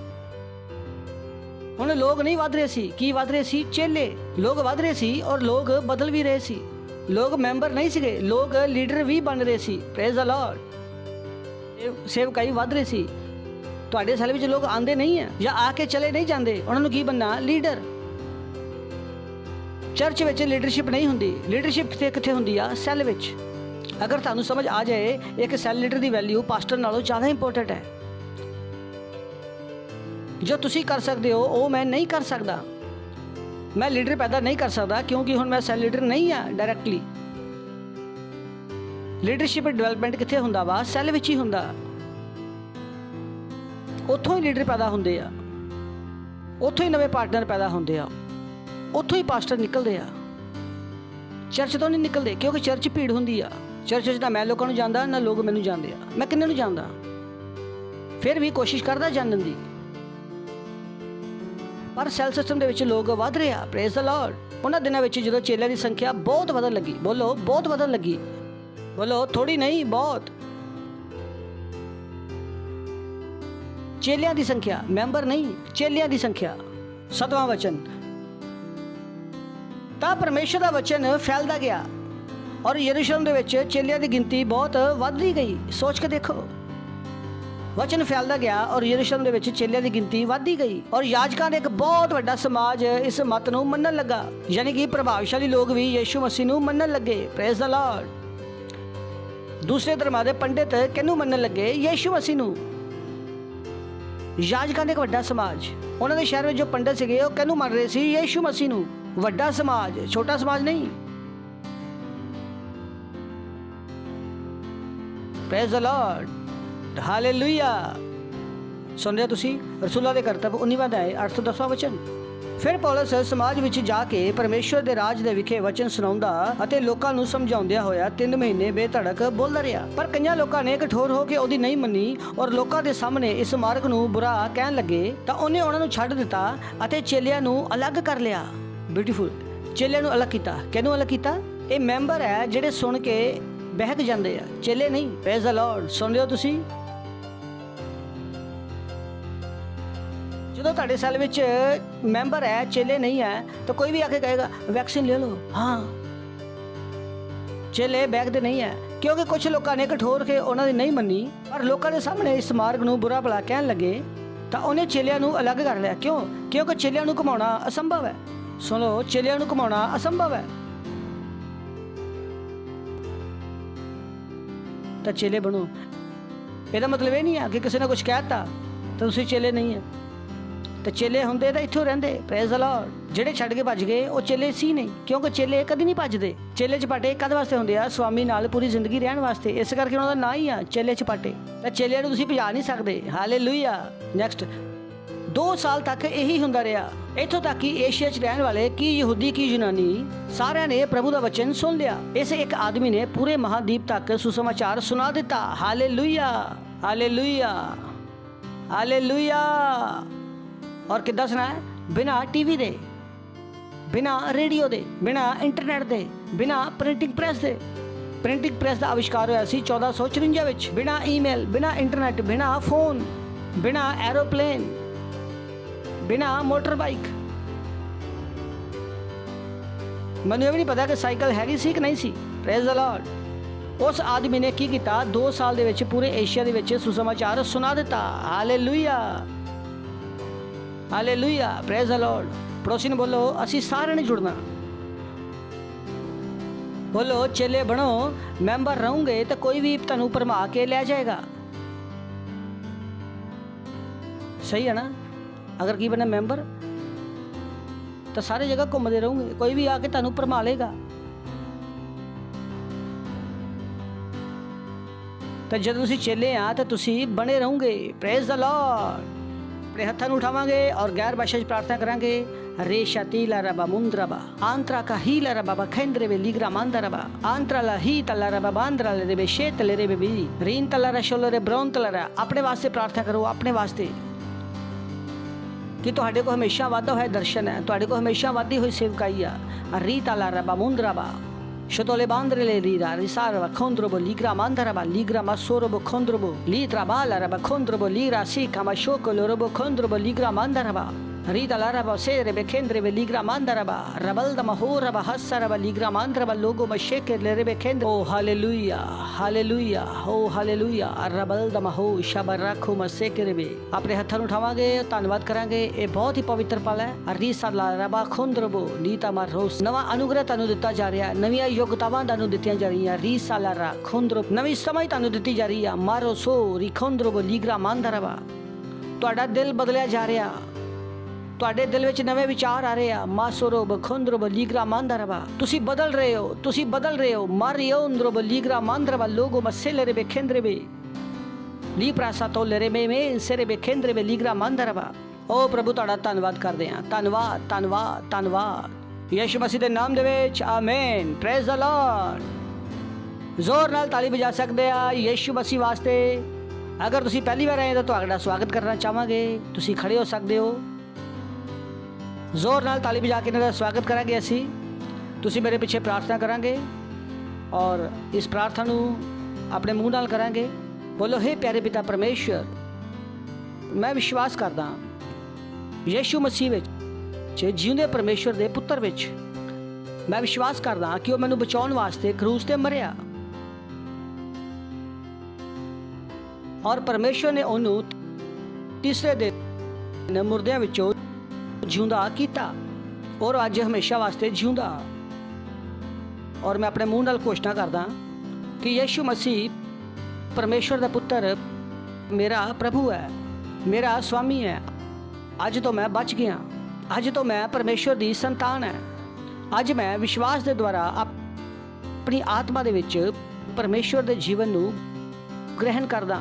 ਹੁਣ ਲੋਕ ਨਹੀਂ ਵਧ ਰਹੇ ਸੀ। ਕੀ ਵਧ ਰਹੇ ਸੀ? ਚੇਲੇ। ਲੋਕ ਵਧ ਰਹੇ ਸੀ ਔਰ ਲੋਕ ਬਦਲ ਵੀ ਰਹੇ ਸੀ। ਲੋਕ ਮੈਂਬਰ ਨਹੀਂ ਸੀਗੇ, ਲੋਕ ਲੀਡਰ ਵੀ ਬਣ ਰਹੇ ਸੀ। Praise the Lord. ਸੇਵਕਾਈ ਵਧ ਰਹੀ ਸੀ। ਤੁਹਾਡੇ ਸੈਲ ਵਿੱਚ ਲੋਕ ਆਉਂਦੇ ਨਹੀਂ ਆ ਜਾਂ ਆ ਕੇ ਚਲੇ ਨਹੀਂ ਜਾਂਦੇ, ਉਹਨਾਂ ਨੂੰ ਕੀ ਬਣਨਾ? ਲੀਡਰ। ਚਰਚ ਵਿੱਚ ਲੀਡਰਸ਼ਿਪ ਨਹੀਂ ਹੁੰਦੀ। ਲੀਡਰਸ਼ਿਪ ਕਿੱਥੇ ਹੁੰਦੀ ਆ? ਸੈਲ ਵਿੱਚ। ਅਗਰ ਤੁਹਾਨੂੰ ਸਮਝ ਆ ਜਾਏ ਇੱਕ ਸੈਲ ਲੀਡਰ ਦੀ ਵੈਲਿਊ ਪਾਸਟਰ ਨਾਲੋਂ ਜ਼ਿਆਦਾ ਇੰਪੋਰਟੈਂਟ ਹੈ। ਜੋ ਤੁਸੀਂ ਕਰ ਸਕਦੇ ਹੋ ਉਹ ਮੈਂ ਨਹੀਂ ਕਰ ਸਕਦਾ। ਮੈਂ ਲੀਡਰ ਪੈਦਾ ਨਹੀਂ ਕਰ ਸਕਦਾ ਕਿਉਂਕਿ ਹੁਣ ਮੈਂ ਸੈਲ ਲੀਡਰ ਨਹੀਂ ਆ ਡਾਇਰੈਕਟਲੀ। ਲੀਡਰਸ਼ਿਪ ਡਿਵੈਲਪਮੈਂਟ ਕਿੱਥੇ ਹੁੰਦਾ ਵਾ? ਸੈਲ ਵਿੱਚ ਹੀ ਹੁੰਦਾ। ਉੱਥੋਂ ਹੀ ਲੀਡਰ ਪੈਦਾ ਹੁੰਦੇ ਆ, ਉੱਥੋਂ ਹੀ ਨਵੇਂ ਪਾਰਟਨਰ ਪੈਦਾ ਹੁੰਦੇ ਆ, ਉੱਥੋਂ ਹੀ ਪਾਸਟਰ ਨਿਕਲਦੇ ਆ। ਚਰਚ ਤੋਂ ਨਹੀਂ ਨਿਕਲਦੇ ਕਿਉਂਕਿ ਚਰਚ ਭੀੜ ਹੁੰਦੀ ਆ। ਚਰਚ 'ਚ ਨਾ ਮੈਂ ਲੋਕਾਂ ਨੂੰ ਜਾਣਦਾ ਨਾ ਲੋਕ ਮੈਨੂੰ ਜਾਣਦੇ ਆ। ਮੈਂ ਕਿੰਨੇ ਨੂੰ ਜਾਣਦਾ? ਫਿਰ ਵੀ ਕੋਸ਼ਿਸ਼ ਕਰਦਾ ਜਾਣਨ ਦੀ। ਪਰ ਸੈਲ ਸਿਸਟਮ ਦੇ ਵਿੱਚ ਲੋਕ ਵਧ ਰਹੇ ਆ। Praise the Lord. ਉਹਨਾਂ ਦਿਨਾਂ ਵਿੱਚ ਜਦੋਂ ਚੇਲਿਆਂ ਦੀ ਸੰਖਿਆ ਬਹੁਤ ਵਧਣ ਲੱਗੀ। ਬੋਲੋ, ਬਹੁਤ ਵਧਣ ਲੱਗੀ। ਬੋਲੋ, ਥੋੜੀ ਨਹੀਂ, ਬਹੁਤ। ਚੇਲਿਆਂ ਦੀ ਸੰਖਿਆ, ਮੈਂਬਰ ਨਹੀਂ, ਚੇਲਿਆਂ ਦੀ ਸੰਖਿਆ। 7ਵਾਂ ਵਚਨ ਤਾਂ ਪਰਮੇਸ਼ਰ ਦਾ ਵਚਨ ਫੈਲਦਾ ਗਿਆ ਔਰ ਯਰੂਸ਼ਲਮ ਦੇ ਵਿੱਚ ਚੇਲਿਆਂ ਦੀ ਗਿਣਤੀ ਬਹੁਤ ਵੱਧਦੀ ਗਈ। ਸੋਚ ਕੇ ਦੇਖੋ, ਵਚਨ ਫੈਲਦਾ ਗਿਆ ਔਰ ਯਰੂਸ਼ਲਮ ਦੇ ਵਿੱਚ ਚੇਲਿਆਂ ਦੀ ਗਿਣਤੀ ਵੱਧਦੀ ਗਈ ਔਰ ਯਾਜਕਾਂ ਦੇ ਇੱਕ ਬਹੁਤ ਵੱਡਾ ਸਮਾਜ ਇਸ ਮਤ ਨੂੰ ਮੰਨਣ ਲੱਗਾ। ਯਾਨੀ ਕਿ ਪ੍ਰਭਾਵਸ਼ਾਲੀ ਲੋਕ ਵੀ ਯੀਸ਼ੂ ਮਸੀਹ ਨੂੰ ਮੰਨਣ ਲੱਗੇ। Praise the Lord. ਦੂਸਰੇ ਧਰਮਾਂ ਦੇ ਪੰਡਿਤ ਕਿਹਨੂੰ ਮੰਨਣ ਲੱਗੇ? ਯੀਸ਼ੂ ਮਸੀਹ ਨੂੰ। ਯਾਜਕਾਂ ਦੇ ਇੱਕ ਵੱਡਾ ਸਮਾਜ, ਉਹਨਾਂ ਦੇ ਸ਼ਹਿਰ ਵਿੱਚ ਜੋ ਪੰਡਿਤ ਸੀਗੇ ਉਹ ਕਿਹਨੂੰ ਮੰਨ ਰਹੇ ਸੀ? ਯੀਸ਼ੂ ਮਸੀਹ ਨੂੰ। ਵੱਡਾ ਸਮਾਜ, ਛੋਟਾ ਸਮਾਜ ਨਹੀਂ। Praise the Lord. ਹਾਲੇਲੂਇਆ। ਸੁਣ ਰਹੇ ਤੁਸੀਂ? ਰਸੂਲਾਂ ਦੇ ਕਰਤੱਵ 19ਵਾਂ ਅਧਿਆਇ 8 ਤੋਂ 10ਵਾਂ ਵਚਨ। ਫਿਰ ਪੌਲਸ ਸਮਾਜ ਵਿੱਚ ਜਾ ਕੇ ਪਰਮੇਸ਼ਵਰ ਦੇ ਰਾਜ ਦੇ ਵਿਖੇ ਵਚਨ ਸੁਣਾਉਂਦਾ ਅਤੇ ਲੋਕਾਂ ਨੂੰ ਸਮਝਾਉਂਦਿਆਂ ਹੋਇਆ 3 ਮਹੀਨੇ ਬੇਧੜਕ ਬੋਲਦਾ ਰਿਹਾ। ਪਰ ਕਈਆਂ ਲੋਕਾਂ ਨੇ ਕਠੋਰ ਹੋ ਕੇ ਉਹਦੀ ਨਹੀਂ ਮੰਨੀ ਔਰ ਲੋਕਾਂ ਦੇ ਸਾਹਮਣੇ ਇਸ ਮਾਰਗ ਨੂੰ ਬੁਰਾ ਕਹਿਣ ਲੱਗੇ ਤਾਂ ਉਹਨੇ ਉਹਨਾਂ ਨੂੰ ਛੱਡ ਦਿੱਤਾ ਅਤੇ ਚੇਲਿਆਂ ਨੂੰ ਅਲੱਗ ਕਰ ਲਿਆ। ਬਿਊਟੀਫੁਲ। ਚੇਲਿਆਂ ਨੂੰ ਅਲੱਗ ਕੀਤਾ। ਕਿਹਨੂੰ ਅਲੱਗ ਕੀਤਾ? ਇਹ ਮੈਂਬਰ ਹੈ ਜਿਹੜੇ ਸੁਣ ਕੇ ਬਹਿਕ ਜਾਂਦੇ ਆ, ਚੇਲੇ ਨਹੀਂ। Praise the Lord. ਸੁਣ ਲਿਓ ਤੁਸੀਂ? ਜਦੋਂ ਤੁਹਾਡੇ ਸੈਲ ਵਿੱਚ ਮੈਂਬਰ ਹੈ, ਚੇਲੇ ਨਹੀਂ ਹੈ, ਤਾਂ ਕੋਈ ਵੀ ਆ ਕੇ ਕਹੇਗਾ ਵੈਕਸੀਨ ਲੈ ਲਓ। ਹਾਂ, ਚੇਲੇ ਬਹਿਕਦੇ ਨਹੀਂ ਹੈ ਕਿਉਂਕਿ ਕੁਝ ਲੋਕਾਂ ਨੇ ਕਠੋਰ ਕੇ ਉਹਨਾਂ ਦੀ ਨਹੀਂ ਮੰਨੀ ਪਰ ਲੋਕਾਂ ਦੇ ਸਾਹਮਣੇ ਇਸ ਮਾਰਗ ਨੂੰ ਬੁਰਾ ਭਲਾ ਕਹਿਣ ਲੱਗੇ ਤਾਂ ਉਹਨੇ ਚੇਲਿਆਂ ਨੂੰ ਅਲੱਗ ਕਰ ਲਿਆ। ਕਿਉਂ? ਕਿਉਂਕਿ ਚੇਲਿਆਂ ਨੂੰ ਘੁਮਾਉਣਾ ਅਸੰਭਵ ਹੈ। ਸੁਣੋ, ਚੇਲਿਆਂ ਨੂੰ ਘੁਮਾਉਣਾ ਅਸੰਭਵ ਹੈ। ਤਾਂ ਚੇਲੇ ਬਣੋ। ਇਹਦਾ ਮਤਲਬ ਇਹ ਨਹੀਂ ਆ ਕਿ ਕਿਸੇ ਨੇ ਕੁਝ ਕਹਿ ਦਿੱਤਾ ਤਾਂ ਤੁਸੀਂ ਚੇਲੇ ਨਹੀਂ ਆ। ਤਾਂ ਚੇਲੇ ਹੁੰਦੇ ਤਾਂ ਇੱਥੋਂ ਰਹਿੰਦੇ। Praise the Lord. ਜਿਹੜੇ ਛੱਡ ਕੇ ਭੱਜ ਗਏ ਉਹ ਚੇਲੇ ਸੀ ਨਹੀਂ, ਕਿਉਂਕਿ ਚੇਲੇ ਕਦੀ ਨਹੀਂ ਭੱਜਦੇ। ਚੇਲੇ ਚਪਾਟੇ ਕਦ ਵਾਸਤੇ ਹੁੰਦੇ ਆ? ਸਵਾਮੀ ਨਾਲ ਪੂਰੀ ਜ਼ਿੰਦਗੀ ਰਹਿਣ ਵਾਸਤੇ। ਇਸ ਕਰਕੇ ਉਹਨਾਂ ਦਾ ਨਾਂ ਹੀ ਆ ਚੇਲੇ ਚਪਾਟੇ। ਤਾਂ ਚੇਲਿਆਂ ਨੂੰ ਤੁਸੀਂ ਭਜਾ ਨਹੀਂ ਸਕਦੇ। ਹਾਲੇਲੂਇਆ। ਨੈਕਸਟ 2 ਸਾਲ ਤੱਕ ਇਹੀ ਹੁੰਦਾ ਰਿਹਾ। ਇੱਥੋਂ ਤੱਕ ਕਿ ਏਸ਼ੀਆ 'ਚ ਰਹਿਣ ਵਾਲੇ ਕੀ ਯਹੂਦੀ ਕੀ ਯੂਨਾਨੀ ਸਾਰਿਆਂ ਨੇ ਪ੍ਰਭੂ ਦਾ ਵਚਨ ਸੁਣ ਲਿਆ। ਇਸ ਇੱਕ ਆਦਮੀ ਨੇ ਪੂਰੇ ਮਹਾਦੀਪ ਤੱਕ ਸੁਸਮਾਚਾਰ ਸੁਣਾ ਦਿੱਤਾ। Hallelujah, hallelujah, hallelujah. ਔਰ ਕਿੱਦਾਂ ਸੁਣਾਇਆ? ਬਿਨਾਂ ਟੀਵੀ ਦੇ, ਬਿਨਾਂ ਰੇਡੀਓ ਦੇ, ਬਿਨਾਂ ਇੰਟਰਨੈਟ ਦੇ, ਬਿਨਾਂ ਪ੍ਰਿੰਟਿੰਗ ਪ੍ਰੈਸ ਦੇ। ਪ੍ਰਿੰਟਿੰਗ ਪ੍ਰੈਸ ਦਾ ਆਵਿਸ਼ਕਾਰ ਹੋਇਆ ਸੀ 1454 ਵਿੱਚ। ਬਿਨਾਂ ਈਮੇਲ, ਬਿਨਾਂ ਇੰਟਰਨੈਟ, ਬਿਨਾਂ ਫੋਨ, ਬਿਨਾਂ ਐਰੋਪਲੇਨ, ਬਿਨਾਂ ਮੋਟਰ ਬਾਈਕ। ਮੈਨੂੰ ਇਹ ਵੀ ਨਹੀਂ ਪਤਾ ਕਿ ਸਾਈਕਲ ਹੈਗੀ ਸੀ ਕਿ ਨਹੀਂ ਸੀ। Praise the Lord. ਉਸ ਆਦਮੀ ਨੇ ਕੀ ਕੀਤਾ? 2 ਸਾਲ ਦੇ ਵਿੱਚ ਪੂਰੇ ਏਸ਼ੀਆ ਦੇ ਵਿੱਚ ਸੁਸਮਾਚਾਰ ਸੁਣਾ ਦਿੱਤਾ। Hallelujah, hallelujah. Praise the Lord. ਪੜੋਸੀ ਨੂੰ ਬੋਲੋ, ਅਸੀਂ ਸਾਰਿਆਂ ਨੇ ਜੁੜਨਾ। ਬੋਲੋ, ਚੇਲੇ ਬਣੋ। ਮੈਂਬਰ ਰਹੋਗੇ ਤਾਂ ਕੋਈ ਵੀ ਤੁਹਾਨੂੰ ਭਰਮਾ ਕੇ ਲੈ ਜਾਏਗਾ। ਸਹੀ ਹੈ ਨਾ? ਅਗਰ ਕੀ ਬਣਾ ਮੈਂਬਰ ਤਾਂ ਸਾਰੇ ਜਗ੍ਹਾ ਘੁੰਮਦੇ ਰਹੋਗੇ, ਕੋਈ ਵੀ ਆ ਕੇ ਤੁਹਾਨੂੰ ਭਰਮਾ ਲੇਗਾ। ਤਾਂ ਜਦੋਂ ਤੁਸੀਂ ਚੇਲੇ ਆ ਤਾਂ ਤੁਸੀਂ ਬਣੇ ਰਹੋਗੇ। Praise the Lord. ਆਪਣੇ ਹੱਥਾਂ ਨੂੰ ਉਠਾਵਾਂਗੇ ਔਰ ਗੈਰ ਭਾਸ਼ਾ 'ਚ ਪ੍ਰਾਰਥਨਾ ਕਰਾਂਗੇ। Resha tila raba mundraba antra kahila raba bakhendre ve ligra mandaraba antra la hi tala raba bandra le rebe shet le rebe bi rin tala ra sholo re bron tala ra। ਆਪਣੇ ਵਾਸਤੇ ਪ੍ਰਾਰਥਨਾ ਕਰੋ, ਆਪਣੇ ਵਾਸਤੇ ਕਿ ਤੁਹਾਡੇ ਕੋਲ ਹਮੇਸ਼ਾ ਵਾਧਾ ਹੋਇਆ ਦਰਸ਼ਨ ਹੈ, ਤੁਹਾਡੇ ਕੋਲ ਹਮੇਸ਼ਾ ਵਾਧੀ ਹੋਈ ਸੇਵਕਾਈ ਆ। ਰੀ ਤਲਾ ਰਬਾ ਮੁੰਦਰਬਾ ਸ਼ਤੋਲੇ ਬਾਂਦਰੇ ਲੈ ਰੀਰਾ ਰਿਸਾਰਵਾ ਖੋਂਦਰਬੋ ਲੀਗਰਾ ਮੰਦਰਬਾ ਲੀਗਰਾ ਮਸੋਰਬੋ ਖੋਂਦਰਬੋ ਲੀਤਰਾ ਬਾਲਾ ਰਬਾ ਖੋਂਦਰਬੋ ਲੀਰਾ ਸੀਕਾ ਮਸ਼ੋਕੋ ਲੋਰਬੋ ਖੋਂਦਰਬੋ ਲੀਗਰਾ ਮੰਦਰਬਾ Rita laraba serebe kendrebe ligra mandaraba rabalda mahoraba hasaraba ligra mandaraba logo masheke lerebe kendre। Oh hallelujah, hallelujah, oh hallelujah। rabalda maho shabarakho masekerebe। ਆਪਣੇ ਹੱਥਾਂ ਨੂੰ ਉਠਾਵਾਂਗੇ, ਧੰਨਵਾਦ ਕਰਾਂਗੇ। ਇਹ ਬਹੁਤ ਹੀ ਪਵਿੱਤਰ ਪਲ ਹੈ। ਰੀਸਾ ਲਾਰaba ਖੁੰਦਰਬੋ ਲੀਤਾ ਮਾਰੋਸ। ਨਵਾਂ ਅਨੁਗ੍ਰਹ ਤੁਹਾਨੂੰ ਦਿੱਤਾ ਜਾ ਰਿਹਾ, ਨਵੀਆਂ ਯੋਗਤਾਵਾਂ ਤੁਹਾਨੂੰ ਦਿੱਤੀਆਂ ਜਾ ਰਹੀਆਂ। ਰੀਸਾ ਲਾਰਾ ਖੁੰਦਰਬ ਨਵੀਂ ਸਮਝ ਤੁਹਾਨੂੰ ਦਿੱਤੀ ਜਾ ਰਹੀ ਆ। ਮਾਰੋ ਸੋ ਰਿਖੁੰਦਰਬੋ ਲੀਗਰਾ ਮੰਦਰਬਾ। ਤੁਹਾਡਾ ਦਿਲ ਬਦਲਿਆ ਜਾ ਰਿਹਾ, ਤੁਹਾਡੇ ਦਿਲ ਵਿੱਚ ਨਵੇਂ ਵਿਚਾਰ ਆ ਰਹੇ ਆ। ਮਾਸੋਰੋ ਬਖੁੰਦਰੋ ਲੀਗਰਾ ਮੰਦਰਬਾ। ਤੁਸੀਂ ਬਦਲ ਰਹੇ ਹੋ, ਤੁਸੀਂ ਬਦਲ ਰਹੇ ਹੋ। ਮਾਰੀਓ ਅੰਦਰੋ ਲੀਗਰਾ ਮੰਦਰਬਾ ਲੋਗੋ ਮਸੇਲੇ ਰੇ ਬਖੇਂਦਰੇ ਬੇ ਲੀ ਪ੍ਰਾਸਾ ਤੋਲੇ ਰੇ ਮੇ ਸੇਰੇ ਬਖੇਂਦਰੇ ਬੇ ਲੀਗਰਾ ਮੰਦਰਬਾ। ਓ ਪ੍ਰਭੂ ਤੁਹਾਡਾ ਧੰਨਵਾਦ ਕਰਦੇ ਹਾਂ। ਧੰਨਵਾਦ, ਧੰਨਵਾਦ, ਧੰਨਵਾਦ। ਯਿਸੂ ਮਸੀਹ ਦੇ ਨਾਮ ਦੇ ਵਿੱਚ ਆਮੇਨ। Praise the Lord. ਜ਼ੋਰ ਨਾਲ ਤਾਲੀ ਵਜਾ ਸਕਦੇ ਆ ਯਿਸੂ ਮਸੀਹ ਵਾਸਤੇ। ਅਗਰ ਤੁਸੀਂ ਪਹਿਲੀ ਵਾਰ ਆਏ ਤਾਂ ਤੁਹਾਡਾ ਸਵਾਗਤ ਕਰਨਾ ਚਾਹਾਂਗੇ। ਤੁਸੀਂ ਖੜੇ ਹੋ ਸਕਦੇ ਹੋ। ਜ਼ੋਰ ਨਾਲ ਤਾਲੀ ਵਜਾ ਕੇ ਇਹਨਾਂ ਦਾ ਸਵਾਗਤ ਕਰਾਂਗੇ ਅਸੀਂ। ਤੁਸੀਂ ਮੇਰੇ ਪਿੱਛੇ ਪ੍ਰਾਰਥਨਾ ਕਰਾਂਗੇ ਔਰ ਇਸ ਪ੍ਰਾਰਥਨਾ ਨੂੰ ਆਪਣੇ ਮੂੰਹ ਨਾਲ ਕਰਾਂਗੇ। ਬੋਲੋ, ਹੇ ਪਿਆਰੇ ਪਿਤਾ ਪਰਮੇਸ਼ਰ, ਮੈਂ ਵਿਸ਼ਵਾਸ ਕਰਦਾ ਯਿਸੂ ਮਸੀਹ ਵਿੱਚ ਜਿਉਂਦੇ ਪਰਮੇਸ਼ਰ ਦੇ ਪੁੱਤਰ ਵਿੱਚ। ਮੈਂ ਵਿਸ਼ਵਾਸ ਕਰਦਾ ਕਿ ਉਹ ਮੈਨੂੰ ਬਚਾਉਣ ਵਾਸਤੇ ਕਰੂਸ ਤੇ ਮਰਿਆ ਔਰ ਪਰਮੇਸ਼ਰ ਨੇ ਉਹਨੂੰ ਤੀਸਰੇ ਦਿਨ ਮੁਰਦਿਆਂ ਵਿੱਚੋਂ ਜਿਉਂਦਾ ਕੀਤਾ ਔਰ ਅੱਜ ਹਮੇਸ਼ਾ ਵਾਸਤੇ ਜਿਉਂਦਾ। ਔਰ ਮੈਂ ਆਪਣੇ ਮੂੰਹ ਨਾਲ ਘੋਸ਼ਣਾ ਕਰਦਾ ਕਿ ਯਿਸੂ ਮਸੀਹ ਪਰਮੇਸ਼ਰ ਦਾ ਪੁੱਤਰ ਮੇਰਾ ਪ੍ਰਭੂ ਹੈ, ਮੇਰਾ ਸਵਾਮੀ ਹੈ। ਅੱਜ ਤੋਂ ਮੈਂ ਬਚ ਗਿਆ। ਅੱਜ ਤੋਂ ਮੈਂ ਪਰਮੇਸ਼ਰ ਦੀ ਸੰਤਾਨ ਹੈ। ਅੱਜ ਮੈਂ ਵਿਸ਼ਵਾਸ ਦੇ ਦੁਆਰਾ ਆਪਣੀ ਆਤਮਾ ਦੇ ਵਿੱਚ ਪਰਮੇਸ਼ਰ ਦੇ ਜੀਵਨ ਨੂੰ ਗ੍ਰਹਿਣ ਕਰਦਾ।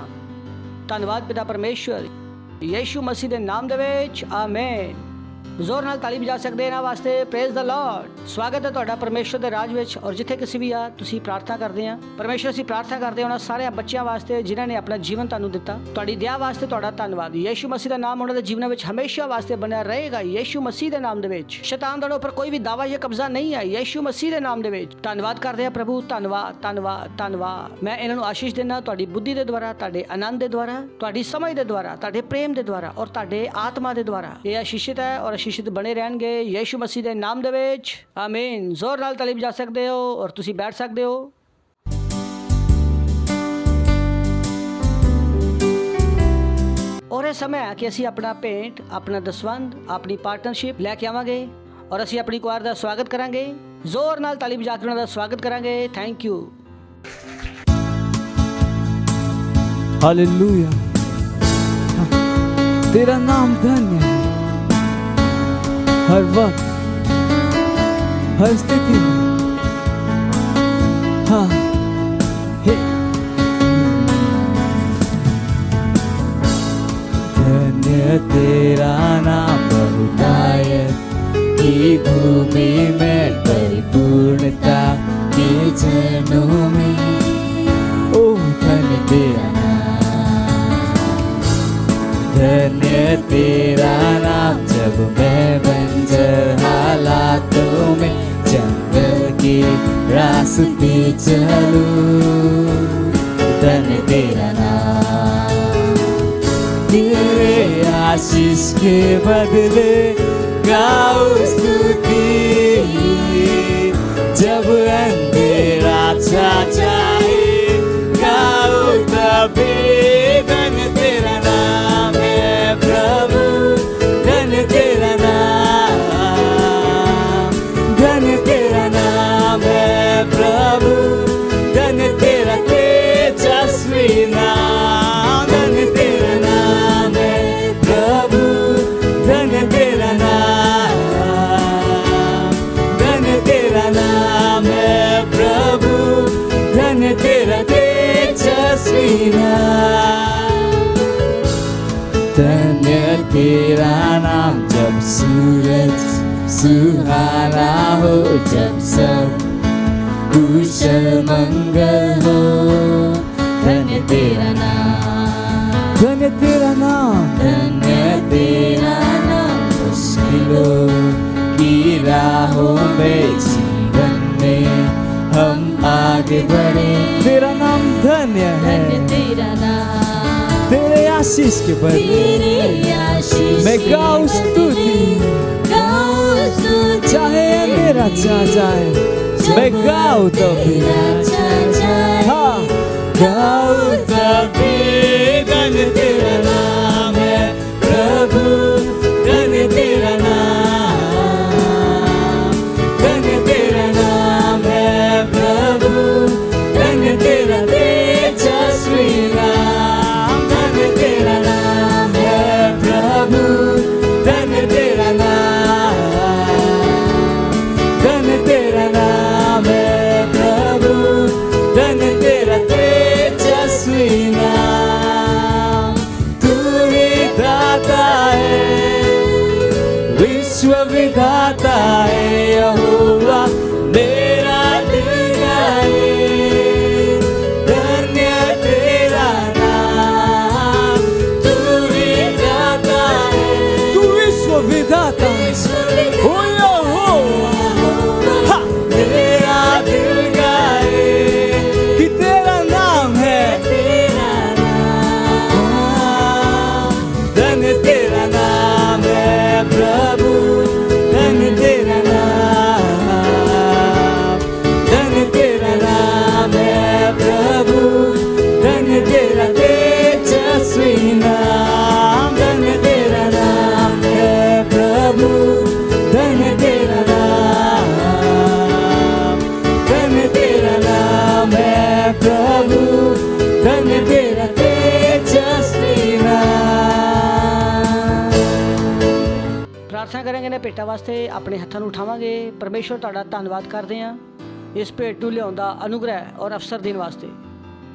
ਧੰਨਵਾਦ ਪਿਤਾ ਪਰਮੇਸ਼ਰ, ਯਿਸੂ ਮਸੀਹ ਦੇ ਨਾਮ ਦੇ ਵਿੱਚ ਆਮੇਨ। ਜ਼ੋਰ ਨਾਲ ਤਾਲੀ ਵਜਾ ਸਕਦੇ ਇਹਨਾਂ ਵਾਸਤੇ। Praise the Lord. ਸਵਾਗਤ ਹੈ ਤੁਹਾਡਾ ਪਰਮੇਸ਼ਰ ਦੇ ਰਾਜ ਵਿੱਚ। ਔਰ ਜਿੱਥੇ ਕਿਸੇ ਵੀ ਆ ਤੁਸੀਂ ਪ੍ਰਾਰਥਨਾ ਕਰਦੇ ਆ ਪਰਮੇਸ਼ਰ, ਅਸੀਂ ਪ੍ਰਾਰਥਨਾ ਕਰਦੇ ਉਹਨਾਂ ਸਾਰੇ ਬੱਚਿਆਂ ਵਾਸਤੇ ਜਿਨ੍ਹਾਂ ਨੇ ਆਪਣਾ ਜੀਵਨ ਤੁਹਾਨੂੰ ਦਿੱਤਾ। ਤੁਹਾਡੀ ਦਇਆ ਵਾਸਤੇ ਤੁਹਾਡਾ ਧੰਨਵਾਦ। ਯਿਸੂ ਮਸੀਹ ਦਾ ਨਾਮ ਉਹਨਾਂ ਦੇ ਜੀਵਨਾਂ ਵਿੱਚ ਹਮੇਸ਼ਾ ਵਾਸਤੇ ਬਣਿਆ ਰਹੇਗਾ। ਯਿਸੂ ਮਸੀਹ ਦੇ ਨਾਮ ਦੇ ਵਿੱਚ ਸ਼ੈਤਾਨ ਦਾ ਉੱਪਰ ਕੋਈ ਵੀ ਦਾਵਾ ਜਾਂ ਕਬਜ਼ਾ ਨਹੀਂ ਹੈ। ਯਿਸੂ ਮਸੀਹ ਦੇ ਨਾਮ ਦੇ ਵਿੱਚ ਧੰਨਵਾਦ ਕਰਦੇ ਆ ਪ੍ਰਭੂ। ਧੰਨਵਾਦ, ਧੰਨਵਾਦ, ਧੰਨਵਾਦ। ਮੈਂ ਇਹਨਾਂ ਨੂੰ ਆਸ਼ੀਸ਼ ਦਿੰਦਾ ਤੁਹਾਡੀ ਬੁੱਧੀ ਦੇ ਦੁਆਰਾ, ਤੁਹਾਡੇ ਆਨੰਦ ਦੇ ਦੁਆਰਾ, ਤੁਹਾਡੀ ਸਮਝ ਦੇ ਦੁਆਰਾ, ਤੁਹਾਡੇ ਪ੍ਰੇਮ ਦੇ ਦੁਆਰਾ ਔਰ ਤੁਹਾਡੇ ਆਤਮਾ ਦੇ ਦੁਆਰਾ। ਇਹ ਆਸ਼ੀਸ਼ਿਤ ਹੈ ਔਰ ਆਸ਼ੀਸ਼ਿਤ ਬਣੇ ਰਹਿਣਗੇ ਯਿਸੂ ਮਸੀਹ ਦੇ ਨਾਮ ਦੇ ਵਿੱਚ ਆਮੀਨ। ਜ਼ੋਰ ਨਾਲ ਤਾਲੀ ਵਜਾ ਸਕਦੇ ਹੋ ਔਰ ਤੁਸੀਂ ਬੈਠ ਸਕਦੇ ਹੋ। ਔਰ ਇਹ ਸਮਾਂ ਹੈ ਕਿ ਅਸੀਂ ਆਪਣਾ ਭੇਂਟ, ਆਪਣਾ ਦਸਵੰਧ, ਆਪਣੀ ਪਾਰਟਨਰਸ਼ਿਪ ਲੈ ਕੇ ਆਵਾਂਗੇ ਔਰ ਅਸੀਂ ਆਪਣੀ ਕੁਆਰ ਦਾ ਸਵਾਗਤ ਕਰਾਂਗੇ। ਜ਼ੋਰ ਨਾਲ ਤਾਲੀ ਵਜਾ ਕੇ ਉਹਨਾਂ ਦਾ ਸਵਾਗਤ ਕਰਾਂਗੇ। Thank you. हालेलुया। तेरा नाम धन्य है, हर वक्त हर स्थिति में। हाँ हे धन्य तेरा नाम, बहुतायत की भूमि में, परिपूर्णता के जनों में। ओ धन्य तेरा नाम, धन्य तेरा नाम। जब मैं बंजर हालातों में जंगल के रास्ते चलूं, धन्य तेरा नाम। तेरे आशीष के बदले गाओ स्तुति, जब अंधेरा छा जाए गाओ तभी। धन्य तेरा नाम है प्रभु, धन्य तेरा नाम, धन्य तेरा नाम है प्रभु, धन्य तेरा तेजस्वी नाम। धन्य तेरा नाम है प्रभु, धन्य तेरा नाम, धन्य तेरा नाम है प्रभु, धन्य तेरा तेजस्वी नाम। धन्य तेरा नाम। जब सूरज सुहाना हो, जब सब कुशल मंगल हो, धन्य तेरा नाम, धन्य तेरा नाम, धन्य तेरा नाम। मुश्किलों की राहों में जीवन में हम आगे बढ़े, तेरा नाम धन्य है। तेरा नाम, तेरे आशीष के बदले मैं गाऊं स्तुति, चाहे मेरा चा जाए मैं गाऊं तभी। हाँ गाऊं तभी। धन्य तेरा नाम है प्रभु, धन्य तेरा नाम, धन्य तेरा नाम है प्रभु, धन्य तेरा तेजस्वी नाम। धन्य तेरा नाम है प्रभु, धन्य तेरा नाम, धन्य तेरा नाम है प्रभु, धन्य तेरा तेजस्वी नाम। तू ही दाता है, विश्व विधाता है यहोवा, मेरा दिल गाए। धन्य तेरा नाम, तू ही दाता है, तू विश्व विधाता है। ओ यहोवा, मेरा दिल गाए कि तेरा नाम है, तेरा नाम। धन्य तेरा नाम है प्रभु, धन्य तेरा नाम, धन्य तेरा नाम है प्रभु, धन्य तेरा तेजस्वी नाम। धन्य तेरा नाम है प्रभु, धन्य तेरा नाम, धन्य तेरा नाम है प्रभु, धन्य तेरा तेजस्वी नाम। प्रार्थना करेंगे ने ਭੇਟਾਂ ਵਾਸਤੇ ਆਪਣੇ ਹੱਥਾਂ ਨੂੰ ਉਠਾਵਾਂਗੇ। ਪਰਮੇਸ਼ਵਰ ਤੁਹਾਡਾ ਧੰਨਵਾਦ ਕਰਦੇ ਹਾਂ ਇਸ ਭੇਟ ਨੂੰ ਲਿਆਉਣ ਦਾ ਅਨੁਗ੍ਰਹਿ ਔਰ ਅਵਸਰ ਦੇਣ ਵਾਸਤੇ।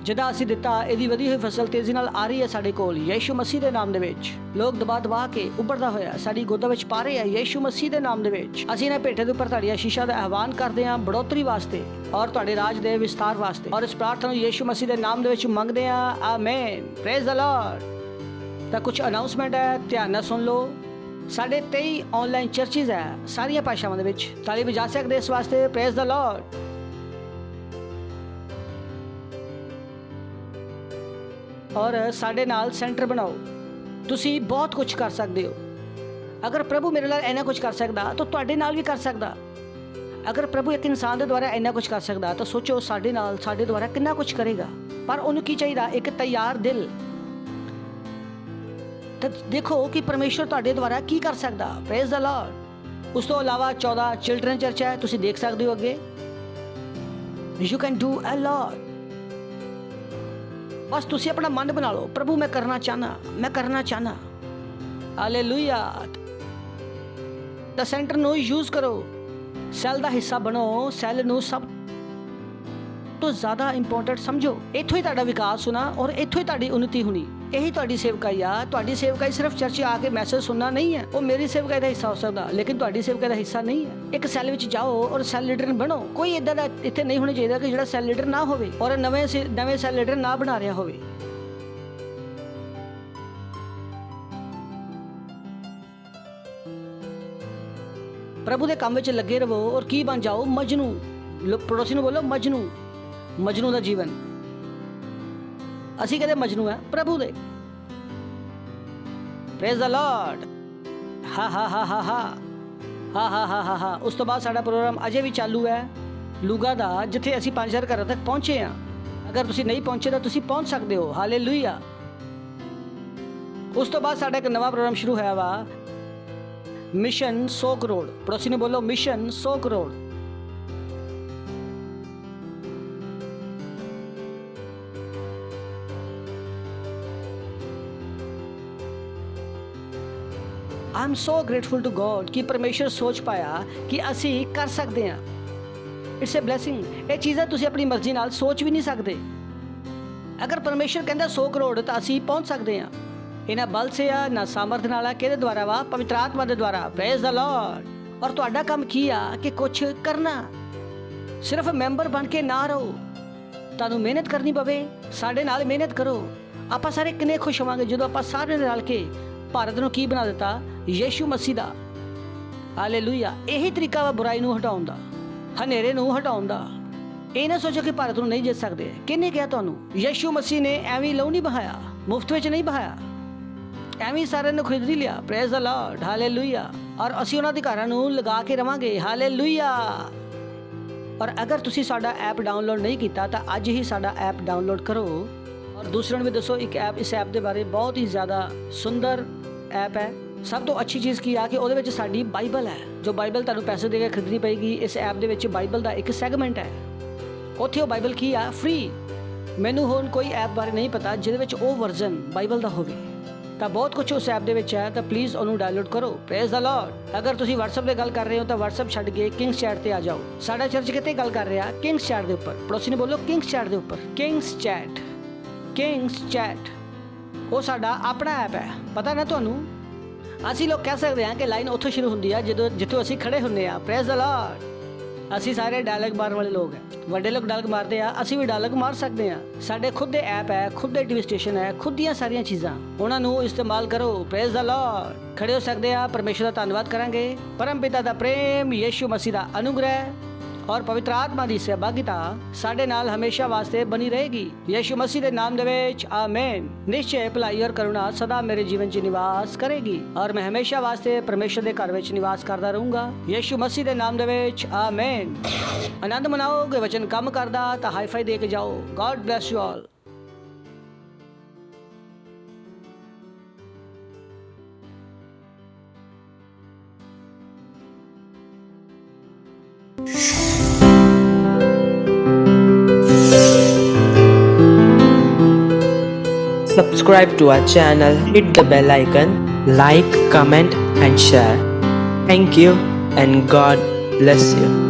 ਜਿੱਦਾਂ ਅਸੀਂ ਦਿੱਤਾ ਇਹਦੀ ਵਧੀ ਹੋਈ ਫਸਲ ਤੇਜ਼ੀ ਨਾਲ ਆ ਰਹੀ ਹੈ ਸਾਡੇ ਕੋਲ ਯੀਸ਼ੂ ਮਸੀਹ ਦੇ ਨਾਮ ਦੇ ਵਿੱਚ। ਲੋਕ ਦਬਾ ਕੇ ਉੱਭਰਦਾ ਹੋਇਆ ਸਾਡੀ ਗੋਦਾਂ ਵਿੱਚ ਪਾ ਰਹੇ ਆ ਯੀਸ਼ੂ ਮਸੀਹ ਦੇ ਨਾਮ ਦੇ ਵਿੱਚ। ਅਸੀਂ ਇਹਨਾਂ ਭੇਟਾਂ ਦੇ ਉੱਪਰ ਤੁਹਾਡੀ ਆਸ਼ੀਸ਼ਾਂ ਦਾ ਆਹਵਾਨ ਕਰਦੇ ਹਾਂ ਬੜੋਤਰੀ ਵਾਸਤੇ ਔਰ ਤੁਹਾਡੇ ਰਾਜ ਦੇ ਵਿਸਤਾਰ ਵਾਸਤੇ। ਔਰ ਇਸ ਪ੍ਰਾਰਥਨਾ ਨੂੰ ਯੀਸ਼ੂ ਮਸੀਹ ਦੇ ਨਾਮ ਦੇ ਵਿੱਚ ਮੰਗਦੇ ਹਾਂ, ਆਮੇਨ। Praise the Lord. ਤਾਂ ਕੁਝ ਅਨਾਉਂਸਮੈਂਟ ਹੈ, ਧਿਆਨ ਨਾਲ ਸੁਣ ਲਓ। ਸਾਡੇ 23 ਆਨਲਾਈਨ ਚਰਚਿਜ਼ ਹੈ ਸਾਰੀਆਂ ਭਾਸ਼ਾਵਾਂ ਦੇ ਵਿੱਚ। ਤਾਲੀ ਵਜਾ ਸਕਦੇ ਇਸ ਵਾਸਤੇ। Praise the Lord. ਔਰ ਸਾਡੇ ਨਾਲ ਸੈਂਟਰ ਬਣਾਓ। ਤੁਸੀਂ ਬਹੁਤ ਕੁਝ ਕਰ ਸਕਦੇ ਹੋ। ਅਗਰ ਪ੍ਰਭੂ ਮੇਰੇ ਨਾਲ ਇੰਨਾ ਕੁਝ ਕਰ ਸਕਦਾ ਤਾਂ ਤੁਹਾਡੇ ਨਾਲ ਵੀ ਕਰ ਸਕਦਾ। ਅਗਰ ਪ੍ਰਭੂ ਇੱਕ ਇਨਸਾਨ ਦੇ ਦੁਆਰਾ ਇੰਨਾ ਕੁਝ ਕਰ ਸਕਦਾ ਤਾਂ ਸੋਚੋ ਸਾਡੇ ਨਾਲ ਸਾਡੇ ਦੁਆਰਾ ਕਿੰਨਾ ਕੁਝ ਕਰੇਗਾ। ਪਰ ਉਹਨੂੰ ਕੀ ਚਾਹੀਦਾ? ਇੱਕ ਤਿਆਰ ਦਿਲ। ਤਾਂ ਦੇਖੋ ਕਿ ਪਰਮੇਸ਼ਵਰ ਤੁਹਾਡੇ ਦੁਆਰਾ ਕੀ ਕਰ ਸਕਦਾ। Praise the Lord. ਉਸ ਤੋਂ ਇਲਾਵਾ 14 ਚਿਲਡਰਨ ਚਰਚ ਹੈ, ਤੁਸੀਂ ਦੇਖ ਸਕਦੇ ਹੋ ਅੱਗੇ। ਯੂ ਕੈਨ ਡੂ ਅ ਲੋਟ। बस तुसी अपना मन बना लो, प्रभु मैं करना चाहना। हालेलुया। द सेंटर नू यूज करो, सैल का हिस्सा बनो, सैल नू सब तो ज़्यादा इंपोर्टेंट समझो। इत्थों ही तुहाडा विकास होना और इत्थों ही तुहाडी उन्नति होनी। यही तुहाडी सेवकाई आ। तुहाडी सेवकाई सिर्फ चर्च आके मैसेज सुनना नहीं है, वो मेरी सेवकाई का हिस्सा हो सकता, लेकिन तुहाडी सेवकाई का हिस्सा नहीं है। एक सैल विच जाओ और सैल लीडर बनो। कोई इदां दा इत्थे नहीं होना चाहिए कि जिहड़ा सैल लीडर ना होवे और नवे सैल लीडर ना बना रहा होवे। प्रभु के काम विच लगे रहो और की बन जाओ मजनू। पड़ोसी नूं बोलो मजनू का जीवन। असी कहते मजनू है प्रभु दे। Praise the Lord. हा हा हा हा हा हा हा हा हा हा। उस तो बाद साडा प्रोग्राम अजे भी चालू है लूगा दा, जिथे असी 5000 घर तक पहुंचे हाँ। अगर तुसी नहीं पहुंचे तो तुसी पहुंच सकते हो। हालेलुया। उस तो बाद साडा एक नवा प्रोग्राम शुरू होया वा, मिशन 100 करोड़। पड़ोसी ने बोलो mission 100 crore. I am so grateful to God कि परमेश्वर सोच पाया कि असी कर सकते हैं। It's a blessing. ये चीज़ें तुसी अपनी मर्जी नाल सोच भी नहीं सकते। अगर परमेश्वर कहता 100 करोड़ तो असी पहुंच सकते हैं। इन्हें बल से आ ना सामर्थ नाल, किहदे द्वारा वा? पवित्र आत्मा के द्वारा। Praise the Lord. और तुहाडा काम की आ कि कुछ करना, सिर्फ मैंबर बन के ना रहो, तुहानू मेहनत करनी पवे। साडे नाल मेहनत करो। आपां सारे किन्ने खुश होवांगे जदों आपां सारे रल के भारत नूं की बना दिता? यीशु मसीह दा। हालेलुया। यही तरीका वा बुराई नूं हटाउण दा, हनेरे नूं हटाउण दा। ਇਹ ना सोचो कि भारत नूं नहीं जित सकते। किहने कहा तुहानू? यीशु मसीह ने एवं लहू नहीं बहाया, मुफ्त विच नहीं बहाया, एवं सारे ने खरीद नहीं लिया। Praise the Lord. हालेलुया। और असीं उन्हां अधिकारां नूं लगा के रवांगे। हालेलुया। और अगर तुसीं साडा ऐप डाउनलोड नहीं किया तो अज ही साडा ऐप डाउनलोड करो और दूसरों भी दसो। एक ऐप, इस ऐप के बारे बहुत ही ज़्यादा सुंदर ऐप है। सब तो अच्छी चीज़ की आ कि उहदे विच साडी बाइबल है, जो बाइबल तुहानू पैसे दे के खरीदनी पेगी। इस ऐप दे विच बाइबल का एक सैगमेंट है, उत्थे वो बाइबल की आ फ्री। मैनू होर कोई ऐप बारे नहीं पता जिहदे विच वो वर्जन बाइबल का होवे, तो बहुत कुछ उस ऐप दे विच है। तो प्लीज़ उन्होंने डाउनलोड करो। Praise the Lord. अगर तुसीं WhatsApp ते गल कर रहे हो तो WhatsApp छड्ड के किंग्स चैट ते आ जाओ। साडा चर्च किते गल कर रहा? किंग्स चैट दे उपर। पड़ोसी ने बोलो किंग्स चैट दे उपर। किंग्स चैट, किंग्स चैट वो साडा अपना ऐप है। पता ना तुहानू? असी लोग कह सकते हैं कि लाइन उत्थों शुरू होंदी है जिथों असी खड़े होंगे। Praise the Lord. असी सारे डायलॉग मारन वाले लोग हैं। वड्डे लोग डायलॉग मारते हैं, असी भी डायलॉग मार सकते हैं। साडे खुद दे ऐप है, खुद दे टीवी स्टेशन है, खुद दियां सारियां चीज़ां, उन्हां नूं इस्तेमाल करो। Praise the Lord. खड़े हो सकते हैं, परमेश्वर का धन्यवाद करांगे। परम पिता का प्रेम, यीशु मसीह का अनुग्रह और पवित्र आत्मा की सहभागिता साडे नाल हमेशा वास्ते बनी रहेगी। यीशु मसीह के नाम दे विच आमीन। निश्चय भलाई और करुणा सदा मेरे जीवन च निवास करेगी और मैं हमेशा वास्ते परमेश्वर के घर विच निवास करता रहूंगा। यीशु मसीह के नाम दे विच आमीन। आनंद मनाओगे, वचन कम करदा तो हाई फाई दे के जाओ। God bless you all. Subscribe to our channel, hit the bell icon, like, comment and share. Thank you and God bless you.